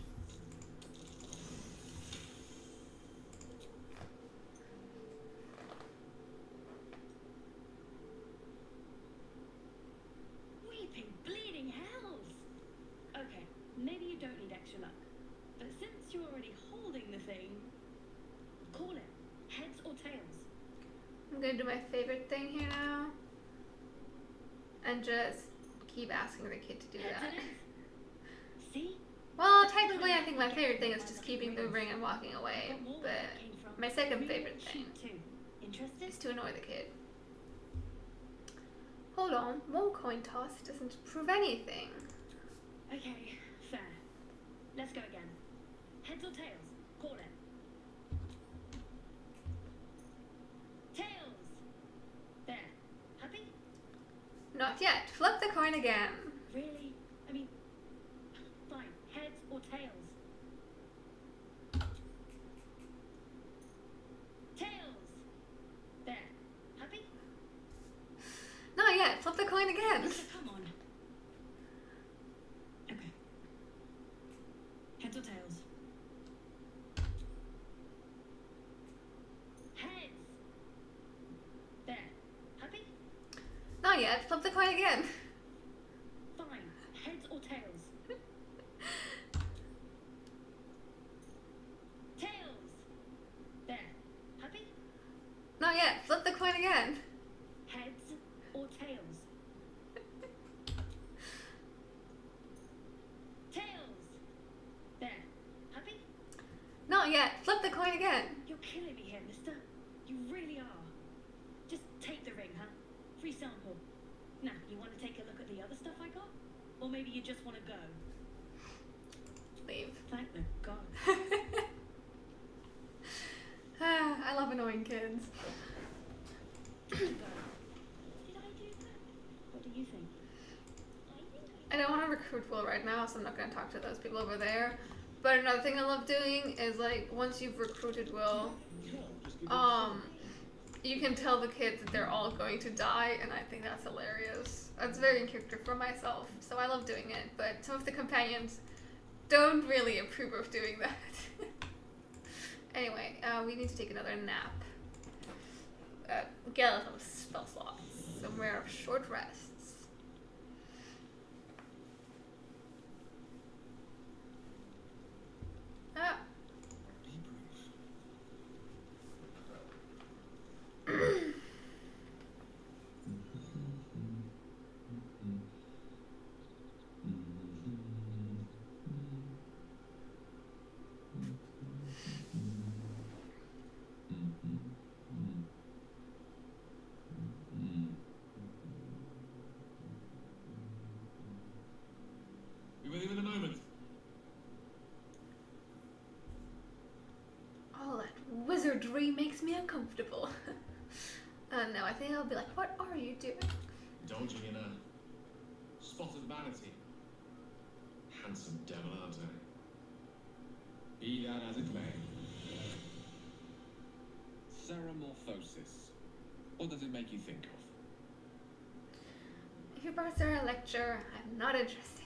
Weeping, bleeding hells! Okay, maybe you don't need extra luck. But since you're already holding the thing, call it. Heads or tails? I'm gonna do my favorite thing here now. And just keep asking the kid to do Heads that. it is. See? Well, technically I think my favorite thing is just keeping the ring and walking away. Got more where But that came from. my second Really favorite thing cheap too. Interested? is to annoy the kid. Hold on, one coin toss doesn't prove anything. Okay, fair. Let's go again. Heads or tails? Call it. Tails! There. Happy? Not yet. Flip the coin again. Really? I mean, fine. Heads or tails? Tails! There. Happy? Not yet. Flip the coin again. Mister, come on. Okay. Heads or tails? Heads! There. Happy? Not yet. Flip the coin again. Fine. Heads or tails? Tails! There. Happy? Not yet. Flip the coin again. Heads or tails? Tails! There. Happy? Not yet. Flip the coin again. You're killing me here, mister. You really are. Just take the ring, huh? Free sample. Now, you want to take a look at the other stuff I got? Or maybe you just want to go? Leave. Thank the gods. I love annoying kids. Go. Did I do that? What do you think? I don't want to recruit Will right now, so I'm not going to talk to those people over there. But another thing I love doing is, like, once you've recruited Will, you can tell the kids that they're all going to die, and I think that's hilarious. That's very in character for myself, so I love doing it. But some of the companions don't really approve of doing that. Anyway, we need to take another nap. Get out of spell slots. Somewhere of short rests. Ah. Be with you in a moment. All that wizardry makes me uncomfortable. No, I think I'll be like, what are you doing? Indulging in a spot of vanity. Handsome devil, aren't I? Be that as it may. Ceramorphosis. What does it make you think of? If you brought Sarah a lecture, I'm not interested.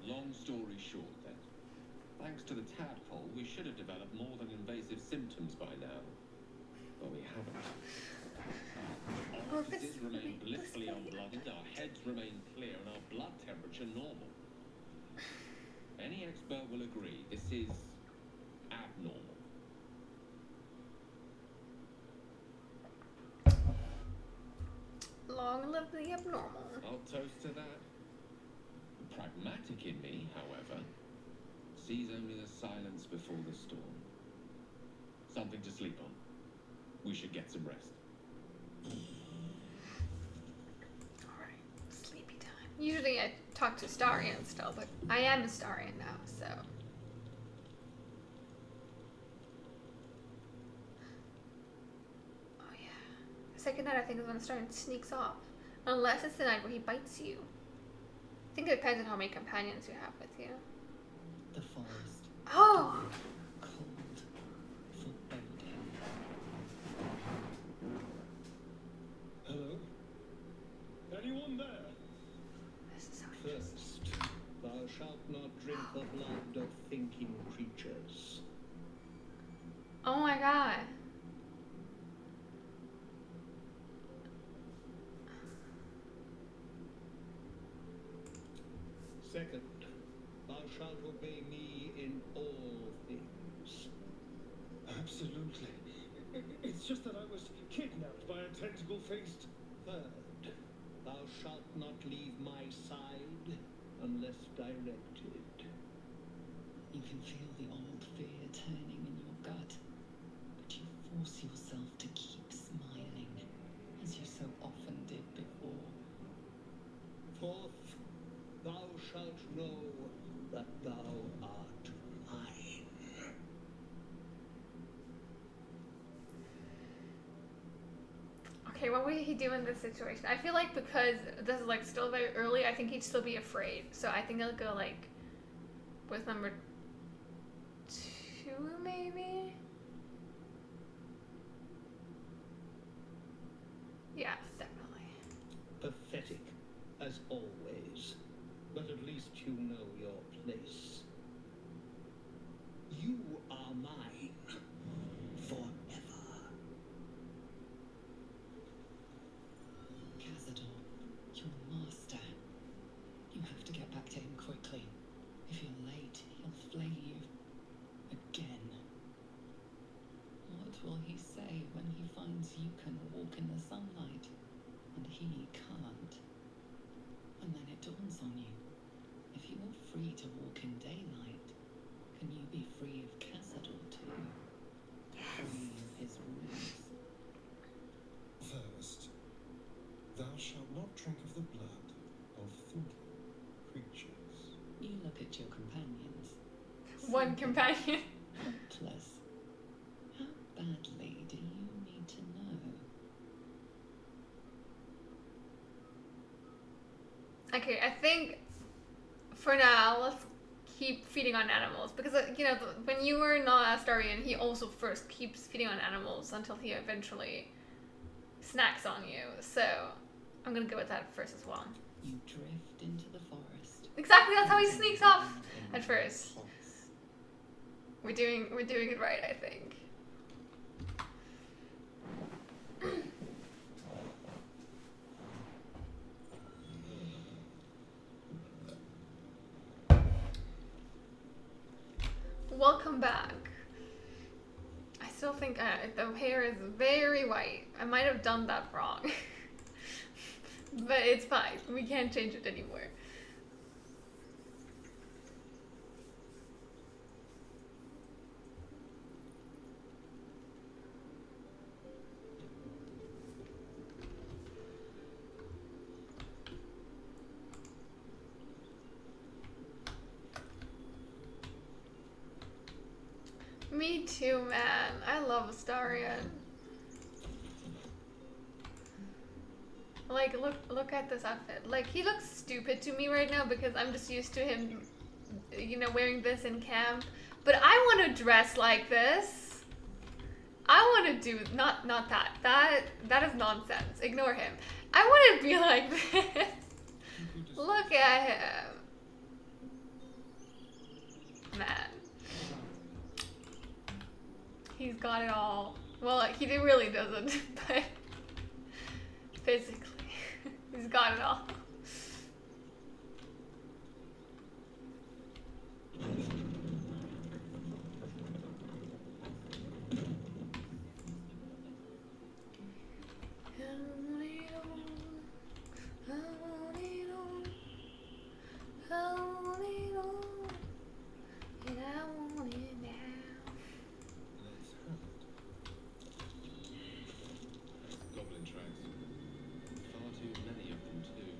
Long story short, then. Thanks to the tadpole, we should have developed more than invasive symptoms by now. But we haven't. Our offices remain blissfully unblooded, our heads remain clear, and our blood temperature normal. Any expert will agree this is abnormal. Long live the abnormal. I'll toast to that. The pragmatic in me, however, sees only the silence before the storm. Something to sleep on. We should get some rest. Alright, sleepy time. Usually I talk to Starion still, but I am a Starion now, so. Oh yeah. The second night I think is when Starion sneaks off. Unless it's the night where he bites you. I think it depends on how many companions you have with you. The forest. Oh! Cold. Foreboding. Hello? Anyone there? This is so interesting. First, thou shalt not drink the blood of thinking creatures. Oh my god. Second, thou shalt obey me in all things. Absolutely. It's just that I was kidnapped by a tentacle-faced... Third, thou shalt not leave my side unless directed. You can feel the old fear turning in your gut, but you force yourself to keep smiling, as you so often did before. Fourth, thou shalt know that thou art mine. Okay, what would he do in this situation? I feel like because this is like still very early, I think he'd still be afraid. So I think I'll go like with number 2 maybe? Yeah, definitely. Pathetic, as always. But at least you know your place. You are mine. Forever. Cazador, your master. You have to get back to him quickly. If you're late, he'll flay you. Again. What will he say when he finds you can walk in the sunlight, and he can't? And then it dawns on you. If you are free to walk in daylight, can you be free of Cazador too? Free of his rules. First, thou shalt not drink of the blood of thinking creatures. You look at your companions. One companion. Helpless. How badly do you need to know? Okay, I think for now, let's keep feeding on animals. Because, you know, when you were not Astarian, he also first keeps feeding on animals until he eventually snacks on you. So, I'm gonna go with that first as well. You drift into the forest. Exactly, that's how he sneaks off at first. We're doing it right, I think. Welcome back. I still think the hair is very white. I might have done that wrong. But it's fine. We can't change it anymore. Me too, man. I love Astarion. Like, look at this outfit. Like, he looks stupid to me right now because I'm just used to him, you know, wearing this in camp. But I want to dress like this. I want to do not that. That is nonsense. Ignore him. I want to be like this. Look at him, man. He's got it all. Well, he really doesn't, but physically, he's got it all. Goblin tracks. Far too many of them, too.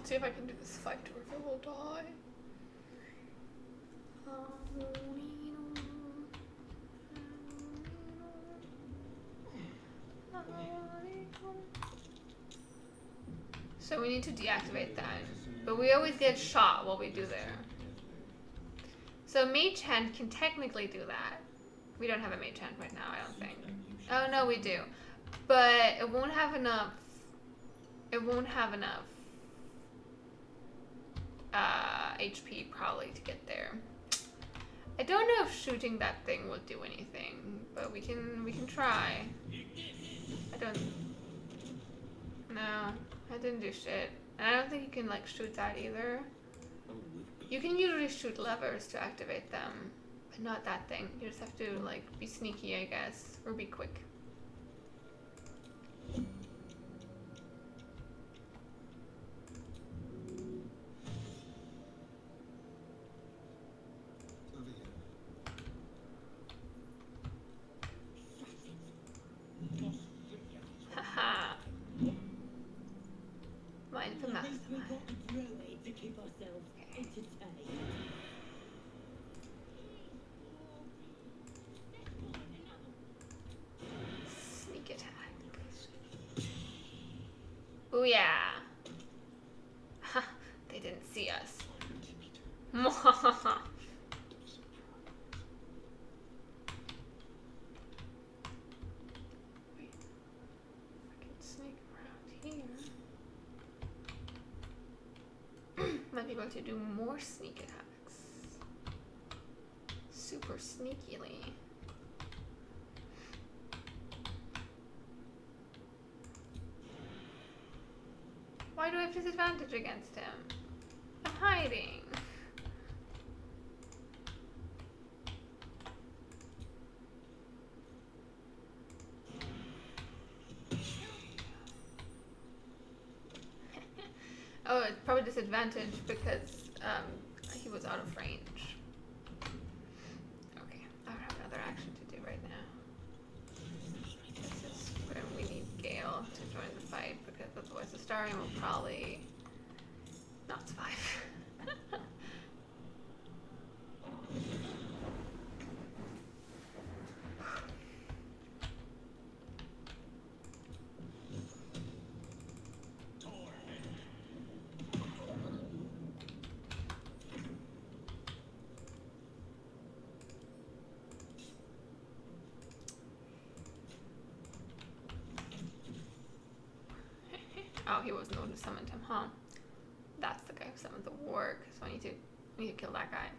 Let's see if I can do this fight or if I will die. So we need to deactivate that. But we always get shot while we do there. So Mage Hand can technically do that. We don't have a Mage Hand right now, I don't think. Oh no, we do. But it won't have enough. It won't have enough HP probably to get there. I don't know if shooting that thing will do anything, but we can try. I don't. No, I didn't do shit. And I don't think you can like shoot that either. You can usually shoot levers to activate them, but not that thing. You just have to like be sneaky, I guess, or be quick. Haha. Mine for At least we mastermind. got a druid to keep ourselves entertained. Sneak attack. Booyah! Ha! They didn't see us. Mwahaha! Wait. I can sneak around here. Might be able to do more sneak attacks. Super sneakily. Why do I have disadvantage against him? I'm hiding. Oh, it's probably disadvantage because he was out of range. Okay, I don't have another action to do right now. This is where we need Gale to join the fight because otherwise the Starium will probably not survive. Oh, he wasn't the one who summoned him, huh? That's the guy who summoned the warg, so I need to kill that guy.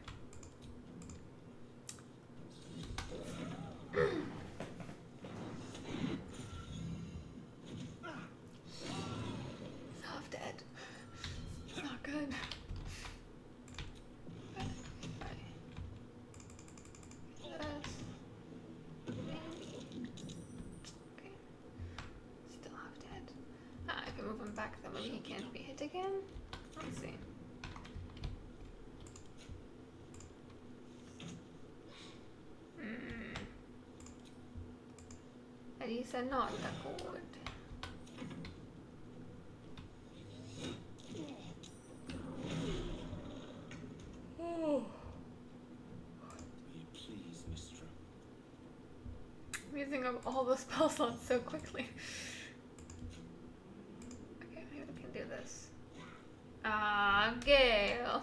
He's half dead. It's not good. Okay. Still half dead. If I move him back, then maybe he can't be hit again. Let's see. Elisa not that good. Oh. Please, Mistra. I'm using up all the spell slots so quickly. Okay, maybe we can do this. Ah, Gale.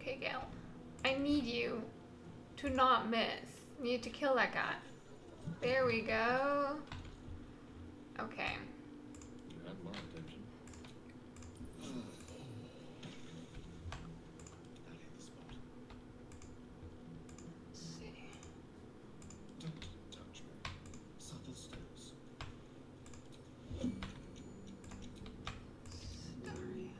Okay, Gale. I need you to not miss. You need to kill that guy. There we go. Okay. You have my attention. I'll hit the spot. Let's see. Don't touch me. Subtle steps. Sorry.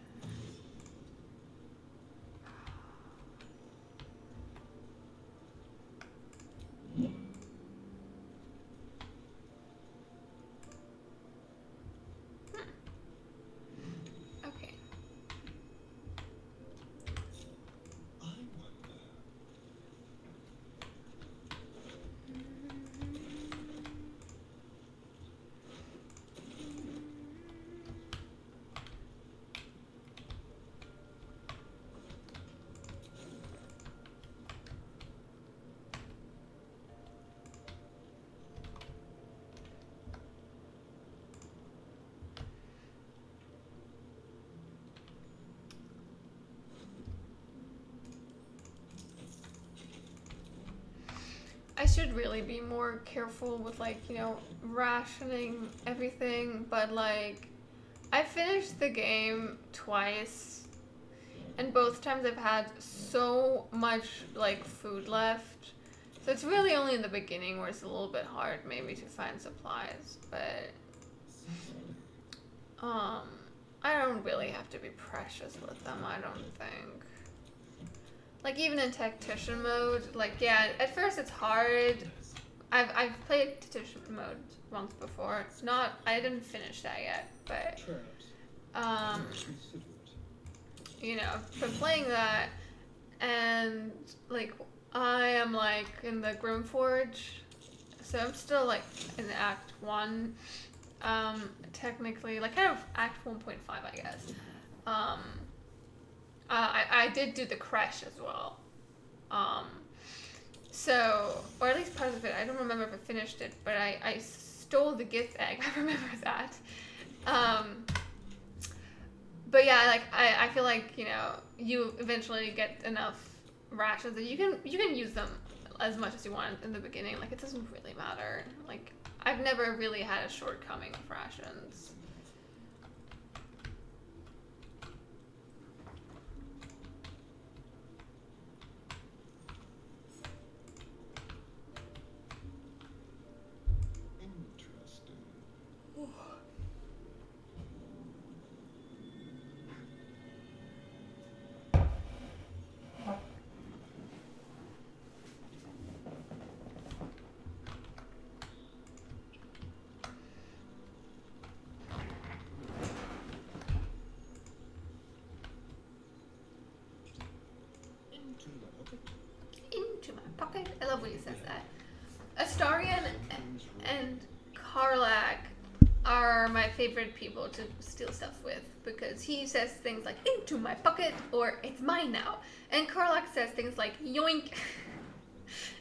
I should really be more careful with, like, you know, rationing everything, but, like, I finished the game twice, and both times I've had so much, like, food left. So it's really only in the beginning where it's a little bit hard maybe to find supplies, but I don't really have to be precious with them, I don't think. Like, even in tactician mode, like, yeah, at first it's hard. I've played tactician mode once before. It's not, I didn't finish that yet, but you know, I've been playing that, and like I am like in the Grimforge, so I'm still like in Act 1, technically, like kind of Act 1.5, I guess. I did do the crash as well. So, or at least part of it, I don't remember if I finished it, but I stole the gift egg, I remember that. But yeah, like, I feel like, you know, you eventually get enough rations that you can use them as much as you want in the beginning. Like, it doesn't really matter. Like, I've never really had a shortcoming of rations. Interesting. Into my pocket. I love when he says that. Astarion and Karlak are my favorite people to steal stuff with, because he says things like "into my pocket" or "it's mine now," and Karlak says things like "yoink,"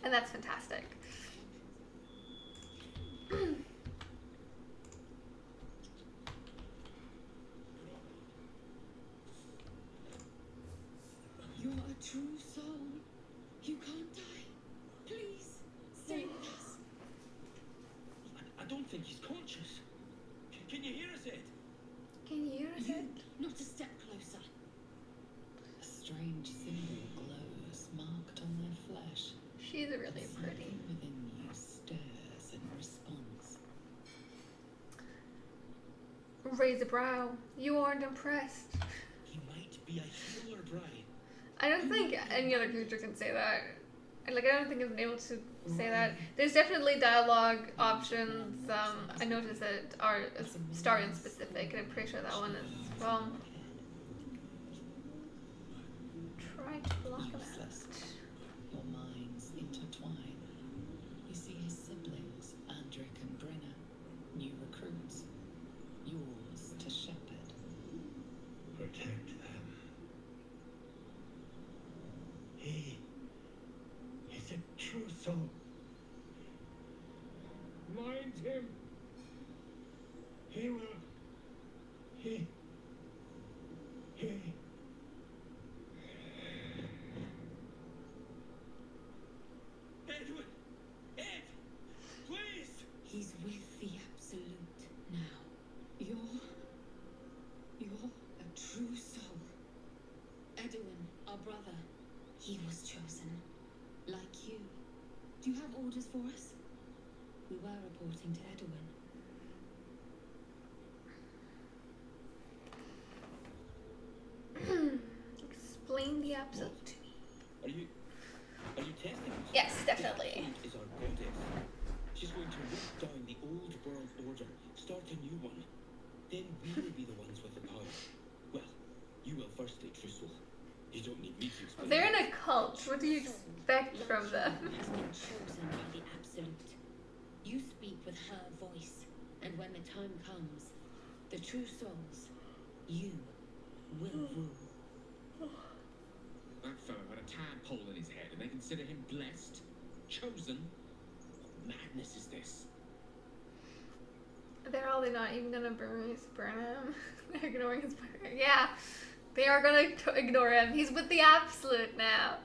and that's fantastic. You're a true soul. You can't die. Please, stay with us. I don't think he's conscious. Can you hear us, Ed? Can you hear us? You, not a step closer. A strange symbol glows, marked on their flesh. She's really pretty. Something within you stirs in response. Raise a brow. You aren't impressed. He might be a healer, Brian. I don't think any other character can say that. Like, I don't think I've been able to say that. There's definitely dialogue options. I noticed that are Starion specific, and I'm pretty sure that one is wrong. Try to block him Useless. Your minds intertwine. You see his siblings, Andric and Brenna, new recruits. Yours to shepherd. Protect them. He's a true soul. Mind him. He will. He. Edwin! Ed! Please! He's with the Absolute now. You're a true soul. Edwin, our brother, he was chosen. Like you. Do you have orders for us? We were reporting to Edwin. Explain the absolute to me. Are you testing us? Yes, definitely. This is our goddess. She's going to rip down the old world order, start a new one. Then we'll be the ones with the power. Well, you will firstly, true soul. You don't need me to explain. They're in a cult. What do you expect from them? Has been chosen by the Absolute. You speak with her voice, and when the time comes, the true souls, you will rule. That fellow had a tadpole in his head, and they consider him blessed? Chosen? What madness is this? They're all not even gonna burn him. They're ignoring his burner. Yeah, they are gonna ignore him. He's with the Absolute now.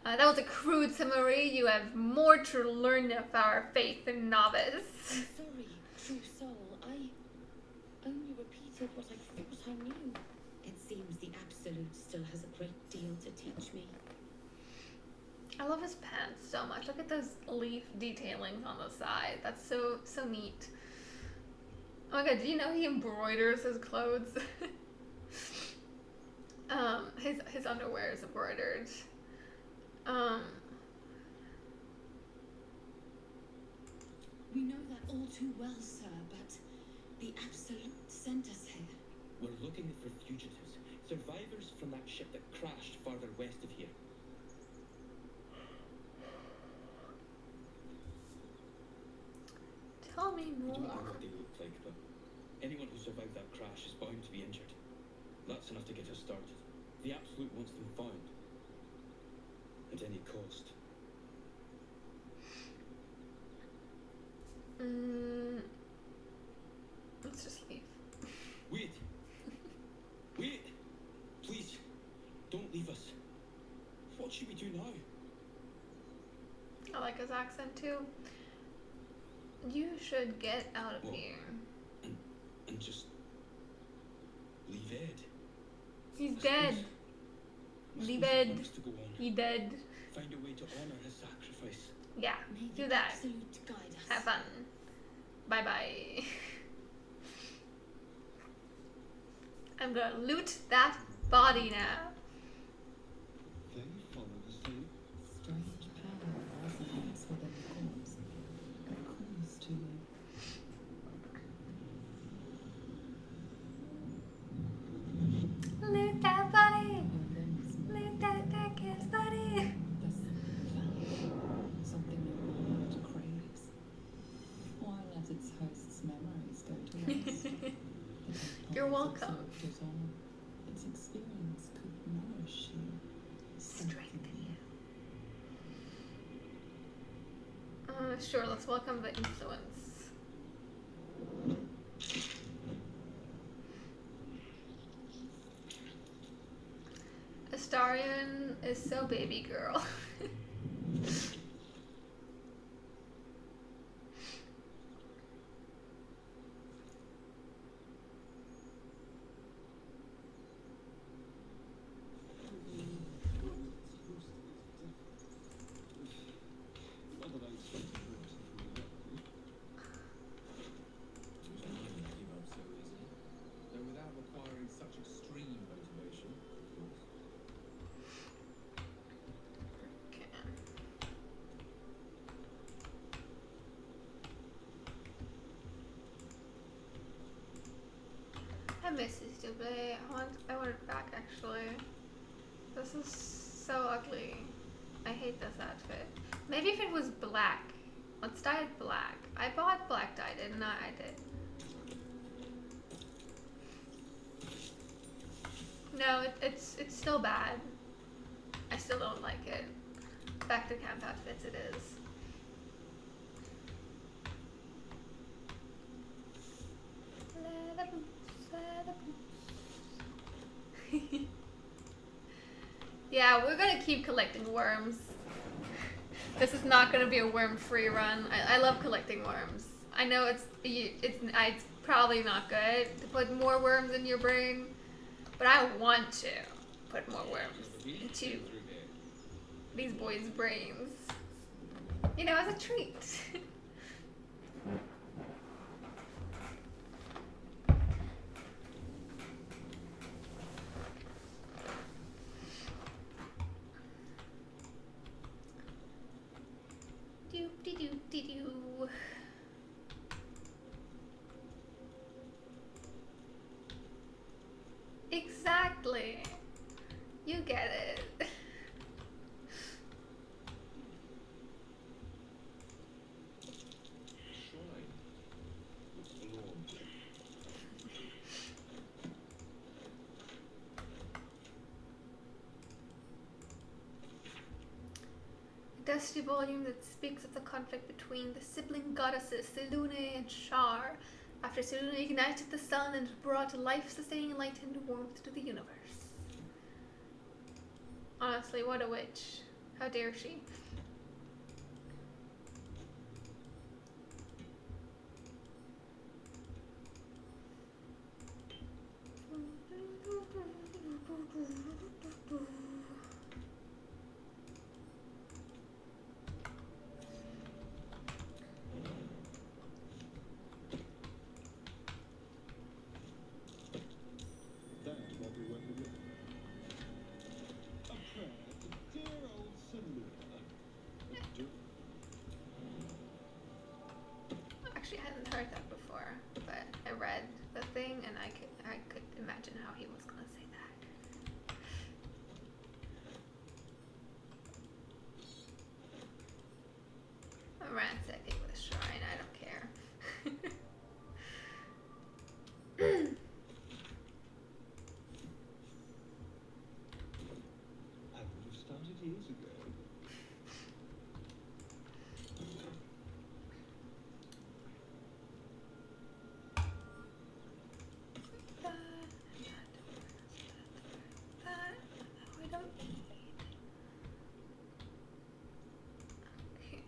That was a crude summary. You have more to learn of our faith in novice. I'm sorry, true soul. I only repeated what I thought I knew. It seems the Absolute still has a great deal to teach me. I love his pants so much. Look at those leaf detailings on the side. That's so neat. Oh my god, do you know he embroiders his clothes? His underwear is embroidered. We know that all too well, sir, but the Absolute sent us here. We're looking for fugitives, survivors from that ship that crashed farther west of here. Tell me I don't know more. what they look like, but anyone who survived that crash is bound to be injured. That's enough to get us started. The Absolute wants them found. At any cost. Let's just leave. Wait! Wait! Please, don't leave us. What should we do now? I like his accent too. You should get out of What? here. And just leave Ed. He's I dead. suppose. I Leave suppose he Ed. wants to go on. He dead. Find a way to honor his sacrifice. Yeah, May do the that. Absolute guide us. Have fun. Bye bye. I'm gonna loot that body now. They followed us through. Strange power resonates within the corpse. It calls to you. Loot that body. Your limbs Loot that kid's body. this found something your mind craves. Why let its host's memories go to waste? The You're components welcome. absorbed it all. Its experience could nourish you, Strengthen you. Sure, let's welcome the influence. Astarion is so baby girl. Not that I expected the rest from you. It was easy to give up so easily, though without requiring such extreme motivation, of course. Okay. I miss this double. I want it back actually. This is so ugly. I hate this outfit. Maybe if it was black. Let's dye it black. I bought black dye, didn't I? I did. No, it's still bad. I still don't like it. Back to camp outfits it is. Leather boots, leather boots. Yeah, we're gonna keep collecting worms. This is not gonna be a worm-free run. I love collecting worms. I know it's probably not good to put more worms in your brain, but I want to put more worms into these boys' brains. You know, as a treat. Doop-de-doop-de-doo. Exactly. You get it. Shrine. Forlorn. A dusty volume that speaks of the conflict between the sibling goddesses Selune and Shar, after Selune ignited the sun and brought life-sustaining light and warmth to the universe. Honestly, what a witch. How dare she? That what we went with. A prayer to dear old Samira. Do Actually, I hadn't heard that before, but I read the thing and I could imagine how he was gonna say that. A rancid English shrine, I don't care. I would have started years ago. That we don't need. Okay.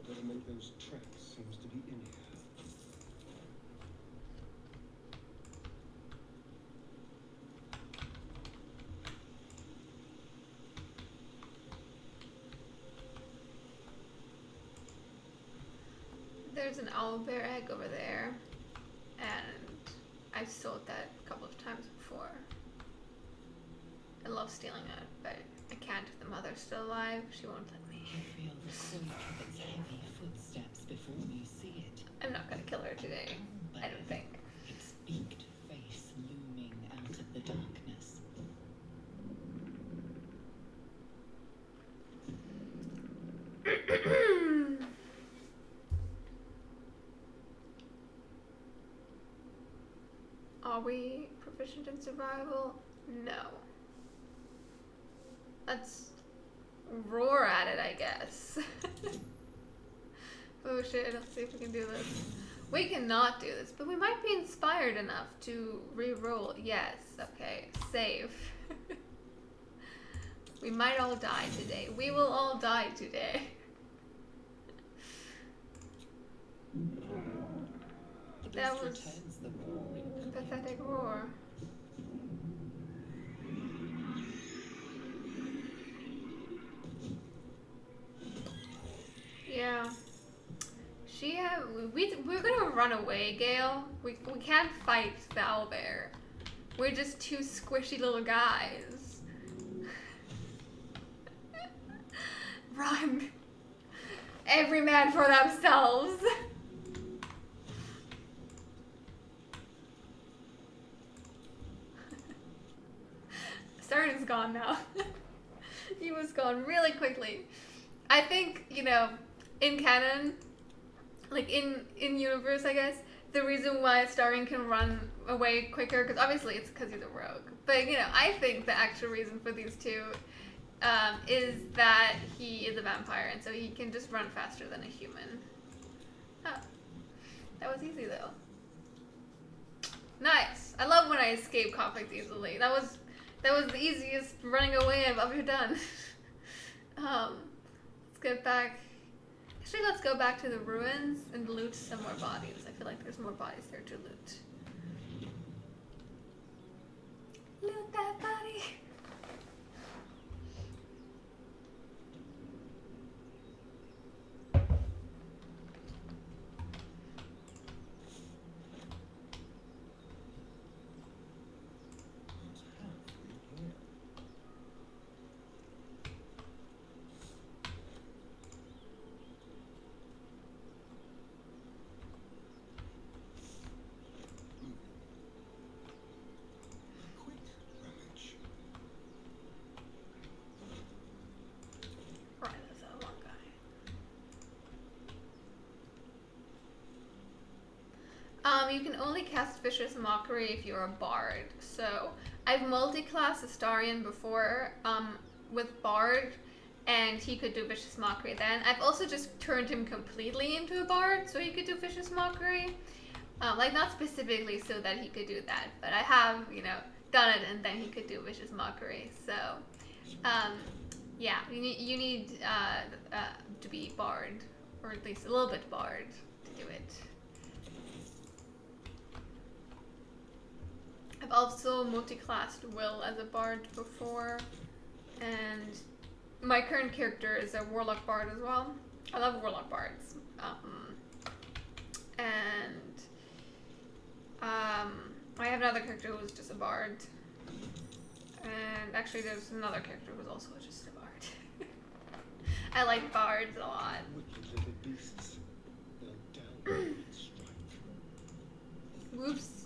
whatever made those tracks seems to be in here. There's an owlbear egg over there, and I've sold that a couple of times before. I love stealing it, but I can't if the mother's still alive. She won't let me. You feel the creak of its heavy footsteps before you see it. I'm not gonna kill her today. I don't think. Its beaked face looming out of the darkness. Are we proficient in survival? No. Let's roar at it, I guess. Oh shit, let's see if we can do this. We cannot do this, but we might be inspired enough to re-roll. Yes, okay, save. We might all die today. We will all die today. The That beast was returns the roaring a pathetic roar. Yeah. We're gonna run away, Gale. We can't fight the owlbear. We're just two squishy little guys. Run! Every man for themselves! Starden's gone now. He was gone really quickly. I think, you know, in canon, like in universe, I guess, the reason why Starring can run away quicker, because obviously it's because he's a rogue. But, you know, I think the actual reason for these two is that he is a vampire, and so he can just run faster than a human. Oh, that was easy though. Nice. I love when I escape conflict easily. That was the easiest running away I've ever done. Let's get back. Actually, let's go back to the ruins and loot some more bodies. I feel like there's more bodies there to loot. Loot that body. Right, there's that one guy. You can only cast Vicious Mockery if you're a bard. So I've multi-classed Astarion before with bard, and he could do Vicious Mockery then. I've also just turned him completely into a bard so he could do Vicious Mockery. Like, not specifically so that he could do that, but I have, you know, done it and then he could do Vicious Mockery. So, yeah, you need to be bard, or at least a little bit bard to do it. I've also multi-classed Will as a bard before, and my current character is a warlock bard as well. I love warlock bards. I have another character who's just a bard. And actually there's another character who's also just a bard. I like bards a lot. Wicked little beasts. They'll downright strike. Whoops.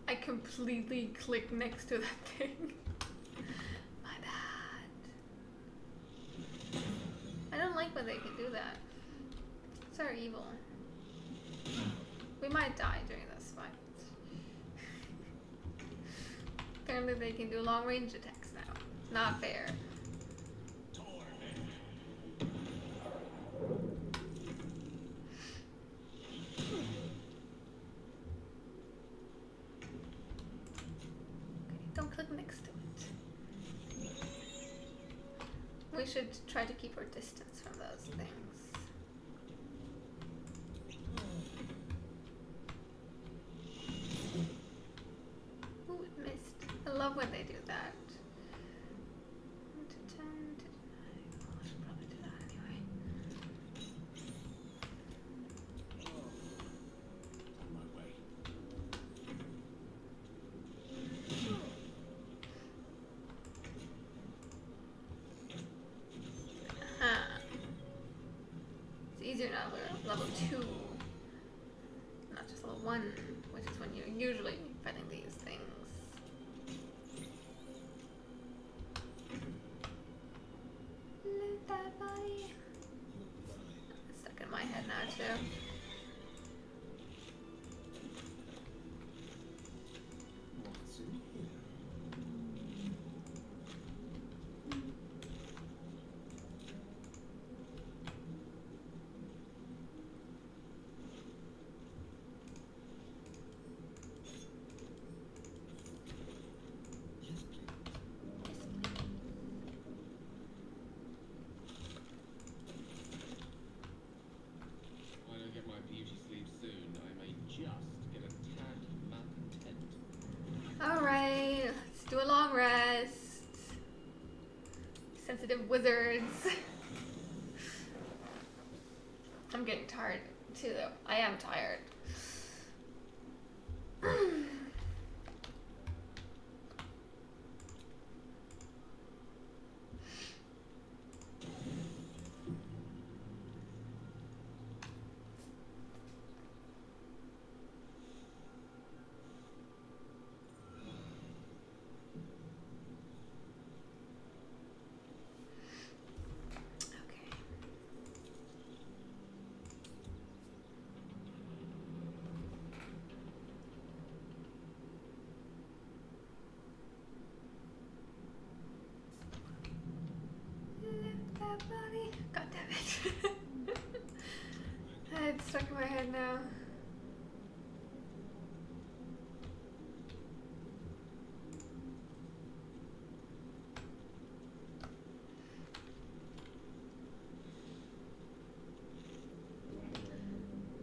I completely clicked next to that thing. My bad. I don't like when they can do that. It's so evil. We might die during this fight. Apparently they can do long range attacks now. Not fair. Don't click next to it. We should try to keep our distance from those things. Ooh, it missed. I love when they do that. 1 to 10 to 9. Oh, I should probably do that anyway. On my way. It's easier now we're level 2. Not just level 1, which is when you're usually fighting these things. Live that body. It's stuck in my head now too. What's in here? Yes, please. When I get my beauty sleep soon, I may just get a tad malcontent. Alright, let's do a long rest. Sensitive wizards. I'm getting tired too though. I am tired. Okay. Lift that body. God damn it. It's stuck in my head now.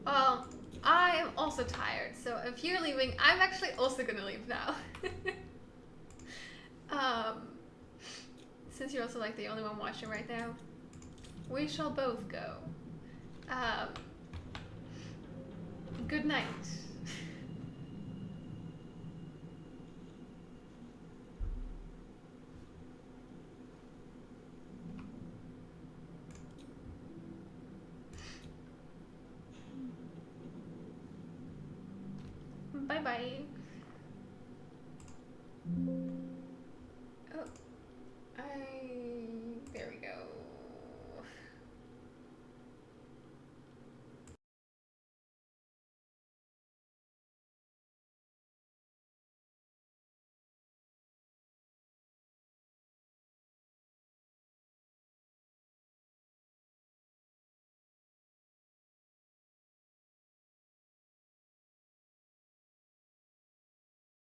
Well, I am also tired, so if you're leaving, I'm actually also gonna leave now. Since you're also like the only one watching right now, we shall both go. Good night. Bye bye. Oh, I